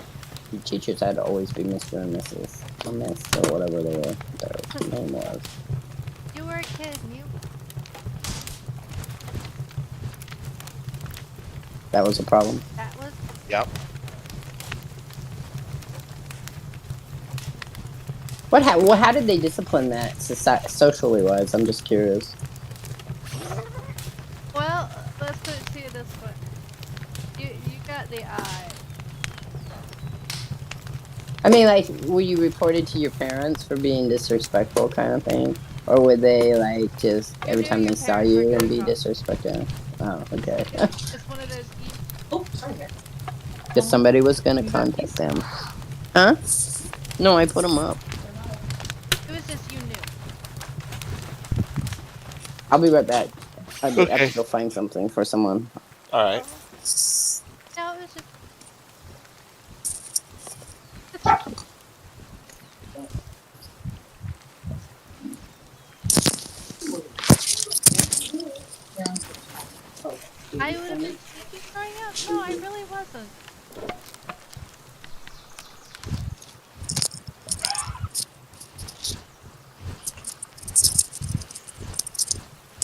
Your teachers had to always be Mr. and Mrs. Or Miss or whatever their name was. You were a kid. That was a problem? That was... Yep. How did they discipline that socially wise? I'm just curious. Well, let's put it to you this way. You got the eye. I mean, like, were you reported to your parents for being disrespectful kind of thing? Or would they, like, just every time they saw you and be disrespectful? Oh, okay. It's one of those... Oh, sorry, guys. Just somebody was going to contact them. Huh? No, I put them up. It was just you knew. I'll be right back. I have Okay. to go find something for someone. All right. No, it was just... I would have been sneaky trying out. No, I really wasn't.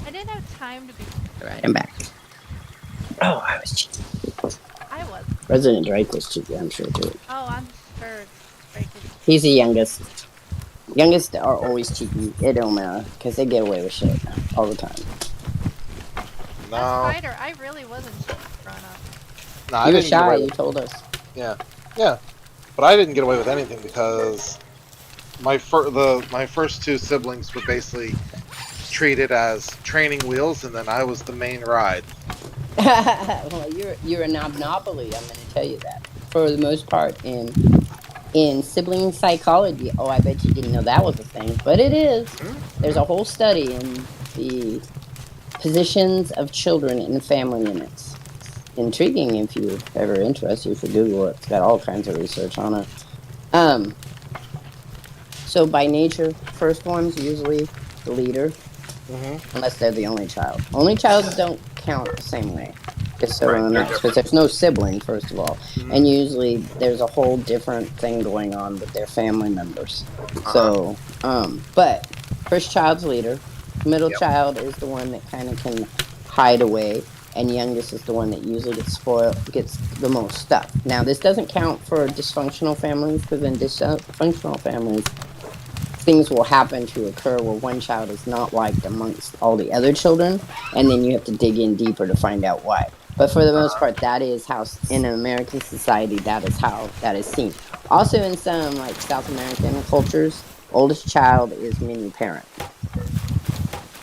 I didn't have time to be... Alright, I'm back. Oh, I was cheating. I was. President Drake was cheating, I'm sure, too. Oh, I'm sure. He's the youngest. Youngest are always cheeky. It don't matter, because they get away with shit all the time. No. Spider, I really wasn't cheating growing up. No, You were shy, you told us. Yeah. Yeah. But I didn't get away with anything because my first two siblings were basically treated as training wheels, and then I was the main ride. Well, you're a knobnopoly, I'm going to tell you that. For the most part, in sibling psychology, oh, I bet you didn't know that was a thing, but it is. There's a whole study in the positions of children in family units. Intriguing. If you're ever interested, you should Google it. It's got all kinds of research on it. So by nature, first one's usually the leader, unless they're the only child. Only childs don't count the same way. Just so everyone knows, because there's no sibling, first of all, and usually there's a whole different thing going on with their family members. So, but first child's leader, middle child is the one that kind of can hide away, and youngest is the one that usually gets the most stuff. Now, this doesn't count for dysfunctional families, because in dysfunctional families, things will happen to occur where one child is not liked amongst all the other children, and then you have to dig in deeper to find out why. But for the most part, that is how, in an American society, that is how that is seen. Also, in some like South American cultures, oldest child is mini parent.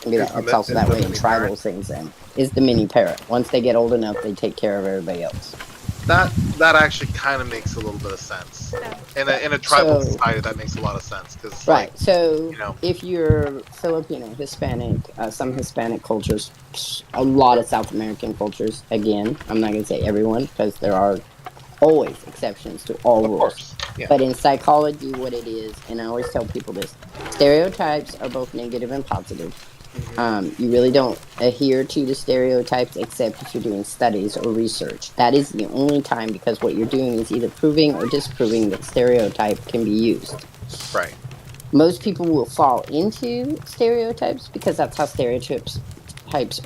It's also that way in tribal things. Then is the mini parent. Once they get old enough, they take care of everybody else. That actually kind of makes a little bit of sense. In a tribal society, that makes a lot of sense. Cause, right. Like, so if you're Filipino, Hispanic, some Hispanic cultures, a lot of South American cultures, again, I'm not going to say everyone, because there are always exceptions to all rules. Course. Yeah. But in psychology, what it is, and I always tell people this, stereotypes are both negative and positive. You really don't adhere to the stereotypes except if you're doing studies or research. That is the only time, because what you're doing is either proving or disproving that stereotype can be used. Right. Most people will fall into stereotypes because that's how stereotypes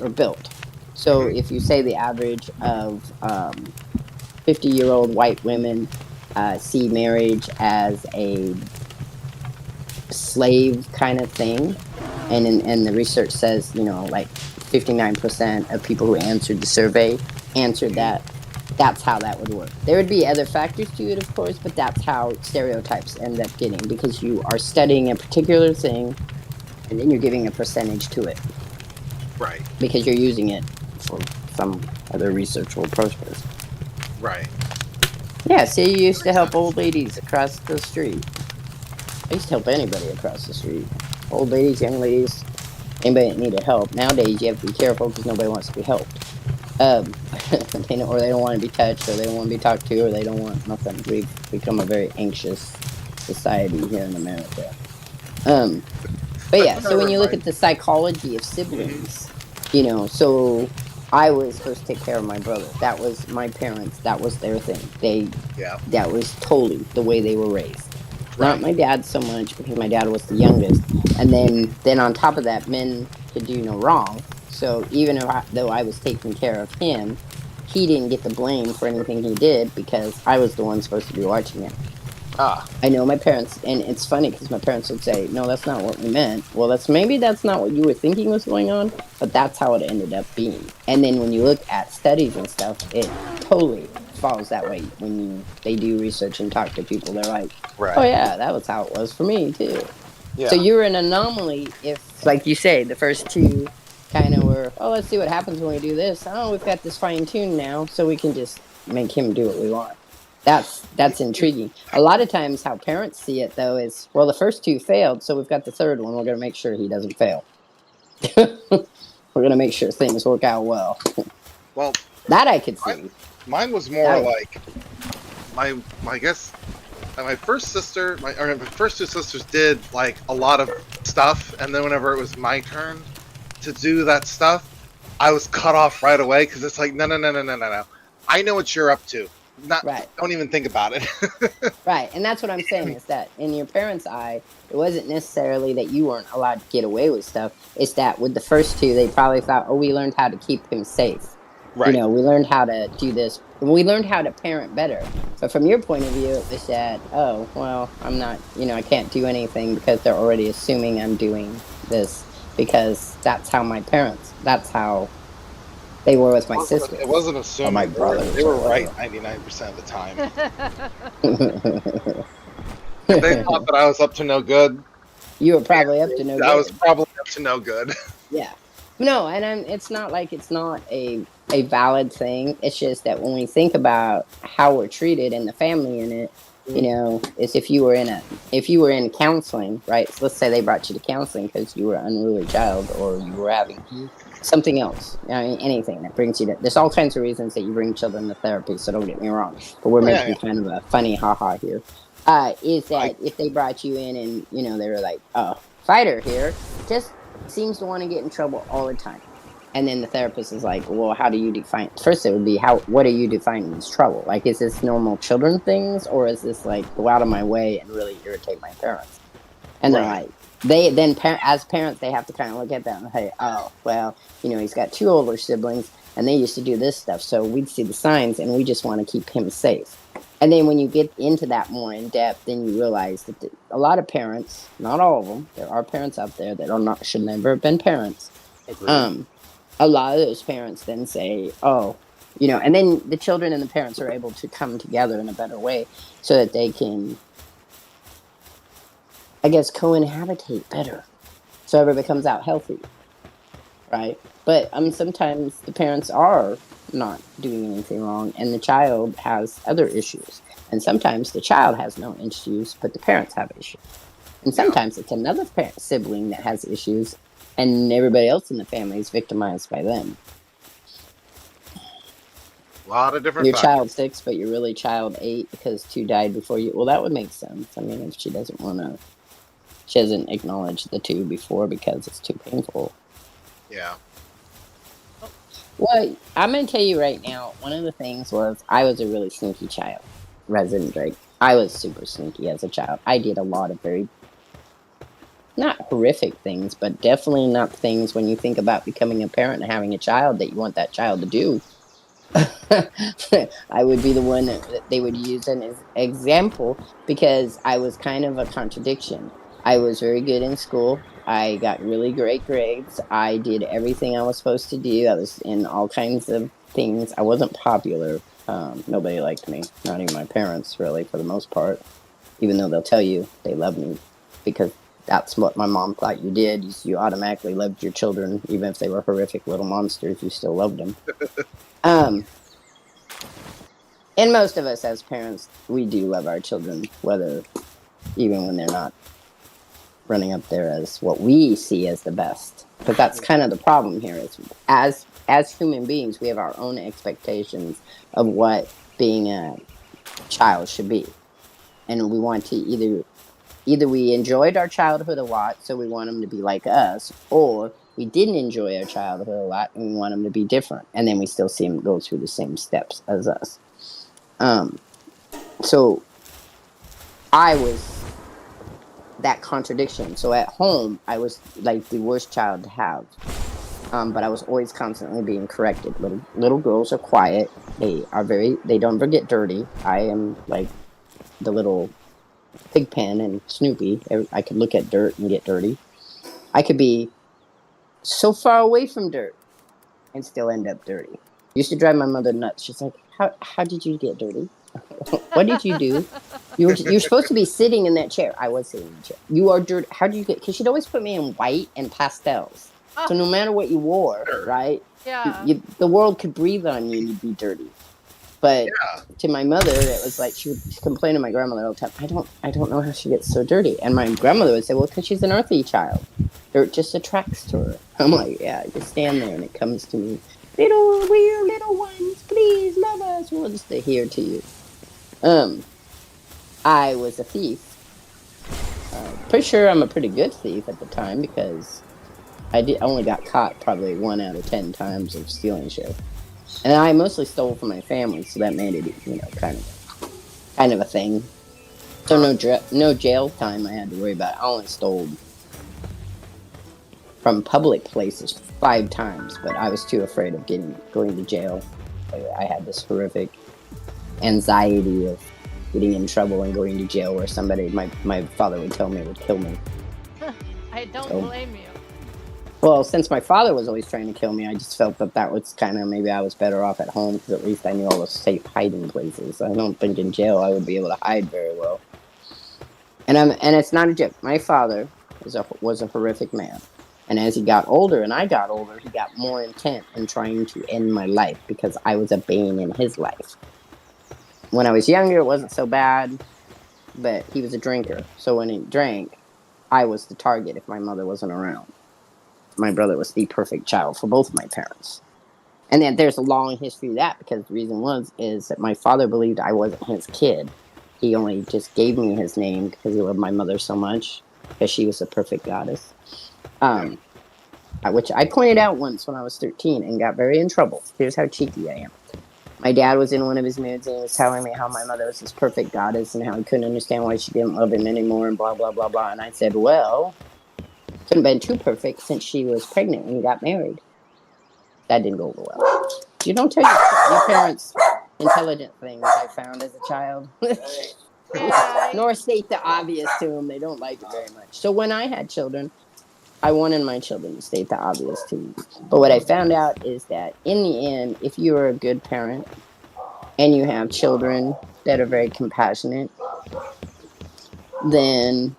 are built. So if you say the average of 50-year-old white women see marriage as a slave kind of thing, and the research says, like 59% of people who answered the survey answered that, that's how that would work. There would be other factors to it, of course, but that's how stereotypes end up getting, because you are studying a particular thing and then you're giving a percentage to it. Right. Because you're using it for some other researchable purpose. Right. Yeah, see, you used to help old ladies across the street. I used to help anybody across the street. Old ladies, young ladies, anybody that needed help. Nowadays, you have to be careful because nobody wants to be helped. or they don't want to be touched, or they don't want to be talked to, or they don't want nothing. We've become a very anxious society here in America. But yeah, so when you look at the psychology of siblings, so I was supposed to take care of my brother. That was my parents. That was their thing. That was totally the way they were raised. Not my dad so much, because my dad was the youngest, and then on top of that, men could do no wrong. So even though I was taking care of him, he didn't get the blame for anything he did, because I was the one supposed to be watching him. I know my parents, and it's funny because my parents would say, "No, that's not what we meant." Well, that's not what you were thinking was going on, but that's how it ended up being. And then when you look at studies and stuff, it totally falls that way. They do research and talk to people, they're like, "Oh yeah, that was how it was for me too." So you're an anomaly if, like you say, the first two kind of were, "Oh, let's see what happens when we do this. Oh, we've got this fine tune now, so we can just make him do what we want." That's intriguing. A lot of times, how parents see it though is, well, the first two failed, so we've got the third one. We're going to make sure he doesn't fail. We're going to make sure things work out well. Well, that I could see. Mine was more like I guess my first sister, my first two sisters did like a lot of stuff, and then whenever it was my turn to do that stuff, I was cut off right away because it's like, no. I know what you're up to. Don't even think about it. Right, and that's what I'm saying, is that in your parents' eye, it wasn't necessarily that you weren't allowed to get away with stuff. It's that with the first two, they probably thought, "Oh, we learned how to keep him safe." We learned how to do this. We learned how to parent better. But from your point of view, it was that, "Oh, well, I'm not, I can't do anything because they're already assuming I'm doing this, because that's how that's how they were with my sister." It wasn't assuming. My brother. They were right 99% of the time. If they thought that I was up to no good, you were probably up to no good. I was probably up to no good. Yeah. No, and it's not like it's not a valid thing. It's just that when we think about how we're treated and the family in it, is if you were in counseling, right? So let's say they brought you to counseling because you were an unruly child, or you were having something else. I mean, anything that brings you to. There's all kinds of reasons that you bring children to therapy. So don't get me wrong, but we're making kind of a funny haha here. Is that if they brought you in and they were like, "Oh, Fighter here just seems to want to get in trouble all the time," and then the therapist is like, "Well, how do you define?" First, it would be, what are you defining as trouble? Like, is this normal children things, or is this like go out of my way and really irritate my parents? And they're like, as parents, they have to kind of look at that and say, "Oh, well, he's got two older siblings, and they used to do this stuff, so we'd see the signs, and we just want to keep him safe." And then when you get into that more in depth, then you realize that a lot of parents, not all of them, there are parents out there that should never have been parents. A lot of those parents then say, "Oh," and then the children and the parents are able to come together in a better way so that they can, I guess, cohabitate better, so everybody comes out healthy, right? But sometimes the parents are not doing anything wrong, and the child has other issues. And sometimes the child has no issues, but the parents have issues. And sometimes it's another sibling that has issues, and everybody else in the family is victimized by them. A lot of different. You're child 6, but you're really child 8 because 2 died before you. Well, that would make sense. I mean, if she doesn't acknowledge the 2 before because it's too painful. Yeah. Well, I'm going to tell you right now, one of the things was I was a really sneaky child. Resident Drake. I was super sneaky as a child. I did a lot of very, not horrific things, but definitely not things when you think about becoming a parent and having a child that you want that child to do. I would be the one that they would use as example, because I was kind of a contradiction. I was very good in school. I got really great grades. I did everything I was supposed to do. I was in all kinds of things. I wasn't popular. Nobody liked me. Not even my parents, really, for the most part. Even though they'll tell you they love me, because that's what my mom thought you did. You automatically loved your children, even if they were horrific little monsters. You still loved them. And most of us as parents, we do love our children, even when they're not running up there as what we see as the best. But that's kind of the problem here is as human beings, we have our own expectations of what being a child should be. And we want to either we enjoyed our childhood a lot, so we want them to be like us, or we didn't enjoy our childhood a lot and we want them to be different. And then we still see them go through the same steps as us. So I was that contradiction. So at home, I was like the worst child to have. But I was always constantly being corrected. Little girls are quiet. They don't ever get dirty. I am like the little Pigpen and Snoopy. I could look at dirt and get dirty. I could be so far away from dirt and still end up dirty. Used to drive my mother nuts. She's like, how did you get dirty? What did you do? You're supposed to be sitting in that chair. I was sitting in the chair. You are dirty. How did you get? Because she'd always put me in white and pastels. So no matter what you wore, right? Yeah. The world could breathe on you and you'd be dirty. But to my mother, it was like she would complain to my grandmother all the time. I don't know how she gets so dirty. And my grandmother would say, well, because she's an earthy child. Dirt just attracts to her. I'm like, yeah, just stand there and it comes to me. We're little ones, please love us. We'll just adhere to you. I was a thief. Pretty sure I'm a pretty good thief at the time because I only got caught probably 1 out of 10 times of stealing shit. And I mostly stole from my family, so that made it, kind of a thing. So no jail time I had to worry about. I only stole from public places 5 times, but I was too afraid of going to jail. I had this horrific anxiety of getting in trouble and going to jail where somebody, my father would tell me would kill me. I don't blame you. Well, since my father was always trying to kill me, I just felt that was kind of, maybe I was better off at home because at least I knew all the safe hiding places. I don't think in jail I would be able to hide very well. And it's not a joke. My father was a horrific man. And as he got older and I got older, he got more intent in trying to end my life because I was a bane in his life. When I was younger, it wasn't so bad, but he was a drinker. So when he drank, I was the target if my mother wasn't around. My brother was the perfect child for both my parents. And then there's a long history of that because the reason is that my father believed I wasn't his kid. He only just gave me his name because he loved my mother so much because she was a perfect goddess. Which I pointed out once when I was 13 and got very in trouble. Here's how cheeky I am. My dad was in one of his moods and he was telling me how my mother was this perfect goddess and how he couldn't understand why she didn't love him anymore and blah, blah, blah, blah. And I said, well, couldn't have been too perfect since she was pregnant when you got married. That didn't go over well. You don't tell your parents intelligent things I found as a child. Nor state the obvious to them. They don't like it very much. So when I had children, I wanted my children to state the obvious to me. But what I found out is that in the end, if you are a good parent and you have children that are very compassionate, then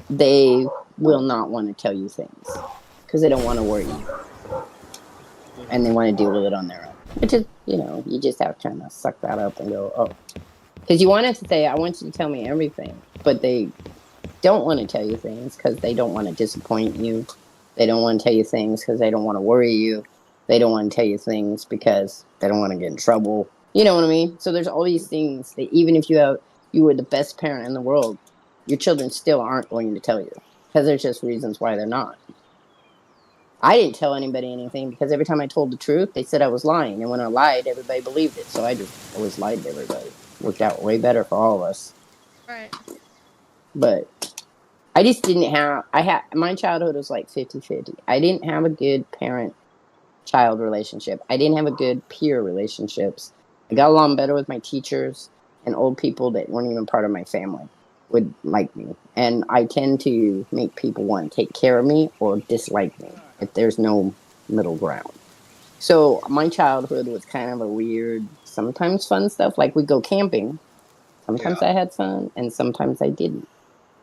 they will not want to tell you things because they don't want to worry you. And they want to deal with it on their own. Which is, you just have to kind of suck that up and go, oh. Because you wanted to say, I want you to tell me everything. But they don't want to tell you things because they don't want to disappoint you. They don't want to tell you things because they don't want to worry you. They don't want to tell you things because they don't want to get in trouble. You know what I mean? So there's all these things that even if you were the best parent in the world, your children still aren't going to tell you because there's just reasons why they're not. I didn't tell anybody anything because every time I told the truth, they said I was lying. And when I lied, everybody believed it. So I just always lied to everybody. Worked out way better for all of us. Right. But I just didn't have, my childhood was like 50-50. I didn't have a good parent-child relationship. I didn't have a good peer relationships. I got along better with my teachers and old people that weren't even part of my family would like me. And I tend to make people want to take care of me or dislike me if there's no middle ground. So my childhood was kind of a weird, sometimes fun stuff. Like we'd go camping. Sometimes I had fun and sometimes I didn't.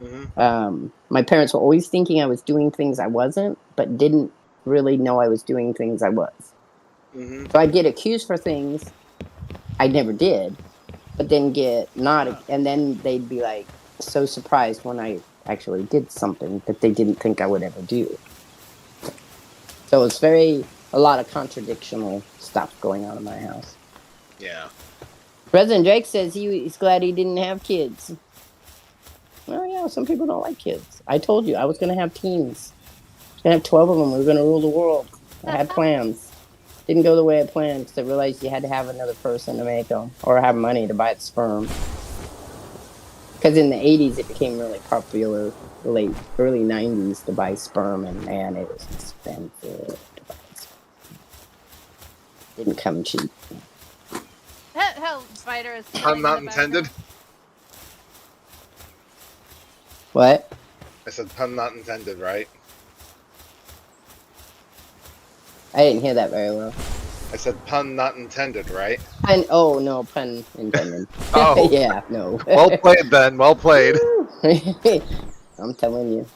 Mm-hmm. My parents were always thinking I was doing things I wasn't, but didn't really know I was doing things I was. Mm-hmm. So I'd get accused for things I never did, but then get not, and then they'd be like so surprised when I actually did something that they didn't think I would ever do. So it's a lot of contradictional stuff going on in my house. Yeah. President Drake says he's glad he didn't have kids. Well, yeah, some people don't like kids. I told you I was going to have teens. I was going to have 12 of them. We were going to rule the world. I had plans. Didn't go the way I planned because I realized you had to have another person to make them or have money to buy the sperm. Because in the 80s, it became really popular, early 90s, to buy sperm, and man, it was expensive to buy sperm. Didn't come cheap. Hell, Fighter is Pun not intended. What? I said pun not intended, right? I didn't hear that very well. I said pun not intended, right? Oh, no, pun intended. Oh. Yeah, no. Well played, then. Well played. I'm telling you.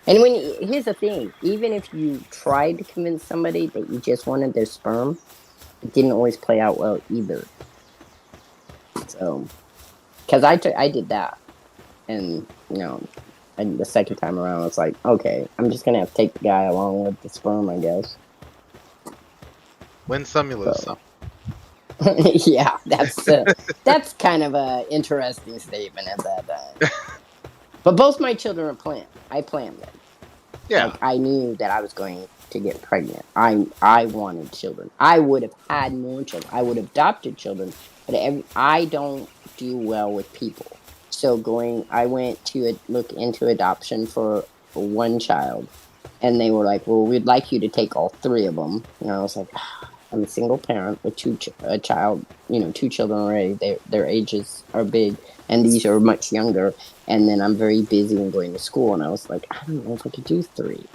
And here's the thing, even if you tried to convince somebody that you just wanted their sperm, it didn't always play out well either. So, because I did that, and and the second time around, I was like, okay, I'm just gonna have to take the guy along with the sperm, I guess. Win some, you lose some. Yeah, that's kind of a interesting statement at that time. But both my children are planned. I planned them. Yeah. Like, I knew that I was going to get pregnant. I wanted children. I would have had more children. I would have adopted children, but I don't do well with people. So I went to look into adoption for one child, and they were like, "Well, we'd like you to take all three of them." And I was like, "I'm a single parent with two children already. Their ages are big, and these are much younger. And then I'm very busy and going to school." And I was like, "I don't know if I could do three."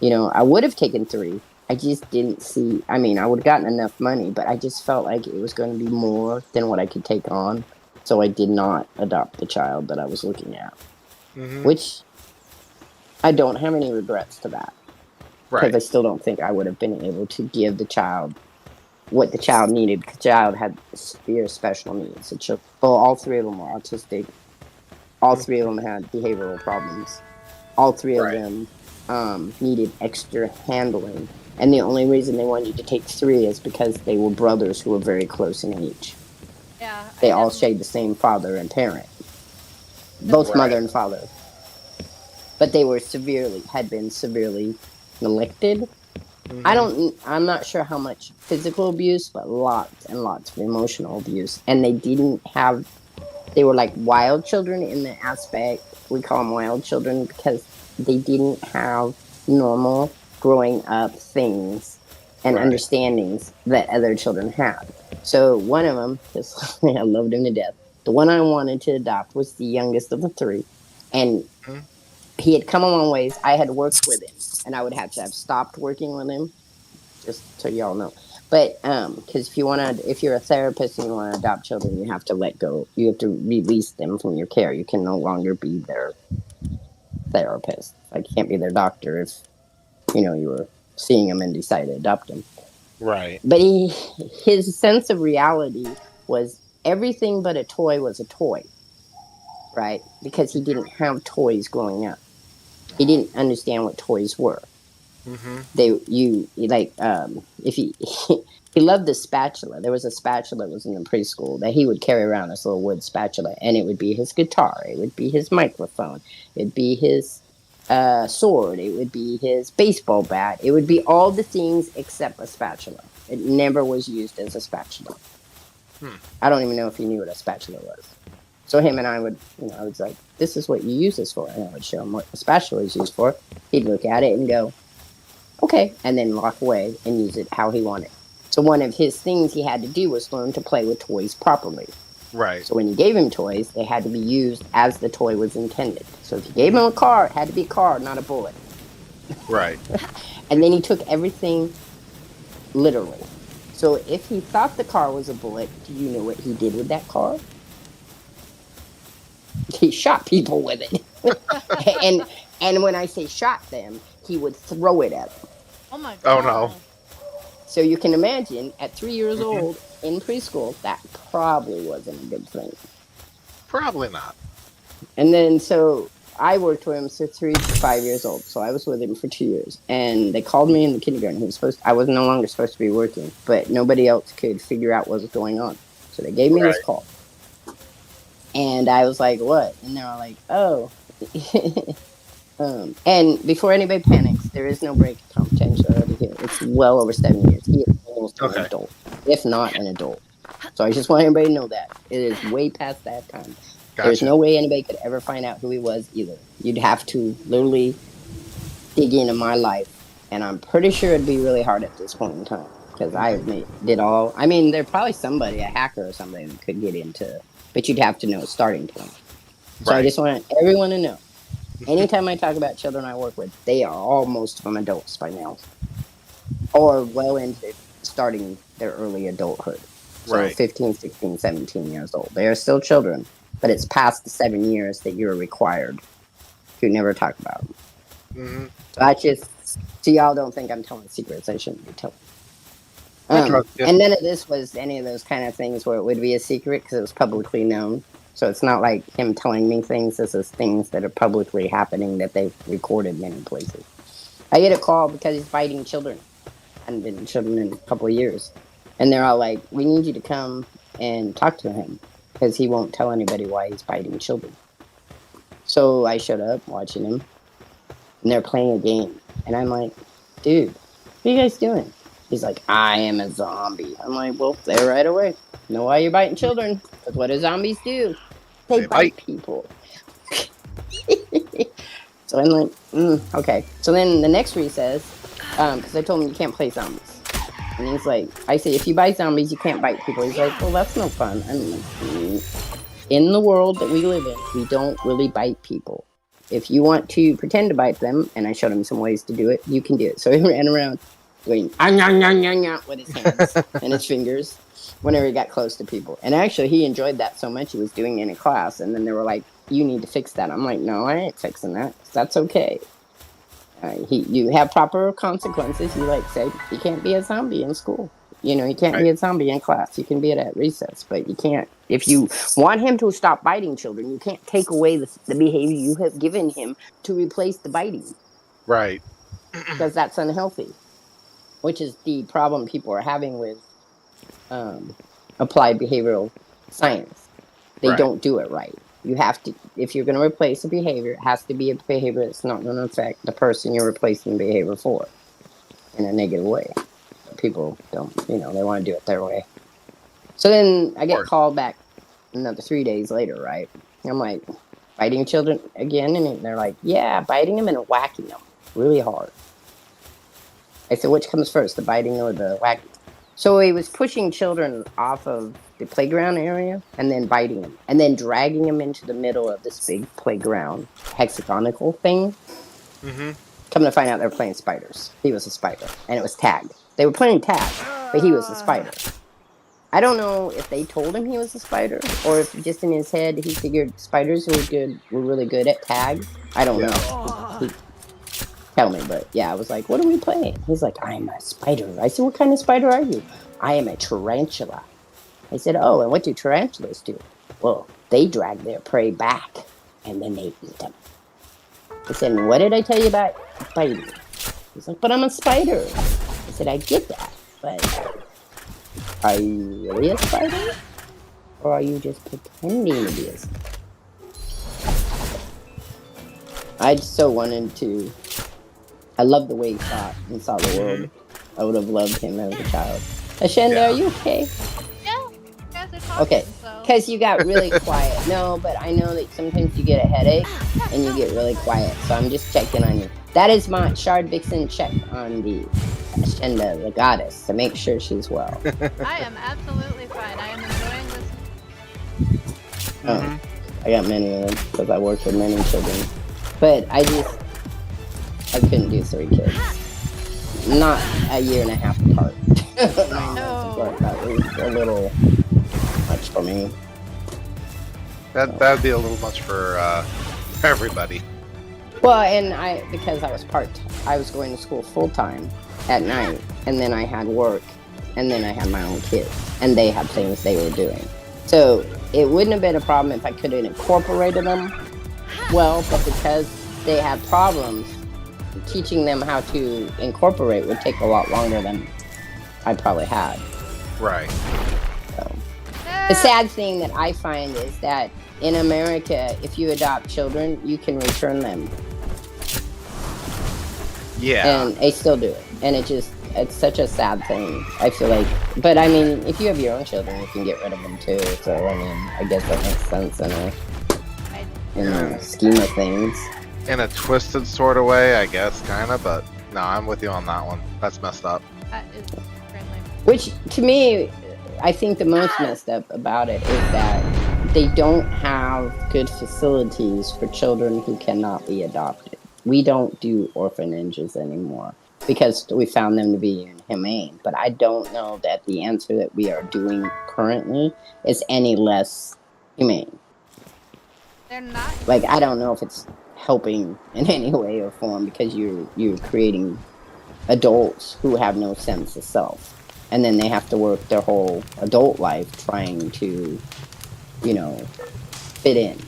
I would have taken three. I just didn't see. I mean, I would have gotten enough money, but I just felt like it was going to be more than what I could take on. So I did not adopt the child that I was looking at, which I don't have any regrets to that. Because I still don't think I would have been able to give the child what the child needed. Because the child had severe special needs. All three of them were autistic. All three of them had behavioral problems. All three of them needed extra handling. And the only reason they wanted you to take three is because they were brothers who were very close in age. Yeah. They all shared the same father and parent. Both mother and father. But they had been severely neglected. I'm not sure how much physical abuse, but lots and lots of emotional abuse. And they were like wild children in the aspect, we call them wild children because they didn't have normal growing up things and understandings that other children had. So one of them, I loved him to death. The one I wanted to adopt was the youngest of the three. And he had come a long ways. I had worked with him, and I would have to have stopped working with him, just so y'all know. But because if you're a therapist and you want to adopt children, you have to let go. You have to release them from your care. You can no longer be their therapist. Like, you can't be their doctor if you were seeing them and decided to adopt them. Right. But his sense of reality was everything but a toy was a toy, right? Because he didn't have toys growing up. He didn't understand what toys were. If he loved the spatula. There was a spatula that was in the preschool that he would carry around, this little wood spatula, and it would be his guitar, it would be his microphone, it'd be his sword, it would be his baseball bat, it would be all the things except a spatula. It never was used as a spatula. I don't even know if he knew what a spatula was. So him and I would, I was like, "This is what you use this for," and I would show him what a spatula is used for. He'd look at it and go, "Okay," and then walk away and use it how he wanted. So one of his things he had to do was learn to play with toys properly. Right. So when you gave him toys, they had to be used as the toy was intended. So if you gave him a car, it had to be a car, not a bullet. Right. And then he took everything literally. So if he thought the car was a bullet, do you know what he did with that car? He shot people with it. and when I say shot them, he would throw it at them. Oh my god. Oh no. So you can imagine, at 3 years old in preschool, that probably wasn't a good thing. Probably not. And then so I worked with him since 3 to 5 years old. So I was with him for 2 years. And they called me in the kindergarten. I was no longer supposed to be working, but nobody else could figure out what was going on. So they gave me this call. And I was like, what? And they were like, oh. And before anybody panics, there is no break confidentiality here. It's well over 7 years. He is almost an adult, if not an adult. So I just want everybody to know that. It is way past that time. Gotcha. There's no way anybody could ever find out who he was either. You'd have to literally dig into my life. And I'm pretty sure it'd be really hard at this point in time. Because I did all... I mean, there's probably somebody, a hacker or somebody that could get into... But you'd have to know a starting point. So I just want everyone to know. Anytime I talk about children I work with, they are all most of them adults by now. Or well into starting their early adulthood. So 15, 16, 17 years old. They are still children, but it's past the 7 years that you're required to never talk about them. Mm-hmm. So I just... So y'all don't think I'm telling secrets I shouldn't be telling. And none of this was any of those kind of things where it would be a secret because it was publicly known. So it's not like him telling me things. This is things that are publicly happening that they've recorded many places. I get a call because he's fighting children. I haven't been children in a couple of years. And they're all like, we need you to come and talk to him because he won't tell anybody why he's fighting children. So I showed up watching him and they're playing a game. And I'm like, dude, what are you guys doing? He's like, I am a zombie. I'm like, well, there right away. Know why you're biting children? Because what do zombies do? They bite people. So I'm like, okay. So then the next recess, because I told him you can't play zombies. And he's like, I say, if you bite zombies, you can't bite people. He's like, well, that's no fun. I mean, in the world that we live in, we don't really bite people. If you want to pretend to bite them, and I showed him some ways to do it, you can do it. So he ran around going, with his hands and his fingers whenever he got close to people. And actually, he enjoyed that so much, he was doing it in a class. And then they were like, you need to fix that. I'm like, no, I ain't fixing that. That's okay. You have proper consequences. You like say, you can't be a zombie in school. You know, you can't be a zombie in class. You can be it at recess, but you can't. If you want him to stop biting children, you can't take away the behavior you have given him to replace the biting. Right. Because that's unhealthy, which is the problem people are having with applied behavioral science. They don't do it right. You have to, if you're going to replace a behavior, it has to be a behavior that's not going to affect the person you're replacing the behavior for in a negative way. People don't, they want to do it their way. So then I get called back another 3 days later, right? I'm like, biting children again? And they're like, yeah, biting them and whacking them really hard. I said, which comes first, the biting or the whacking? So he was pushing children off of the playground area and then biting them and then dragging them into the middle of this big playground hexagonal thing. Mm-hmm. Come to find out they're playing spiders. He was a spider and it was tagged. They were playing tag, but he was a spider. I don't know if they told him he was a spider or if just in his head he figured spiders were really good at tag. I don't know. He tell me, but yeah, I was like, what are we playing? He's like, I'm a spider. I said, what kind of spider are you? I am a tarantula. I said, oh, and what do tarantulas do? Well, they drag their prey back and then they eat them. I said, what did I tell you about biting? He's like, but I'm a spider. I said, I get that, but are you really a spider? Or are you just pretending to be a spider? I so wanted to... I love the way he thought and saw the world. I would have loved him as a child. Ashenda, are you okay? Yeah, guys are talking, okay, because you got really quiet. No, but I know that sometimes you get a headache and you get really quiet. So I'm just checking on you. That is my Shardvixen check on the Ashenda, the goddess, to make sure she's well. I am absolutely fine. I am enjoying this. Oh, I got many of them because I work with many children. But I couldn't do 3 kids. Not a year and a half apart. 9 months apart. That was a little much for me. That'd be a little much for everybody. Well, and because I was going to school full time at night, and then I had work, and then I had my own kids, and they had things they were doing. So it wouldn't have been a problem if I could have incorporated them, Well, but because they have problems, teaching them how to incorporate would take a lot longer than I probably had. Right. So, the sad thing that I find is that in America, if you adopt children, you can return them. Yeah. And they still do it. And it's such a sad thing. I feel like, but I mean, if you have your own children, you can get rid of them too. So, I mean, I guess that makes sense in the scheme of things. In a twisted sort of way, I guess, kind of, but no, I'm with you on that one. That's messed up. That is friendly. Which, to me, I think the most messed up about it is that they don't have good facilities for children who cannot be adopted. We don't do orphanages anymore because we found them to be inhumane. But I don't know that the answer that we are doing currently is any less humane. They're not. Like, I don't know if it's helping in any way or form because you're creating adults who have no sense of self. And then they have to work their whole adult life trying to, fit in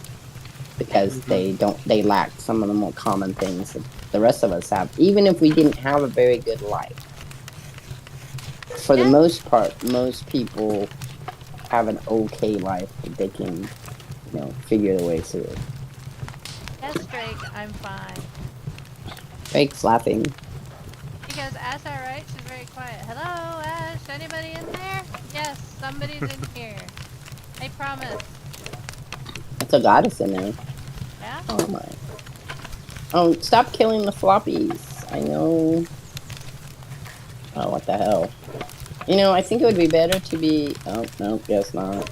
because they lack some of the more common things that the rest of us have, even if we didn't have a very good life. For the most part, most people have an okay life that they can, figure their way through. Yes, Drake, I'm fine. Drake's laughing. Because Ash, alright, she's very quiet. Hello, Ash, anybody in there? Yes, somebody's in here. I promise. That's a goddess in there. Yeah? Oh my. Oh, stop killing the floppies. I know. Oh, what the hell. I think it would be better to be... Oh, no, guess not.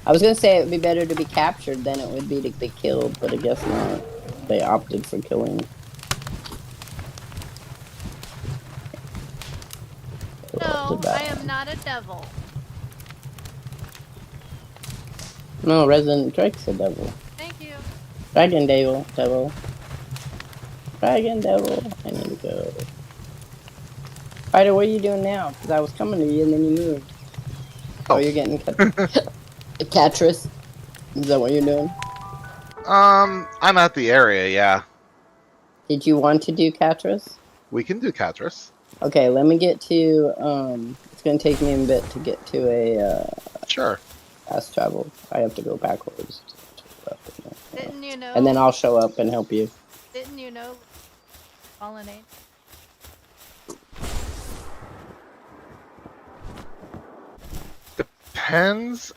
I was going to say it would be better to be captured than it would be to be killed, but I guess not. They opted for killing. No, I am not a devil. No, Resident Drake's a devil. Thank you. Dragon devil. Dragon devil. I need to go. Fighter, what are you doing now? Because I was coming to you and then you moved. Oh, you're getting Catrus? Is that what you're doing? I'm at the area, yeah. Did you want to do Catrus? We can do Catris. Okay, let me get to, it's going to take me a bit to get to a, Sure. fast travel. I have to go backwards. Didn't you know? And then I'll show up and help you. Didn't you know? Fallen Angel. Depends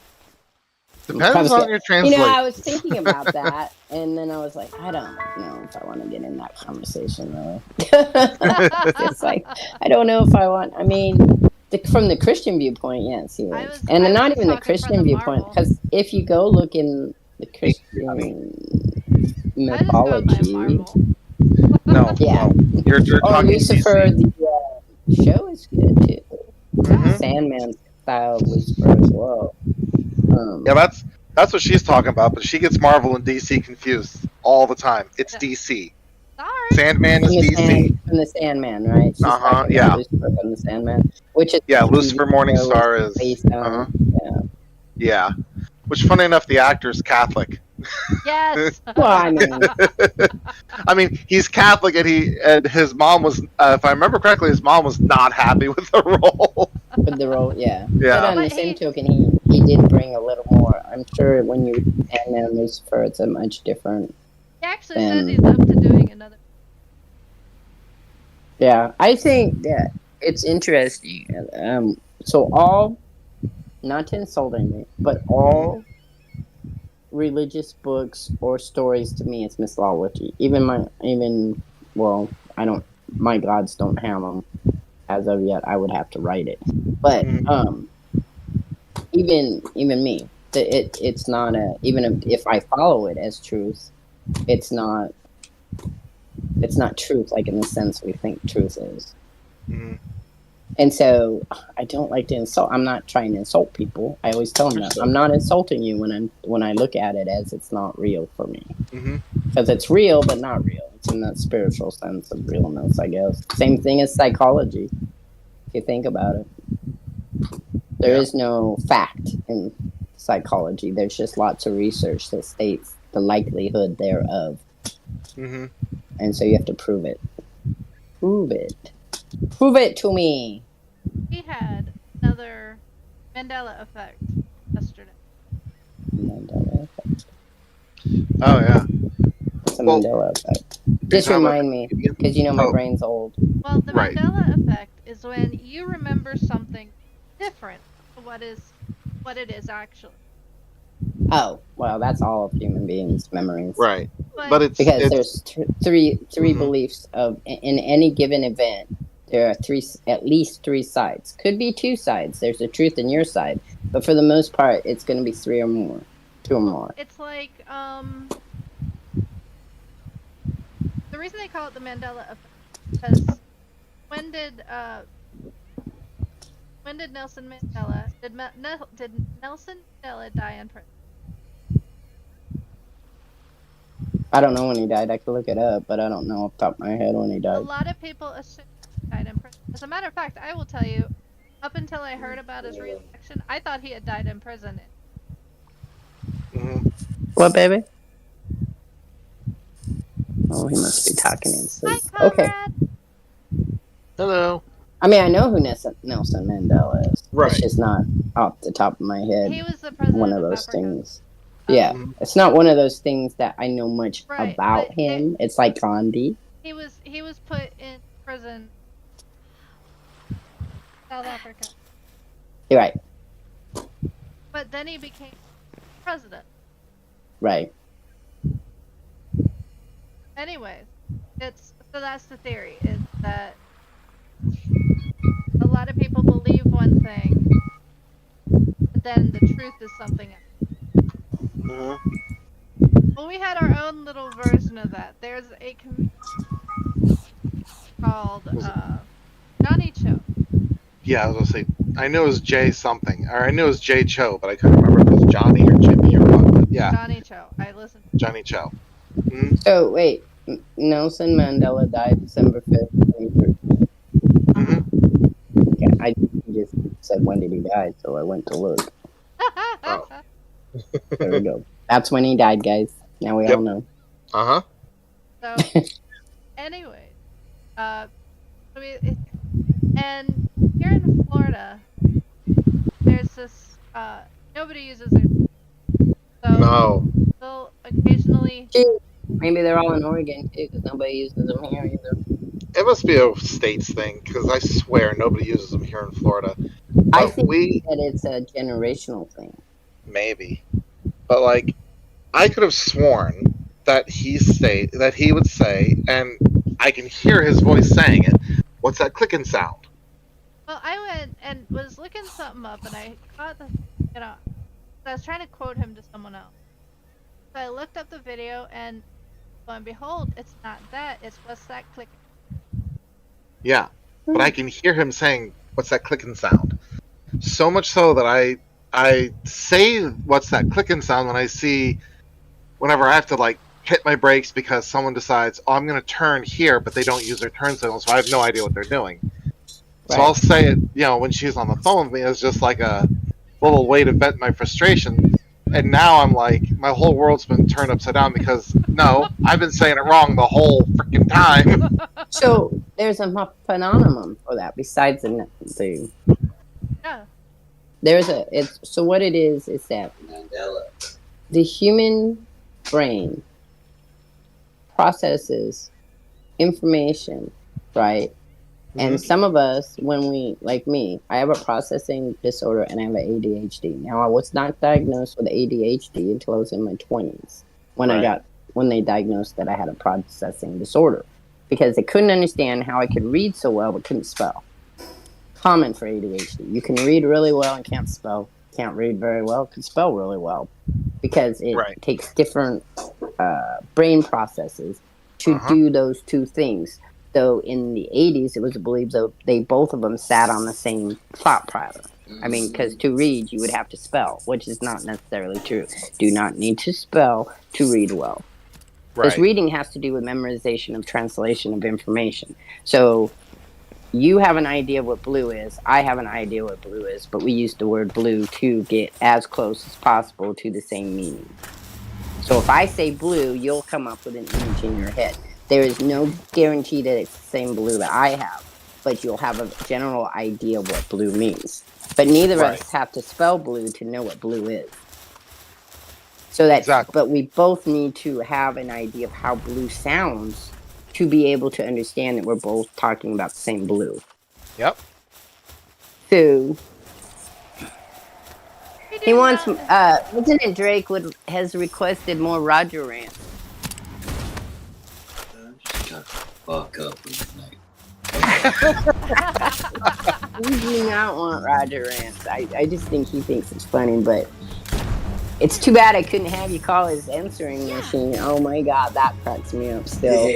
on your translation. I was thinking about that, and then I was like, I don't know if I want to get in that conversation, really. It's like, I don't know if I want, from the Christian viewpoint, yes, he was. And not even the Christian viewpoint, because if you go look in the Christian mythology... No. Yeah. You're talking Lucifer, DC. the show is good, too. Mm-hmm. Sandman style Lucifer as well. Yeah, that's what she's talking about, but she gets Marvel and DC confused all the time. It's DC. Sorry. Sandman is DC. From the Sandman, right? Yeah. Lucifer from the Sandman, which is Lucifer Morningstar is based on. Yeah. Which, funny enough, the actor's Catholic. Yes. Well, I mean, he's Catholic, and his mom was, if I remember correctly, his mom was not happy with the role. With the role, yeah. Yeah. But on the same token, he did bring a little more. I'm sure when you Sandman Lucifer, it's a much different. He actually says he's up to doing another. Yeah, I think that it's interesting. So not to insult anything, but all religious books or stories to me, it's mythology. My gods don't have them as of yet. I would have to write it, but even me, it's not even if I follow it as truth, it's not truth like in the sense we think truth is. Mm-hmm. And so I don't like to insult. I'm not trying to insult people. I always tell them that I'm not insulting you when I look at it as it's not real for me. Because it's real but not real. It's in that spiritual sense of realness, I guess. Same thing as psychology. If you think about it, there is no fact in psychology. There's just lots of research that states the likelihood thereof. Mm-hmm. And so you have to prove it. Prove it. Prove it to me. We had another Mandela effect yesterday. Mandela effect. Oh yeah. What's a Well, Mandela effect? you're Just talking about remind me, because you know my brain's old. Well, the Right. Mandela effect is when you remember something different to what it is actually. Oh, well, that's all of human beings' memories. Right. But But it's Because there's three Mhm. beliefs of in any given event. There are at least three sides. Could be two sides. There's the truth in your side, but for the most part, it's going to be three or more, two or more. it's like the reason they call it the Mandela effect because when did Nelson Mandela did Nelson Mandela die in prison? I don't know when he died. I could look it up, but I don't know off the top of my head when he A died. lot of people assume he died in prison. As a matter of fact, I will tell you, up until I heard about his reelection, I thought he had died in prison. Mhm. What, baby? Oh, he must be talking in sleep. Hi, Okay. Hello. I mean, I know who Nelson Mandela is. Right. It's just not off the top of my head. He was the president one of of those Africa. things. Yeah, it's not one of those things that I know much Right, about but him. It's like Gandhi. He was put in prison, South Africa. You're right. But then he became president. Right. Anyways, so that's the theory, is that a lot of people believe one thing, but then the truth is something else. Well, we had our own little version of that. There's a community called Johnny Cho. Yeah, I was gonna say. I knew it was Jay something, or I knew it was Jay Cho, but I couldn't remember if it was Johnny or Jimmy or what. But yeah, Johnny Cho. I listened. Johnny Cho. Mm-hmm. So wait, Nelson Mandela died December 5th, 2013. Mm-hmm. Okay, I just said when did he die, so I went to look. Oh. There we go. That's when he died, guys. Now we all know. Uh huh. So, anyway, and here in Florida, there's this nobody uses it. So No. they'll occasionally. Maybe they're all in Oregon too, because nobody uses them here either. It must be a states thing, because I swear nobody uses them here in Florida. I think that it's a generational thing. Maybe, but like, I could have sworn that he would say, and I can hear his voice saying it. What's that clicking sound? Well, I went and was looking something up, and I caught I was trying to quote him to someone else. So I looked up the video, and lo and behold, it's not that. It's what's that clicking? Yeah, but I can hear him saying, "What's that clicking sound?" So much so that I say, "What's that clicking sound?" whenever I have to like hit my brakes because someone decides, "Oh, I'm going to turn here," but they don't use their turn signal, so I have no idea what they're doing. Right. So I'll say it, when she's on the phone with me, as just like a little way to vent my frustration. And now I'm like, my whole world's been turned upside down because no, I've been saying it wrong the whole freaking time. So there's a phenomenon for that besides the yeah. So what it is that the human brain processes information, right? And some of us, when we, like me, I have a processing disorder and I have an ADHD. Now, I was not diagnosed with ADHD until I was in my 20s when they diagnosed that I had a processing disorder, because they couldn't understand how I could read so well but couldn't spell. Common for ADHD. You can read really well and can't spell. Can't read very well, can spell really well, because it takes different brain processes to do those two things. So in the 80s, it was believed that they both of them sat on the same thought pattern. I mean, because to read, you would have to spell, which is not necessarily true. Do not need to spell to read well. Because reading has to do with memorization of translation of information. So you have an idea what blue is. I have an idea what blue is, but we use the word blue to get as close as possible to the same meaning. So if I say blue, you'll come up with an image in your head. There is no guarantee that it's the same blue that I have, but you'll have a general idea of what blue means. But neither of Right. us have to spell blue to know what blue is. So that's, Exactly. but we both need to have an idea of how blue sounds to be able to understand that we're both talking about the same blue. Yep. So We he do wants, not. Lieutenant Drake has requested more Roger rants. Shut the fuck up for the night. We do not want Roger rants. I just think he thinks it's funny, but it's too bad I couldn't have you call his answering machine. Oh my god, that cracks me up still.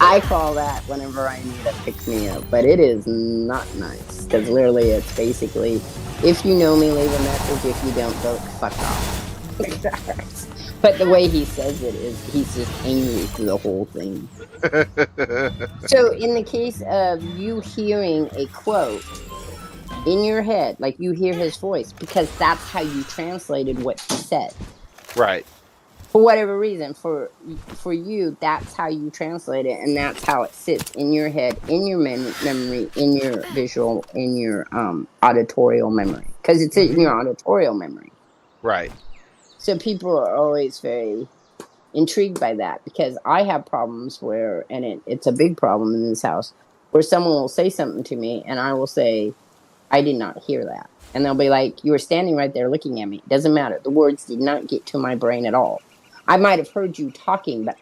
I call that whenever I need a pick me up, but it is not nice because literally it's basically, if you know me, leave a message. If you don't, go fuck off. But the way he says it is, he's just angry through the whole thing. So in the case of you hearing a quote in your head, like you hear his voice, because that's how you translated what he said. Right. For whatever reason, for you, that's how you translate it, and that's how it sits in your head, in your memory, in your visual, in your auditorial memory, because it's in your auditorial memory. Right. So people are always very intrigued by that, because I have problems where, and it's a big problem in this house, where someone will say something to me, and I will say, I did not hear that. And they'll be like, you were standing right there looking at me. It doesn't matter. The words did not get to my brain at all. I might have heard you talking, but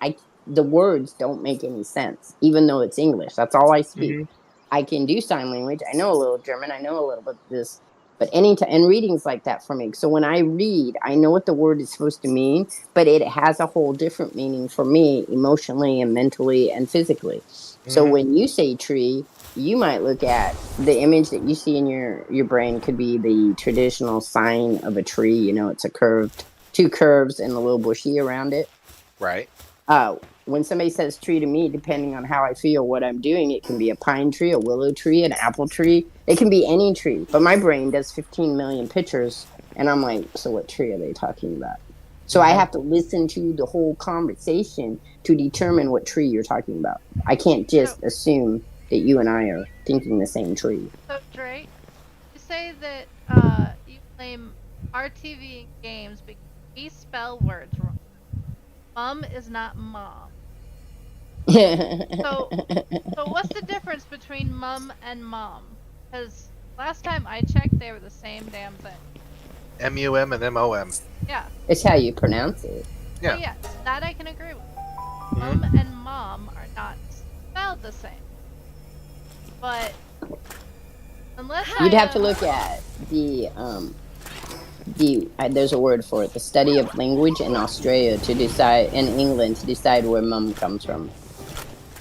the words don't make any sense, even though it's English. That's all I speak. I can do sign language. I know a little German. I know a little bit of this. But and reading's like that for me. So when I read, I know what the word is supposed to mean, but it has a whole different meaning for me emotionally and mentally and physically. So when you say tree, you might look at the image that you see in your brain could be the traditional sign of a tree. You know, it's a curved, two curves and a little bushy around it. Right. When somebody says tree to me, depending on how I feel, what I'm doing, it can be a pine tree, a willow tree, an apple tree. It can be any tree. But my brain does 15 million pictures, and I'm like, so what tree are they talking about? So I have to listen to the whole conversation to determine what tree you're talking about. I can't just assume that you and I are thinking the same tree. So Drake, you say that you blame RTV games because we spell words wrong. Mum is not mom. So what's the difference between mum and mom? Because last time I checked, they were the same damn thing. MUM and MOM. Yeah. It's how you pronounce it. Yeah. So yeah, that I can agree with. Mum and mom are not spelled the same. But unless you'd have to look at the there's a word for it, the study of language in Australia to decide, in England, to decide where mum comes from.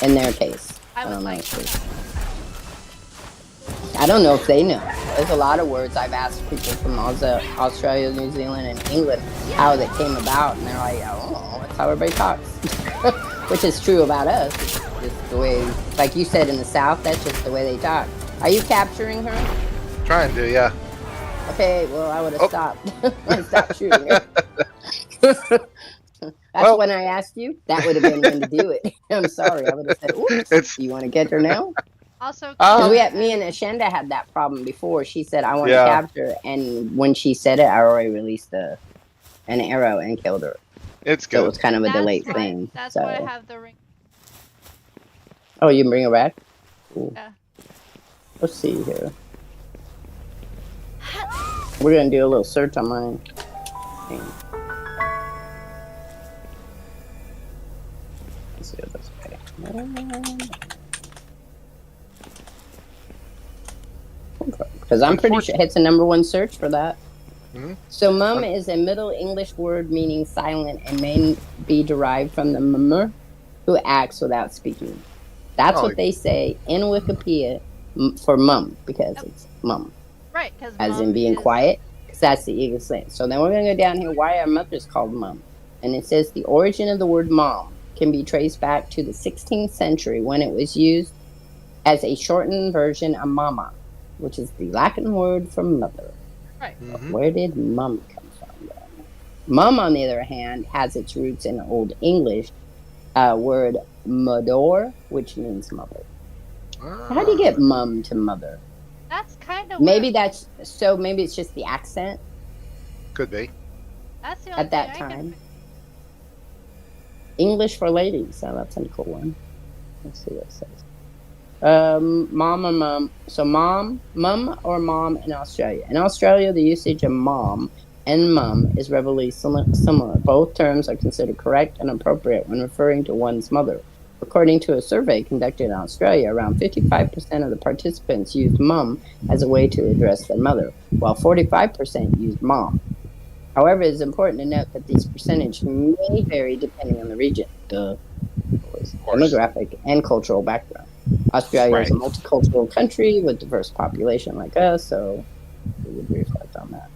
In their case, I don't know. I don't know if they know. There's a lot of words I've asked people from Australia, New Zealand, and England how that came about, and they're like, "Oh, that's how everybody talks," which is true about us. It's just the way, like you said, in the South, that's just the way they talk. Are you capturing her? Trying to, yeah. Okay, well, I would have stopped. I stopped shooting her. That's when I asked you. That would have been when to do it. I'm sorry. I would have said, oops, you want to get her now? Also, me and Ashenda had that problem before. She said, I want to capture. And when she said it, I already released an arrow and killed her. It's good. So it was kind of a delayed thing. That's why I have the ring. Oh, you can bring her back? Cool. Yeah. Let's see here. We're going to do a little search on mine. Let's see if that's okay. Because I'm pretty sure it's a #1 search for that. So mum is a Middle English word meaning silent and may be derived from the mummer who acts without speaking. That's what they say in Wikipedia for mum, because it's mum. Right, as in being quiet, because that's the easiest thing. So then we're going to go down here, why are mothers called mum? And it says the origin of the word mom can be traced back to the 16th century when it was used as a shortened version of mama, which is the Latin word for mother. Right. Where did mum come from then? Mum, on the other hand, has its roots in Old English word "modor," which means mother. How do you get mum to mother? That's kind of Maybe that's so. Maybe it's just the accent. Could be. That's the only at that thing I time. can. English for ladies. So that's a cool one. Let's see what it says. Mom or mum. So mum or mom in Australia. In Australia, the usage of mom and mum is relatively similar. Both terms are considered correct and appropriate when referring to one's mother. According to a survey conducted in Australia, around 55% of the participants used mum as a way to address their mother, while 45% used mom. However, it is important to note that these percentages may vary depending on the region, demographic, and cultural background. Australia is a multicultural country with diverse population like us, so we would reflect on that.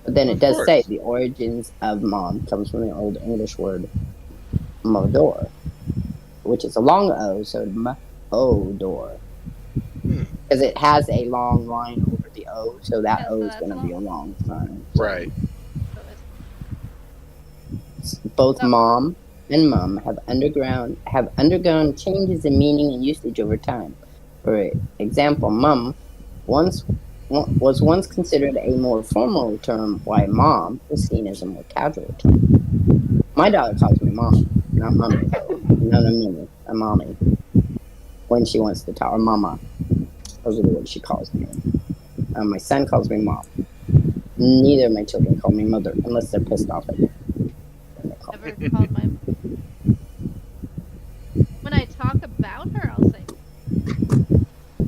But then it does say the origins of mom comes from the Old English word modor, which is a long O, so modor. Because it has a long line over the O, so that O is going to be a long time. So. Right. Both mom and mum have undergone changes in meaning and usage over time. For example, mum was once considered a more formal term, while mom was seen as a more casual term. My daughter calls me mom, not mummy. No, a mommy. When she wants to talk, or mama. Those are the words she calls me. My son calls me mom. Neither of my children call me mother, unless they're pissed off at me. Never called my. When I talk about her, I'll say.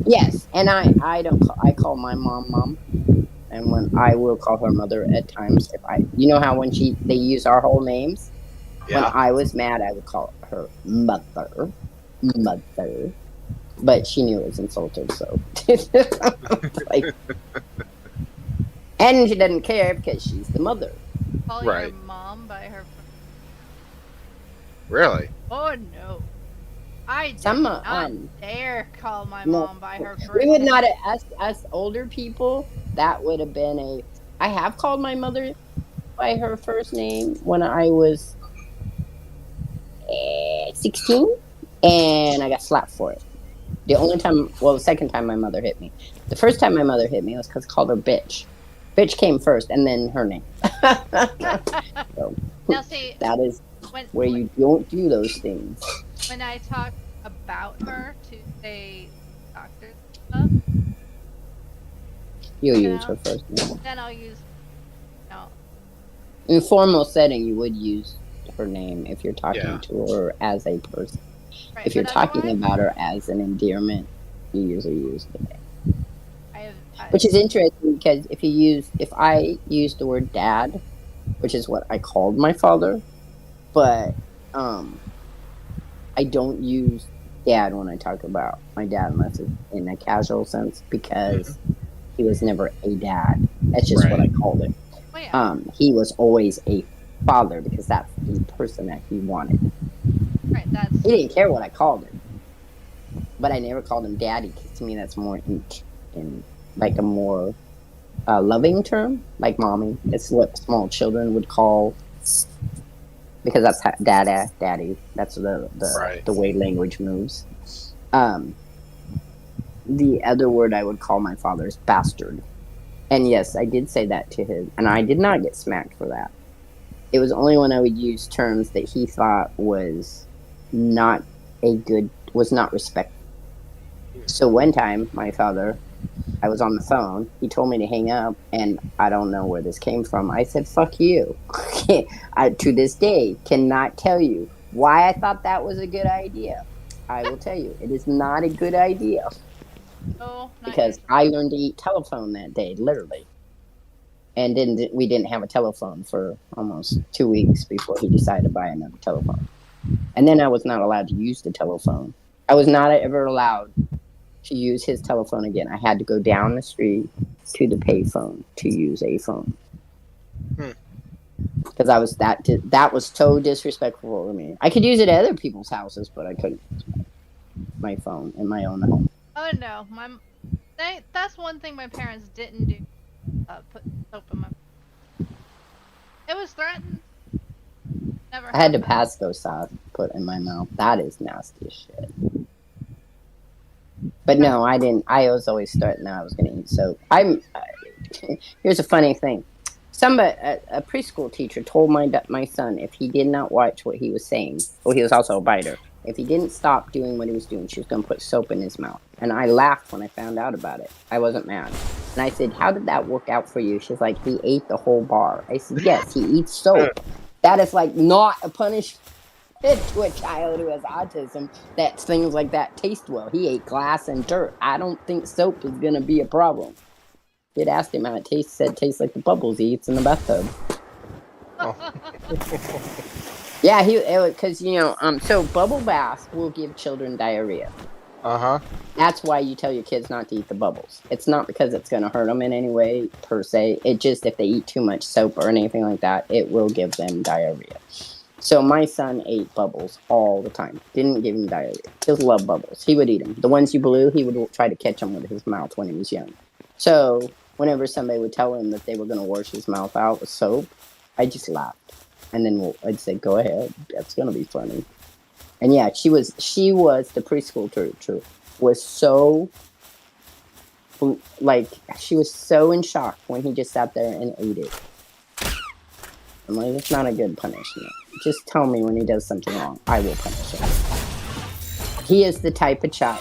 Yes, and I don't call, I call my mom, and when I will call her mother at times. If you know how when they use our whole names. Yeah. When I was mad, I would call her mother, but she knew it was insulted, so and she doesn't care because she's the mother. Call your mom by her. Really? Oh no. I did not dare call my mom by her first name. We would not, us older people, that would have been I have called my mother by her first name when I was 16, and I got slapped for it. The second time my mother hit me. The first time my mother hit me was because I called her bitch. Bitch came first, and then her name. So, now see, that is where you don't do those things. When I talk about her to say doctors stuff, you'll use her first name. Then I'll use. In a formal setting, you would use her name if you're talking to her as a person. Right, if you're talking about her as an endearment, you usually use the name. Which is interesting because if I use the word dad, which is what I called my father, but I don't use dad when I talk about my dad unless it's in a casual sense because he was never a dad. That's just what I called him. Oh, yeah. He was always a father because that's the person that he wanted. Right, he didn't care what I called him, but I never called him daddy because to me that's more in like a more loving term, like mommy. It's what small children would call, because that's how, daddy. That's the way language moves. The other word I would call my father is bastard. And yes, I did say that to him, and I did not get smacked for that. It was only when I would use terms that he thought was not respectful. So one time, my father, I was on the phone, he told me to hang up, and I don't know where this came from. I said, fuck you. I, to this day, cannot tell you why I thought that was a good idea. I will tell you, it is not a good idea. Oh, because I learned to eat telephone that day, literally. And we didn't have a telephone for almost 2 weeks before he decided to buy another telephone. And then I was not allowed to use the telephone. I was not ever allowed to use his telephone again. I had to go down the street to the payphone to use a phone. Because that was so disrespectful to me. I could use it at other people's houses, but I couldn't use my phone in my own home. Oh no, that's one thing my parents didn't do. Put soap in my. It was threatened. Never I had have. Tabasco sauce put in my mouth. That is nasty as shit. But no, I didn't. I was always starting out I was going to eat soap. Here's a funny thing. A preschool teacher told my son if he did not watch what he was saying, well, he was also a biter. If he didn't stop doing what he was doing, she was going to put soap in his mouth. And I laughed when I found out about it. I wasn't mad. And I said, "How did that work out for you?" She's like, "He ate the whole bar." I said, "Yes, he eats soap. That is like not a punishment to a child who has autism that things like that taste well. He ate glass and dirt. I don't think soap is going to be a problem." Kid asked him how it tastes. Said tastes like the bubbles he eats in the bathtub. Oh. Yeah, because so bubble baths will give children diarrhea. That's why you tell your kids not to eat the bubbles. It's not because it's going to hurt them in any way per se. It just if they eat too much soap or anything like that, it will give them diarrhea. So my son ate bubbles all the time. Didn't give him diarrhea. Just loved bubbles. He would eat them. The ones you blew, he would try to catch them with his mouth when he was young. So whenever somebody would tell him that they were going to wash his mouth out with soap, I just laughed. And then I'd say, "Go ahead. That's going to be funny." And yeah, she was the preschool teacher was so she was so in shock when he just sat there and ate it. I'm like, it's not a good punishment. Just tell me when he does something wrong. I will punish him. He was the type of child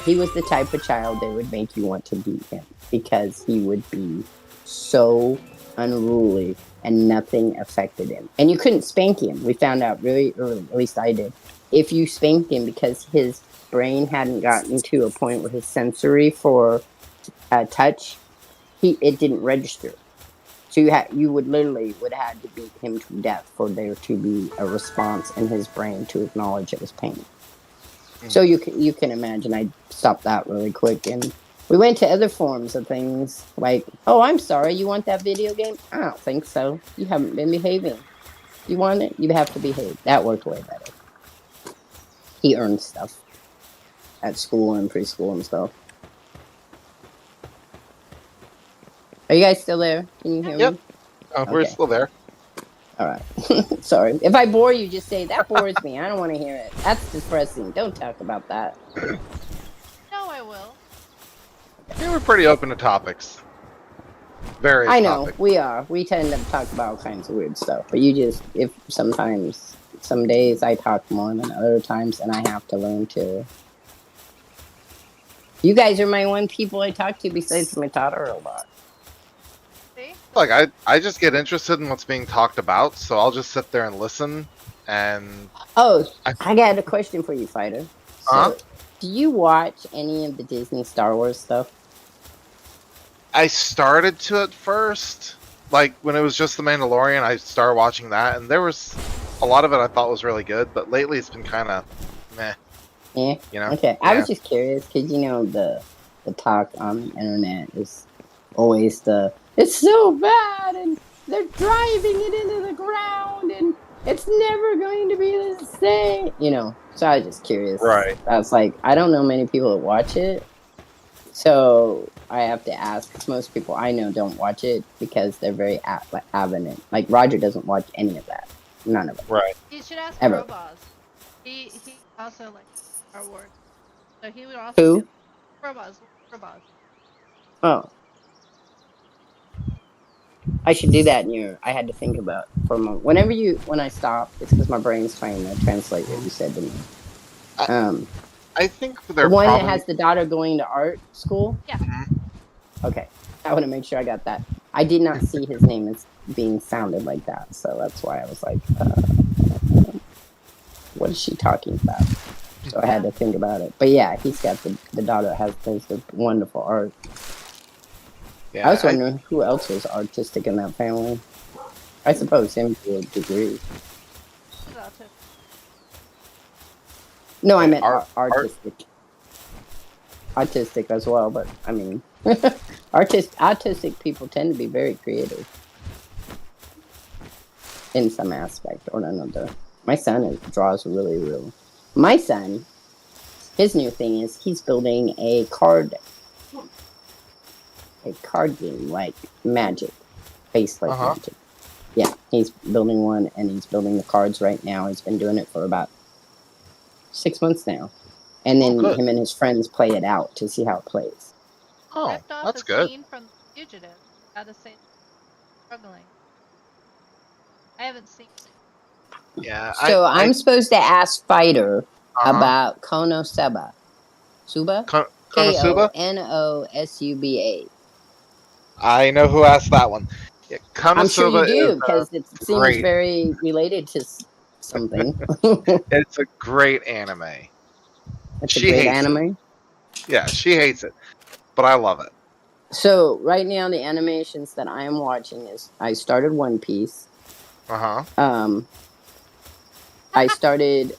that would make you want to beat him because he would be so unruly and nothing affected him. And you couldn't spank him. We found out really early, at least I did. If you spanked him because his brain hadn't gotten to a point where his sensory for touch, it didn't register. So you would have to beat him to death for there to be a response in his brain to acknowledge it was pain. So you can imagine I stopped that really quick, and we went to other forms of things like, "Oh, I'm sorry, you want that video game? I don't think so. You haven't been behaving. You want it? You have to behave." That worked way better. He earned stuff at school and preschool and stuff. Are you guys still there? Can you hear me? We're still there. All right. Sorry. If I bore you, just say, "That bores me. I don't want to hear it. That's depressing. Don't talk about that." No, I will. We were pretty open to topics. Various I know, topics. we are. We tend to talk about all kinds of weird stuff. But some days I talk more than other times, and I have to learn to. You guys are my one people I talk to besides my daughter a lot. Like I just get interested in what's being talked about, so I'll just sit there and listen. And I got a question for you, Fighter. So, do you watch any of the Disney Star Wars stuff? I started to at first, like when it was just The Mandalorian. I started watching that, and there was a lot of it I thought was really good, but lately it's been kind of meh. Yeah. You know. Okay. I was just curious because the talk on the internet is always it's so bad and they're driving it into the ground and it's never going to be the same. So I was just curious. Right. I was like, I don't know many people that watch it. So I have to ask, because most people I know don't watch it because they're very avid. Like Roger doesn't watch any of that. None of it. Right. You should ask Ever. Robaz. He also likes Star Wars. So he would also Who? Robaz. Oh. I should do that I had to think about it for a moment. When I stop, it's because my brain's trying to translate what you said to me. I think the one that has the daughter going to art school? Yeah. Okay. I want to make sure I got that. I did not see his name as being sounded like that, so that's why I was like, what is she talking about? So I had to think about it. But yeah, he's got the daughter has the wonderful art. Yeah, I was wondering who else was artistic in that family. I suppose him to a degree. No, I meant artistic. Artistic as well, but I mean, autistic people tend to be very creative in some aspect or another. My son draws really real. My son, his new thing is he's building a card game like Magic, based like Magic. Yeah, He's building one, and he's building the cards right now. He's been doing it for about 6 months now. And then him and his friends play it out to see how it plays. Oh, Ripped off that's a good. scene from The Fugitive. Gotta say, struggling. I haven't seen. Yeah. So I'm supposed to ask Fighter about Konosuba. Suba? Konosuba? Konosuba. I know who asked that one. Yeah, I'm sure you Konosuba do, is because it seems great. very related to something. It's a great anime. It's She a great hates anime. it. Yeah, she hates it, but I love it. So right now, the animations that I am watching is I started One Piece. I started.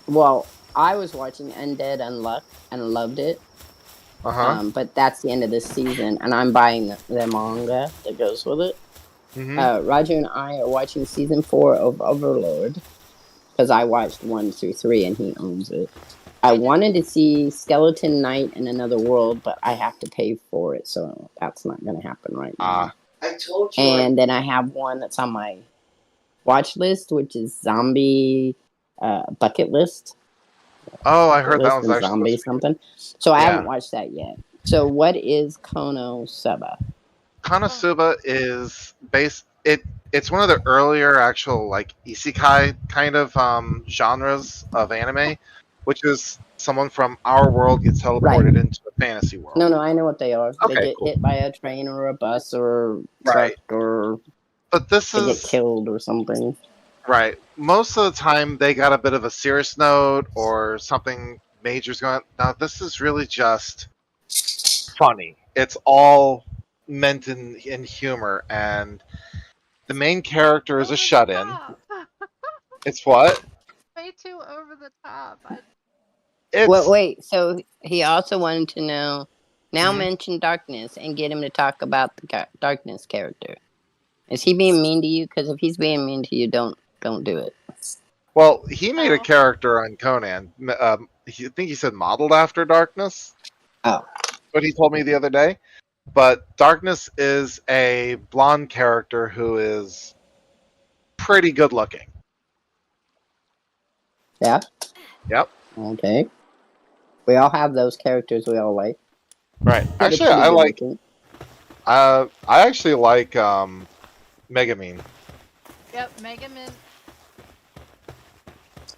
Well, I was watching Undead Unluck and loved it. But that's the end of this season, and I'm buying the manga that goes with it. Roger and I are watching season 4 of Overlord because I watched 1 through 3, and he owns it. I wanted to see Skeleton Knight in Another World, but I have to pay for it, so that's not going to happen right now. I told you. And then I have one that's on my watch list, which is Zombie Bucket List. Oh, I heard that one's actually Zombie something. So I haven't watched that yet. So what is Konosuba? Konosuba is it's one of the earlier actual like isekai kind of genres of anime, which is someone from our world gets teleported into a fantasy world. No, I know what they are. Okay, they get hit by a train or a bus or truck or but this they get killed or something. Right. Most of the time they got a bit of a serious note or something major's going on. Now this is really just funny. It's all meant in humor, and the main character is a shut-in. It's what? Way too over the top. Wait. So he also wanted to know. Now mention Darkness and get him to talk about the Darkness character. Is he being mean to you? Because if he's being mean to you, don't do it. Well, he made a character on Conan. I think he said modeled after Darkness. Oh. What he told me the other day. But Darkness is a blonde character who is pretty good looking. Yeah? Yep. Okay. We all have those characters we all like. Right. Actually, I like... I actually like Megumin. Yep, Megumin.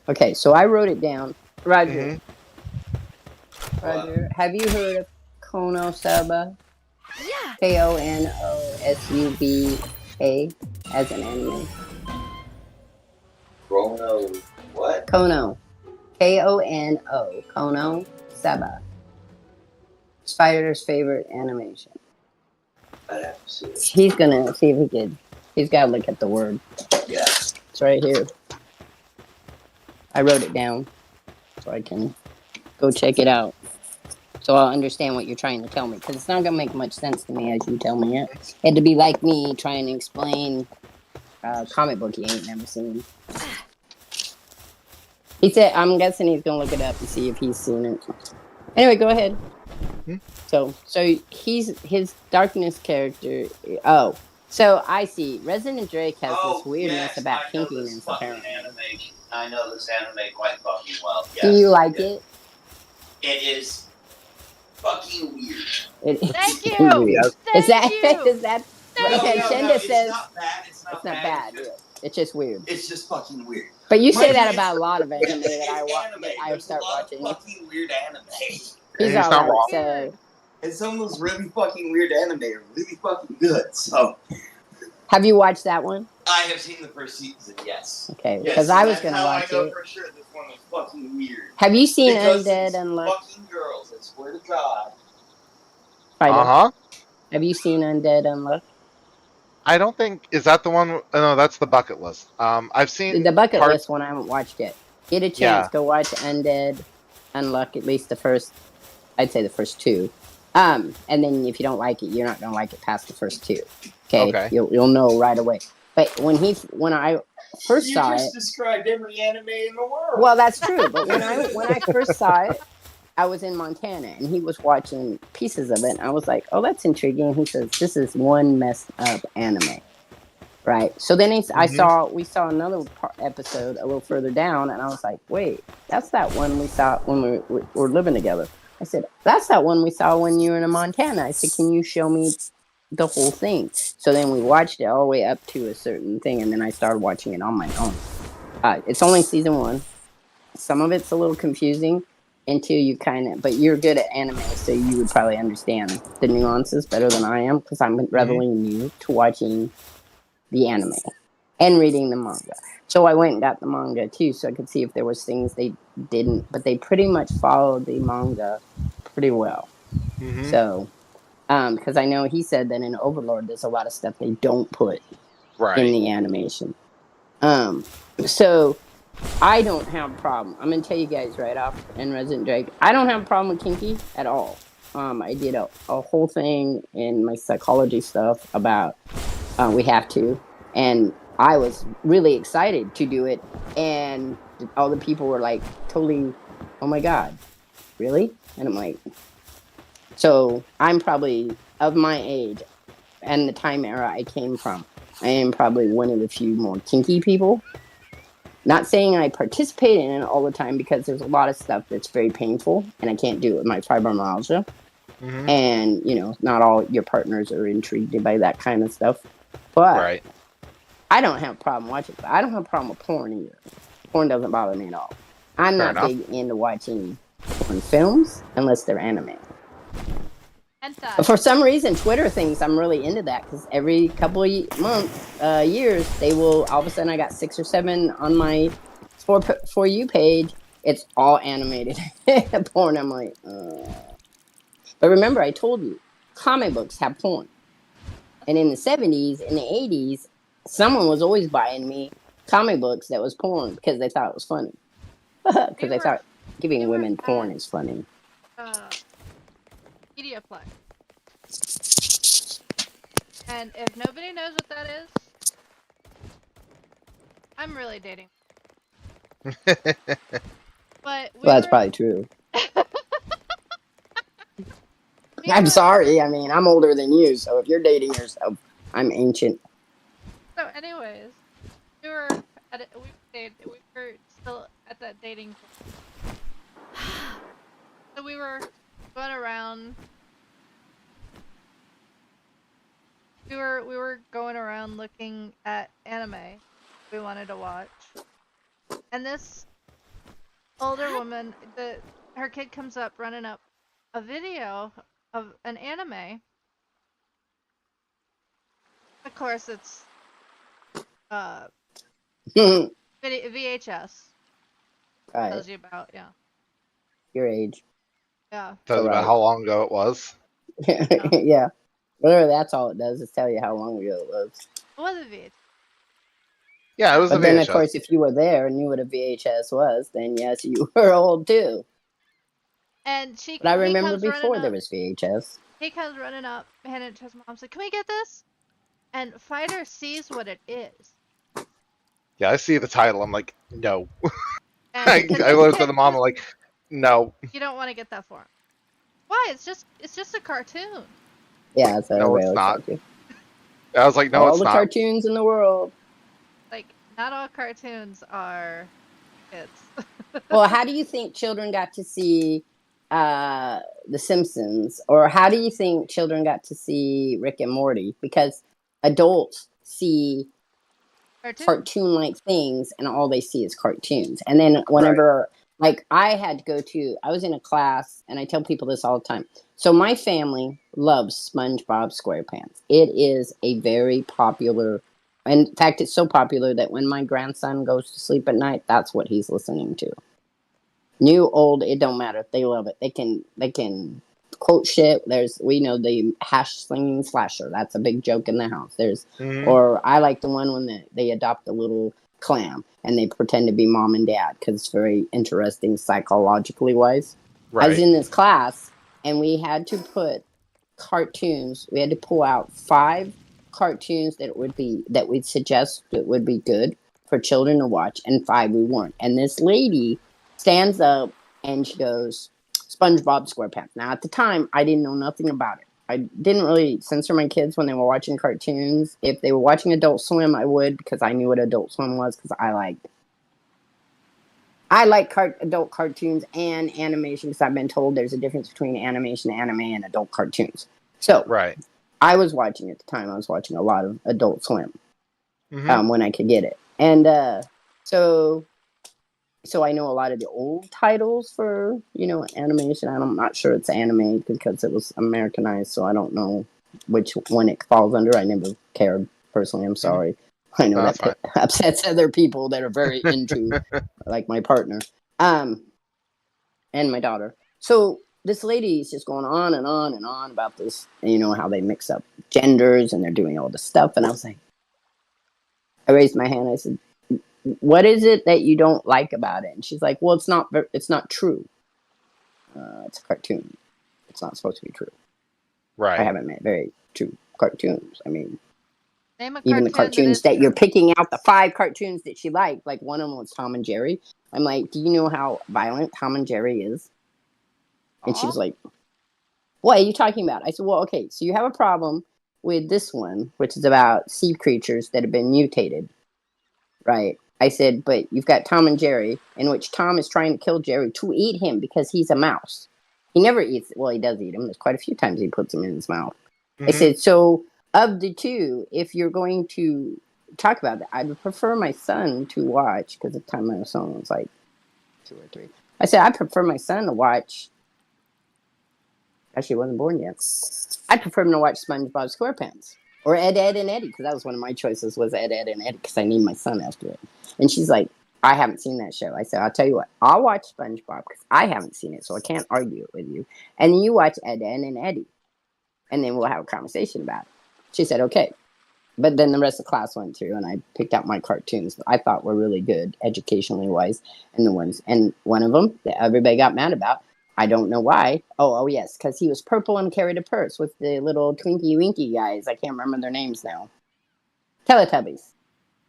Okay, so I wrote it down. Roger. Roger, have you heard of Konosuba? Yeah. Konosuba as an anime. Kono what? Kono. Kono. Konosuba. Spider's favorite animation. I'd have to see it. He's gonna see if he could. He's gotta look at the word. Yeah. It's right here. I wrote it down so I can go check it out. So I'll understand what you're trying to tell me. Because it's not going to make much sense to me as you tell me it. It'd be like me trying to explain a comic book you ain't never seen. He said, I'm guessing he's going to look it up and see if he's seen it. Anyway, go ahead. So his Darkness character. Oh, so I see. Resident Drake has this weirdness about kinkiness, apparently. Animation. I know this anime quite fucking well. Yes, do you like it? It is fucking weird. Thank you. Weird. Thank Is that? No, says it's not bad. It's not bad. It's just weird. It's just fucking weird. But you say that about a lot of anime that I watch. I start watching. Fucking weird anime. He's all not right. wrong. So, and some of those really fucking weird anime are really fucking good. So, have you watched that one? I have seen the first season. Yes. Okay, because I was gonna watch I know it. for sure this one was fucking weird. Have you seen Because Undead these Unluck? fucking girls, I swear to God. Have you seen Undead Unluck? I don't think is that the one. No, that's the bucket list. I've seen the bucket list one. I haven't watched yet. Get a chance, go watch Undead Unluck. At least the first, I'd say the first 2. And then if you don't like it, you're not gonna like it past the first 2. Okay. You'll know right away. But when I first saw it, you just described every anime in the world. Well, that's true. But when I first saw it, I was in Montana and he was watching pieces of it. And I was like, "Oh, that's intriguing." He says, "This is one messed up anime." Right. So then Mm-hmm. we saw another episode a little further down, and I was like, wait, that's that one we saw when we were living together. I said, that's that one we saw when you were in Montana. I said, can you show me the whole thing? So then we watched it all the way up to a certain thing, and then I started watching it on my own. It's only season 1. Some of it's a little confusing until you but you're good at anime, so you would probably understand the nuances better than I am, because I'm Mm-hmm. relatively new to watching the anime and reading the manga. So I went and got the manga too, so I could see if there was things they didn't, but they pretty much followed the manga pretty well. Mm-hmm. So, because I know he said that in Overlord, there's a lot of stuff they don't put in Right. the animation. So I don't have a problem. I'm gonna tell you guys right off in Resident Drake, I don't have a problem with kinky at all. I did a whole thing in my psychology stuff about we have to, and I was really excited to do it, and all the people were like totally, oh my god, really? And I'm like, so I'm probably of my age and the time era I came from, I am probably one of the few more kinky people. Not saying I participate in it all the time, because there's a lot of stuff that's very painful and I can't do it with my fibromyalgia. Mm-hmm. And, not all your partners are intrigued by that kind of stuff. But Right. I don't have a problem watching it. I don't have a problem with porn either. Porn doesn't bother me at all. I'm Fair not enough. big into watching porn films unless they're anime. But Hentai. for some reason, Twitter thinks I'm really into that, because every couple of months, years, they will all of a sudden I got 6 or 7 on my for you page. It's all animated porn. I'm like, but remember, I told you, comic books have porn, and in the 70s, in the 80s, someone was always buying me comic books that was porn because they thought it was funny. Because they thought We giving were women porn at is funny. Mediaplex, and if nobody knows what that is, I'm really dating. But we Well, that's were. probably true. We I'm were. sorry. I mean, I'm older than you, so if you're dating yourself, I'm ancient. So, anyways, we were we were still at that dating point. So we were going around. We were going around looking at anime we wanted to watch, and this older woman, her kid comes up running up a video of an anime. Of course, it's VHS. Right. Tells you about, yeah. Your age. Yeah. Tells So you about right. how long ago it was. Yeah. Literally, that's all it does, is tell you how long ago it was. It was a VHS. Yeah, it was a But then, VHS. of course, if you were there and knew what a VHS was, then yes, you were old too. And But I he remember comes running before there up. was VHS. He comes running up, handing it to his mom. Like, "Can we get this?" And Fighter sees what it is. Yeah, I see the title. I'm like, no. And I looked at the mom. I'm like, no. You don't want to get that for him. Why? It's just a cartoon. Yeah, that's what No, everybody it's always not. tells you. I was like, no, All it's the not. cartoons in the world. Like, not all cartoons are kids. Well, how do you think children got to see The Simpsons? Or how do you think children got to see Rick and Morty? Because adults see cartoon-like things, and all they see is cartoons. And then whenever, like, I was in a class, and I tell people this all the time. So my family loves SpongeBob SquarePants. It is a very popular. In fact, it's so popular that when my grandson goes to sleep at night, that's what he's listening to. New, old, it don't matter. They love it. They can quote shit. We know the hash slinging slasher. That's a big joke in the house. Or I like the one when they adopt a little clam and they pretend to be mom and dad, because it's very interesting psychologically wise. Right. I was in this class and we had to put cartoons. We had to pull out 5 cartoons that we'd suggest that would be good for children to watch, and 5 we weren't. And this lady stands up and she goes, SpongeBob SquarePants. Now, at the time, I didn't know nothing about it. I didn't really censor my kids when they were watching cartoons. If they were watching Adult Swim, I would, because I knew what Adult Swim was, because I like adult cartoons and animation, because I've been told there's a difference between animation, anime, and adult cartoons. So, I was watching at the time. I was watching a lot of Adult Swim when I could get it, and so I know a lot of the old titles for animation. I'm not sure it's anime because it was Americanized, so I don't know which one it falls under. I never cared personally. I'm sorry. I know that upsets other people that are very into, like my partner, and my daughter. So this lady is just going on and on and on about this, how they mix up genders and they're doing all this stuff. And I was like, I raised my hand. I said, what is it that you don't like about it? And she's like, well, it's not true. It's a cartoon. It's not supposed to be true. Right. I haven't met very true cartoons. I mean, even the cartoons that you're picking out, the 5 cartoons that she liked, like one of them was Tom and Jerry. I'm like, do you know how violent Tom and Jerry is? And she was like, what are you talking about? I said, well, okay, so you have a problem with this one, which is about sea creatures that have been mutated, right? I said, but you've got Tom and Jerry, in which Tom is trying to kill Jerry to eat him because he's a mouse. He never eats, well, he does eat him. There's quite a few times he puts him in his mouth. I said, so of the two, if you're going to talk about that, I would prefer my son to watch, because at the time my son was like 2 or 3. I said, I prefer my son to watch. Actually, he wasn't born yet. I prefer him to watch SpongeBob SquarePants or Ed, Ed, and Eddie, because that was one of my choices, was Ed, Ed, and Eddie, because I named my son after it. And she's like, I haven't seen that show. I said, I'll tell you what, I'll watch SpongeBob because I haven't seen it, so I can't argue it with you. And you watch Ed, Ed, and Eddie, and then we'll have a conversation about it. She said, okay. But then the rest of the class went through, and I picked out my cartoons that I thought were really good, educationally wise, and one of them that everybody got mad about, I don't know why. Oh yes, because he was purple and carried a purse with the little Twinkie Winky guys. I can't remember their names now. Teletubbies.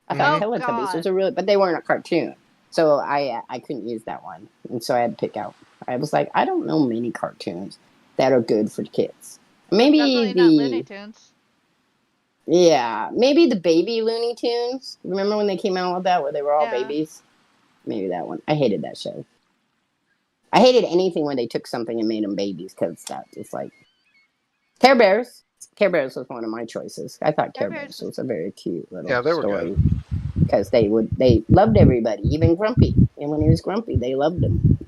I thought Teletubbies was a really, but they weren't a cartoon, so I couldn't use that one, and so I had to pick out. I was like, I don't know many cartoons that are good for kids. Maybe definitely not Looney Tunes. Yeah, maybe the baby Looney Tunes. Remember when they came out with that, where they were all babies? Maybe that one. I hated that show. I hated anything when they took something and made them babies, because that just like Care Bears. Care Bears was one of my choices. I thought Care Bears was a very cute little story, because they loved everybody, even Grumpy. And when he was grumpy, they loved him.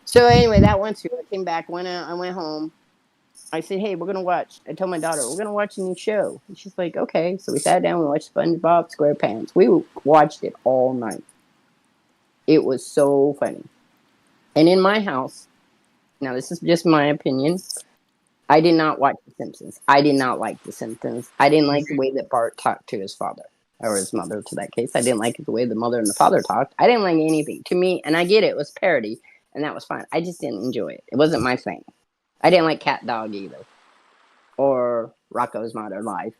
So anyway, that went through. I came back. I went home. I said, hey, we're going to watch. I told my daughter, we're going to watch a new show. And she's like, okay. So we sat down and watched SpongeBob SquarePants. We watched it all night. It was so funny. And in my house, now this is just my opinion, I did not watch The Simpsons. I did not like The Simpsons. I didn't like the way that Bart talked to his father, or his mother to that case. I didn't like the way the mother and the father talked. I didn't like anything. To me, and I get it was parody, and that was fine. I just didn't enjoy it. It wasn't my thing. I didn't like Cat Dog either. Or Rocco's Modern Life.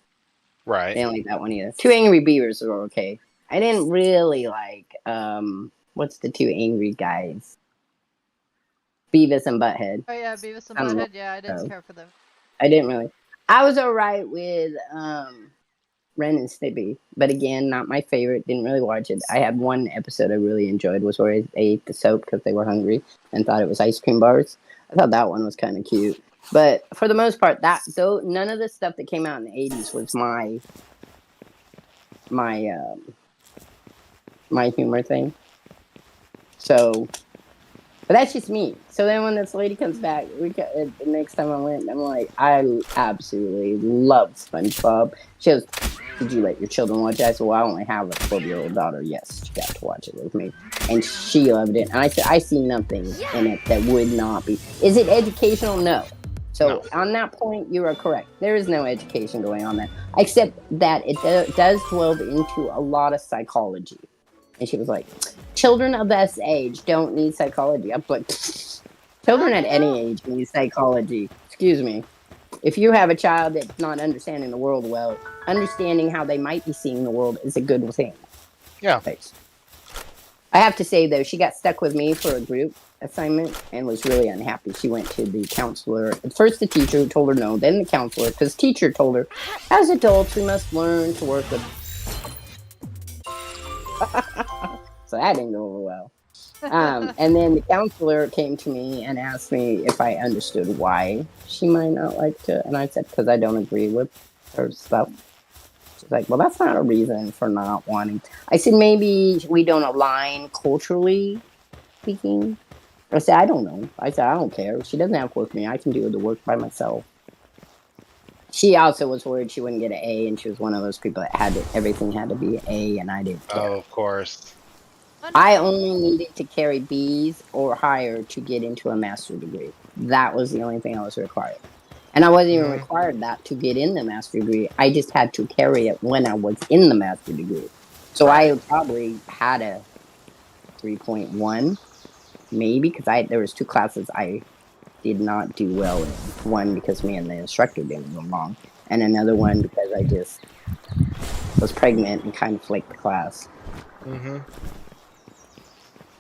Right. I didn't like that one either. 2 Angry Beavers were okay. I didn't really like, what's the 2 angry guys? Beavis and Butthead. Oh yeah, Beavis and Butthead. Yeah, I didn't care for them. I didn't really. I was alright with Ren and Stimpy. But again, not my favorite. Didn't really watch it. I had one episode I really enjoyed, was where they ate the soap because they were hungry and thought it was ice cream bars. I thought that one was kind of cute. But for the most part, none of the stuff that came out in the 80s was my humor thing. So, but that's just me. So then when this lady comes back, the next time I went, I'm like, I absolutely love SpongeBob. She goes, did you let your children watch it? I said, well, I only have a 12-year-old daughter. Yes, she got to watch it with me. And she loved it. And I said, I see nothing in it that would not be. Is it educational? No. So on that point, you are correct. There is no education going on there, except that it does delve into a lot of psychology. And she was like, children of this age don't need psychology. I'm like, children at any age need psychology. Excuse me. If you have a child that's not understanding the world well, understanding how they might be seeing the world is a good thing. Yeah. I have to say though, she got stuck with me for a group assignment and was really unhappy. She went to the counselor. At first the teacher told her no, then the counselor, because teacher told her, as adults we must learn to work with. So that didn't go over well. And then the counselor came to me and asked me if I understood why she might not like to, and I said because I don't agree with her stuff. She's like, well, that's not a reason for not wanting. I said, maybe we don't align culturally speaking. I said, I don't know. I said, I don't care. She doesn't have to work with me. I can do the work by myself. She also was worried she wouldn't get an A, and she was one of those people that everything had to be an A, and I didn't care. Oh, of course. I only needed to carry B's or higher to get into a master's degree. That was the only thing I was required. And I wasn't even required that to get in the master's degree. I just had to carry it when I was in the master's degree. So I probably had a 3.1, maybe, because there was 2 classes I did not do well in. One because me and the instructor didn't go along, and another one because I just was pregnant and kind of flaked the class.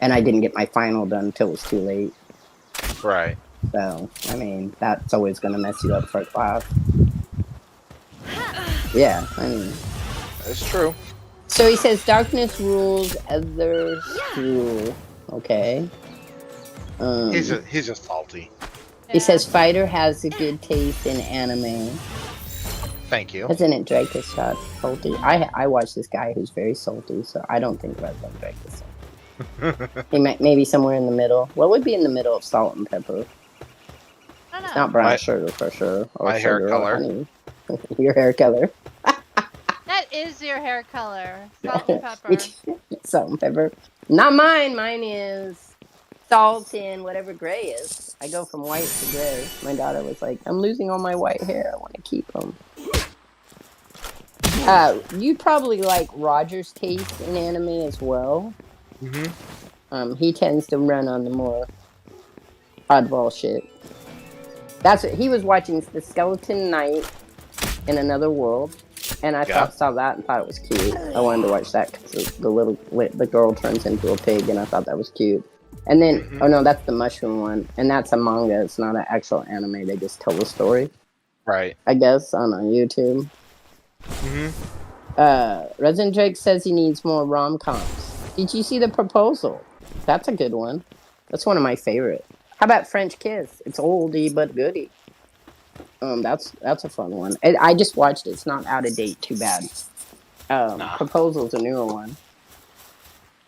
And I didn't get my final done until it was too late. Right. So, I mean, that's always going to mess you up for a class. Yeah, I mean. It's true. So he says, darkness rules, others rule. Okay. He's just salty. He says, Fighter has a good taste in anime. Thank you. Isn't it Drake is salty? I watch this guy who's very salty, so I don't think Resident Drake is salty. He might maybe somewhere in the middle. What would be in the middle of salt and pepper? I don't know. It's not brown sugar for sure. Or my hair color. Your hair color. That is your hair color. Salt and pepper. Salt and pepper. Not mine. Mine is salt and whatever gray is. I go from white to gray. My daughter was like, I'm losing all my white hair. I want to keep them. You probably like Roger's taste in anime as well. He tends to run on the more oddball shit. That's what he was watching, the Skeleton Knight in Another World, and I saw that and thought it was cute. I wanted to watch that because the girl turns into a pig, and I thought that was cute. And then, oh no, that's the mushroom one, and that's a manga. It's not an actual anime. They just tell the story. Right. I guess on YouTube. Resident Drake says he needs more rom-coms. Did you see The Proposal? That's a good one. That's one of my favorite. How about French Kiss? It's oldie but goodie. That's a fun one. I just watched it. It's not out of date. Too bad. Proposal's a newer one.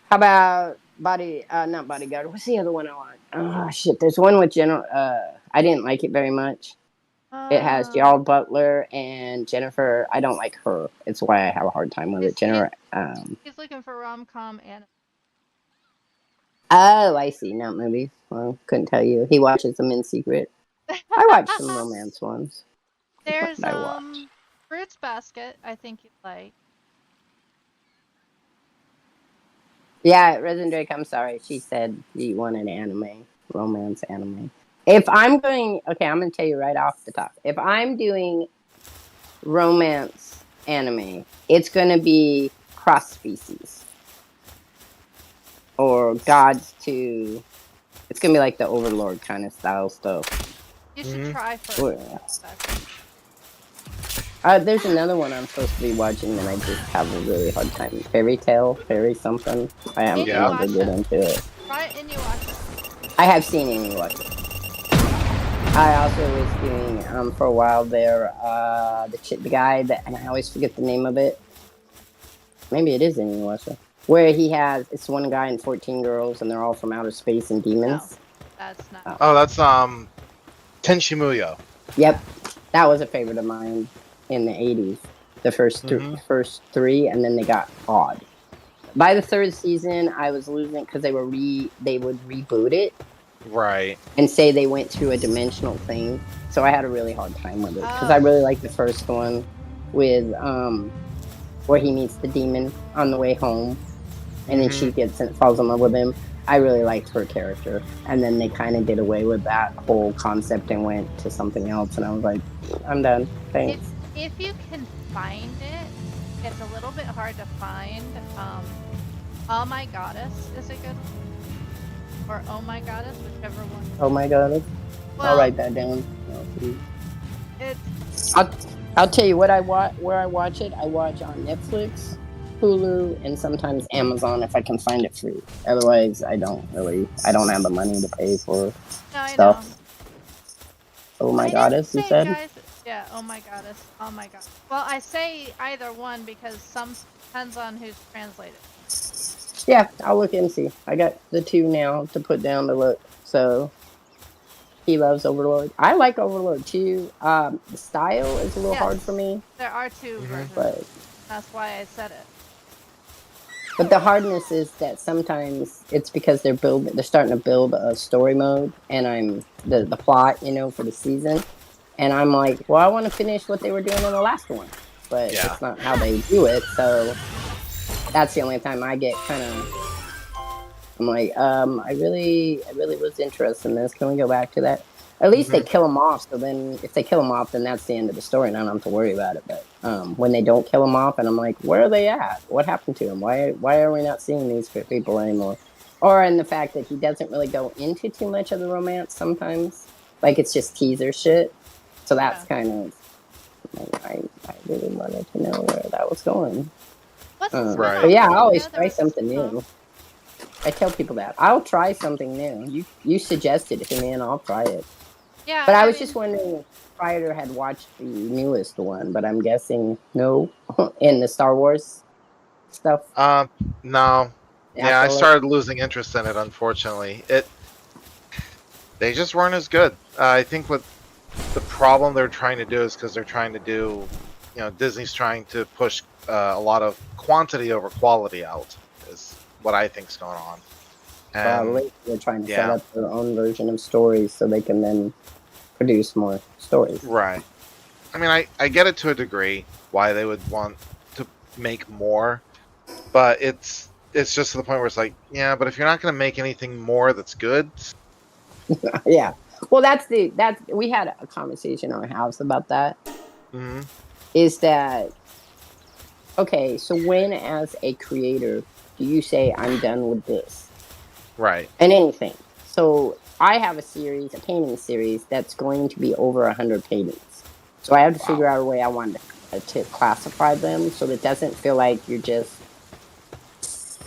How about not Bodyguard? What's the other one I want? Oh shit! There's one with General. I didn't like it very much. It has Gerald Butler and Jennifer. I don't like her. It's why I have a hard time with it. Jennifer. He's looking for rom-com and. Oh, I see. Not movies. Well, couldn't tell you. He watches them in secret. I watch some romance ones. There's Fruits Basket. I think you'd like. Yeah, Resident Drake. I'm sorry. She said you wanted anime, romance anime. If I'm going, okay, I'm going to tell you right off the top. If I'm doing romance anime, it's going to be cross-species. Or gods to... It's going to be like the Overlord kind of style stuff. You should try first. There's another one I'm supposed to be watching that I just have a really hard time. Fairy something. I am able to get into it. Try it and you watch it. I have seen it and you watch it. I also was doing, for a while there, the guy that, and I always forget the name of it. Maybe it is in Russia. Where it's one guy and 14 girls, and they're all from outer space and demons. No, that's not. Oh, that's, Tenshimuyo. Yep. That was a favorite of mine in the 80s. The first three, and then they got odd. By the 3rd season, I was losing it because they would reboot it. Right. And say they went through a dimensional thing. So I had a really hard time with it. Because I really liked the first one with where he meets the demon on the way home. And then she falls in love with him. I really liked her character. And then they kind of did away with that whole concept and went to something else. And I was like, I'm done. Thanks. If you can find it, it's a little bit hard to find. Oh My Goddess is a good one. Or Oh My Goddess, whichever one. Oh my god. I'll write that down. It's I'll tell you what I watch. Where I watch it, I watch on Netflix, Hulu, and sometimes Amazon if I can find it free. Otherwise, I don't have the money to pay for no, I know. stuff. Oh my I didn't goddess, you say, said? guys. Yeah. Oh My Goddess. Oh My God. Well, I say either one because some depends on who's translated. Yeah, I'll look and see. I got the 2 now to put down to look. So he loves Overlord. I like Overlord too. The style is a little hard for me. There are 2 versions. But that's why I said it. But the hardness is that sometimes it's because they're starting to build a story mode, and I'm the plot, for the season, and I'm like, well, I want to finish what they were doing in the last one, but it's not how they do it. So that's the only time I get kind of. I'm like, I really was interested in this. Can we go back to that? At least they kill them off. So then, if they kill them off, then that's the end of the story, and I don't have to worry about it. But when they don't kill them off, and I'm like, where are they at? What happened to them? Why are we not seeing these people anymore? Or in the fact that he doesn't really go into too much of the romance sometimes, like it's just teaser shit. So that's kind of. I really wanted to know where that was going. Right. But yeah, I always try something new. I tell people that I'll try something new. You suggested it to me, and I'll try it. Yeah. But I was just wondering if Fighter had watched the newest one, but I'm guessing no. In the Star Wars stuff. No. Yeah, I started losing interest in it. Unfortunately, they just weren't as good. I think what the problem they're trying to do is because they're trying to do, Disney's trying to push a lot of quantity over quality out. Is what I think's going on. And probably they're trying to set up their own version of stories so they can then produce more stories. Right. I mean, I get it to a degree why they would want to make more, but it's just to the point where it's like, yeah, but if you're not going to make anything more that's good. Yeah. Well, we had a conversation in our house about that. Mm-hmm. Is that okay? So when, as a creator, do you say I'm done with this? Right. And anything. So I have a painting series that's going to be over 100 paintings. So I have to figure out a way I want to classify them so that it doesn't feel like you're just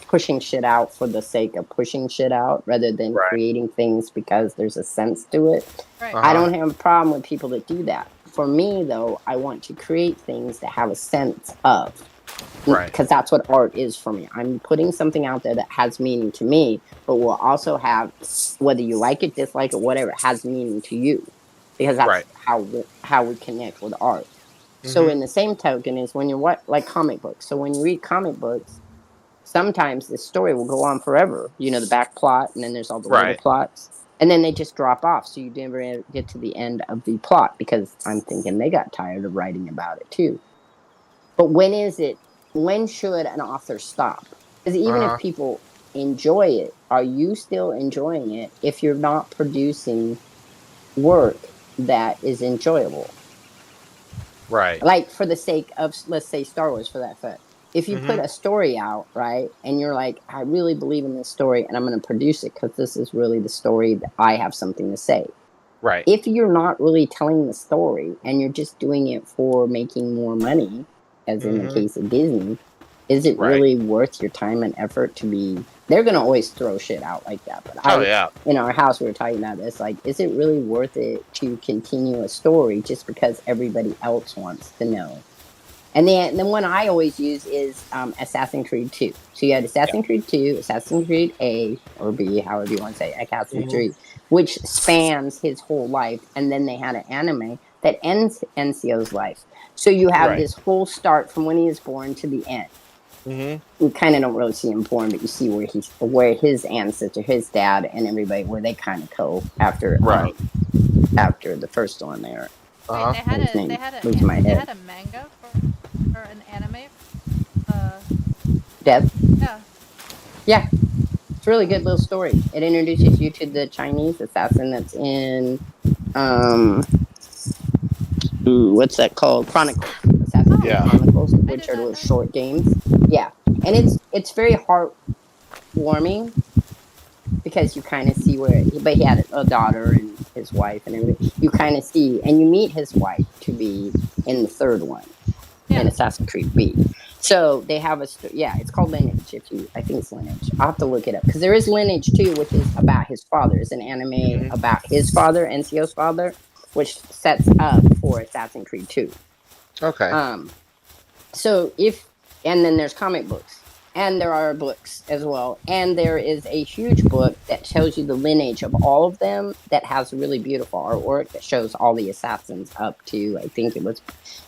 pushing shit out for the sake of pushing shit out rather than creating things because there's a sense to it. Right. I don't have a problem with people that do that. For me, though, I want to create things that have a sense of. Right. Because that's what art is for me. I'm putting something out there that has meaning to me, but will also have, whether you like it, dislike it, whatever, it has meaning to you. Because that's how we connect with art. Mm-hmm. So in the same token is when you're like comic books. So when you read comic books, sometimes the story will go on forever. The back plot, and then there's all the little plots. And then they just drop off, so you never get to the end of the plot, because I'm thinking they got tired of writing about it, too. But when should an author stop? Because even if people enjoy it, are you still enjoying it if you're not producing work that is enjoyable? Right. Like, for the sake of, let's say, Star Wars, for that fact. If you put a story out, right, and you're like, I really believe in this story, and I'm going to produce it because this is really the story that I have something to say. Right. If you're not really telling the story, and you're just doing it for making more money, as in the case of Disney, is it really worth your time and effort to be... They're going to always throw shit out like that. But in our house, we were talking about this. Like, is it really worth it to continue a story just because everybody else wants to know? And then the one I always use is Assassin's Creed 2. So you had Assassin's Creed 2, Assassin's Creed A, or B, however you want to say it, Assassin's Creed, which spans his whole life. And then they had an anime that ends Ezio's life. So you have this whole start from when he is born to the end. Mm-hmm. You kind of don't really see him born, but you see where his ancestor, his dad, and everybody, where they kind of go after after the first one there. Wait, they had a manga for an anime. Death. Yeah. Yeah. It's a really good little story. It introduces you to the Chinese assassin that's in what's that called? Chronicles. Assassin's Creed Chronicles, which are little short games. Yeah. And it's very warming because you kind of see where, but he had a daughter and his wife and everything. You kind of see, and you meet his wife to be in the third one in Assassin's Creed B. So they have it's called Lineage. I think it's Lineage. I'll have to look it up because there is Lineage too, which is about his father. It's an anime about his father, Ezio's father, which sets up for Assassin's Creed 2. Okay. So and then there's comic books, and there are books as well, and there is a huge book that shows you the lineage of all of them that has really beautiful artwork that shows all the assassins up to, I think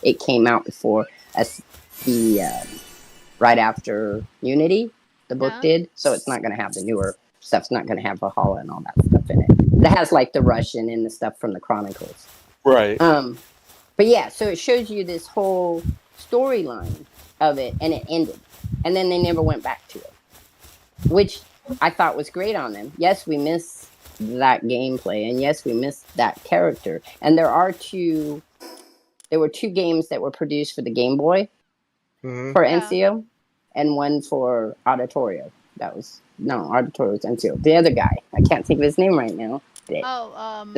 it came out before right after Unity, the book did, so it's not going to have the newer stuff's not going to have Valhalla and all that stuff in it. That has like the Russian and the stuff from the Chronicles. Right. But yeah, so it shows you this whole storyline of it, and it ended. And then they never went back to it, which I thought was great on them. Yes, we miss that gameplay, and yes, we miss that character. And there were two games that were produced for the Game Boy for Ezio, and one for Auditorio. Auditorio was Ezio. The other guy, I can't think of his name right now.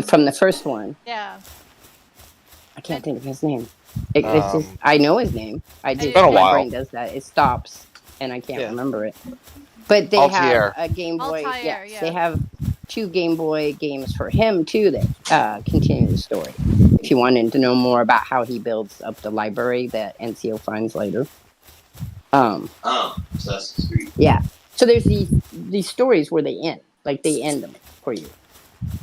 From the first one. Yeah. I can't think of his name. It's just, I know his name. My brain does that. It stops, and I can't remember it. But they have a Game Boy. Altair, They have 2 Game Boy games for him too that continue the story. If you wanted to know more about how he builds up the library that Ezio finds later. Assassin's Creed. Yeah. So there's these stories where they end, like they end them for you.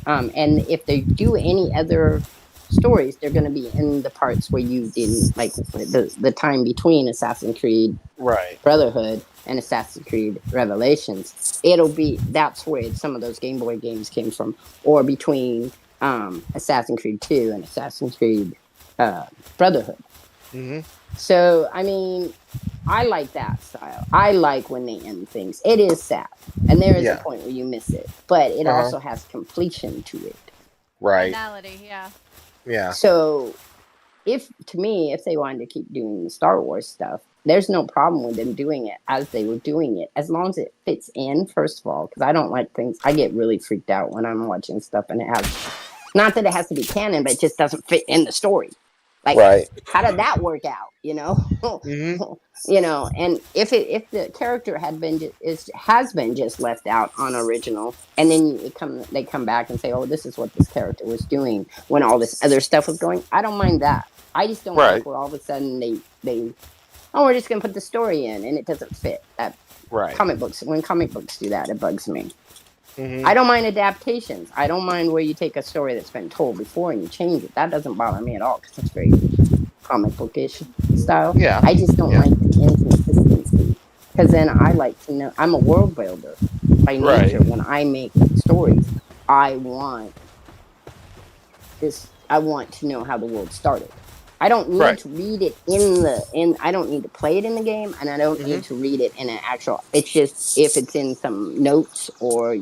And if they do any other stories, they're going to be in the parts where you didn't, like the time between Assassin's Creed Brotherhood and Assassin's Creed Revelations. That's where some of those Game Boy games came from, or between Assassin's Creed 2 and Assassin's Creed Brotherhood. So, I mean, I like that style. I like when they end things. It is sad, and there is a point where you miss it, but it also has completion to it. Right. Finality, yeah. Yeah. So, if they wanted to keep doing the Star Wars stuff, there's no problem with them doing it as they were doing it, as long as it fits in, first of all, because I don't like things. I get really freaked out when I'm watching stuff and it has, not that it has to be canon, but it just doesn't fit in the story. Like, how did that work out? You know, you know, and if the character has been just left out on original, and then they come back and say, oh, this is what this character was doing when all this other stuff was going. I don't mind that. I just don't like where all of a sudden we're just gonna put the story in and it doesn't fit. That when comic books do that, it bugs me. I don't mind adaptations. I don't mind where you take a story that's been told before and you change it. That doesn't bother me at all because it's very comic bookish style. Yeah. I just don't like the inconsistency, because then I like to know. I'm a world builder by nature. When I make stories, I want to know how the world started. I don't need to read it I don't need to play it in the game, and I don't need to read it in an actual. It's just if it's in some notes or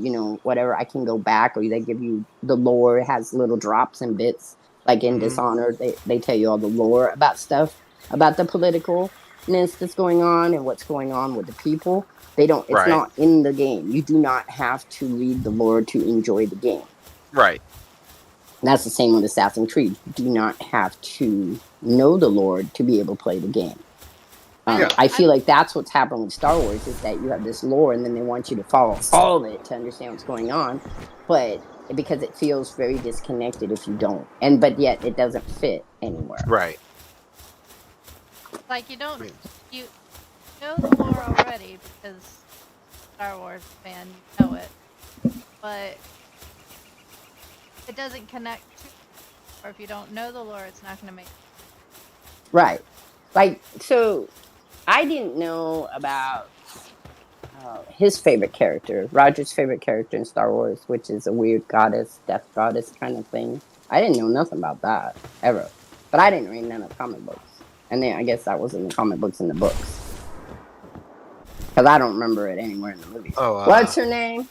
whatever, I can go back, or they give you the lore. It has little drops and bits, like in Dishonored, they tell you all the lore about stuff, about the politicalness that's going on and what's going on with the people. They don't. It's not in the game. You do not have to read the lore to enjoy the game. Right. And that's the same with Assassin's Creed. You do not have to know the lore to be able to play the game. I feel like that's what's happened with Star Wars, is that you have this lore and then they want you to follow all of it to understand what's going on. But because it feels very disconnected if you don't. But yet it doesn't fit anywhere. Right. Like you know the lore already because Star Wars fan, you know it. But it doesn't connect to, or if you don't know the lore, it's not going to make sense. Right. Like, so I didn't know about his favorite character, Roger's favorite character in Star Wars, which is a weird goddess, death goddess kind of thing. I didn't know nothing about that, ever. But I didn't read none of the comic books. And then I guess that was in the comic books in the books. Because I don't remember it anywhere in the movie. What's her name?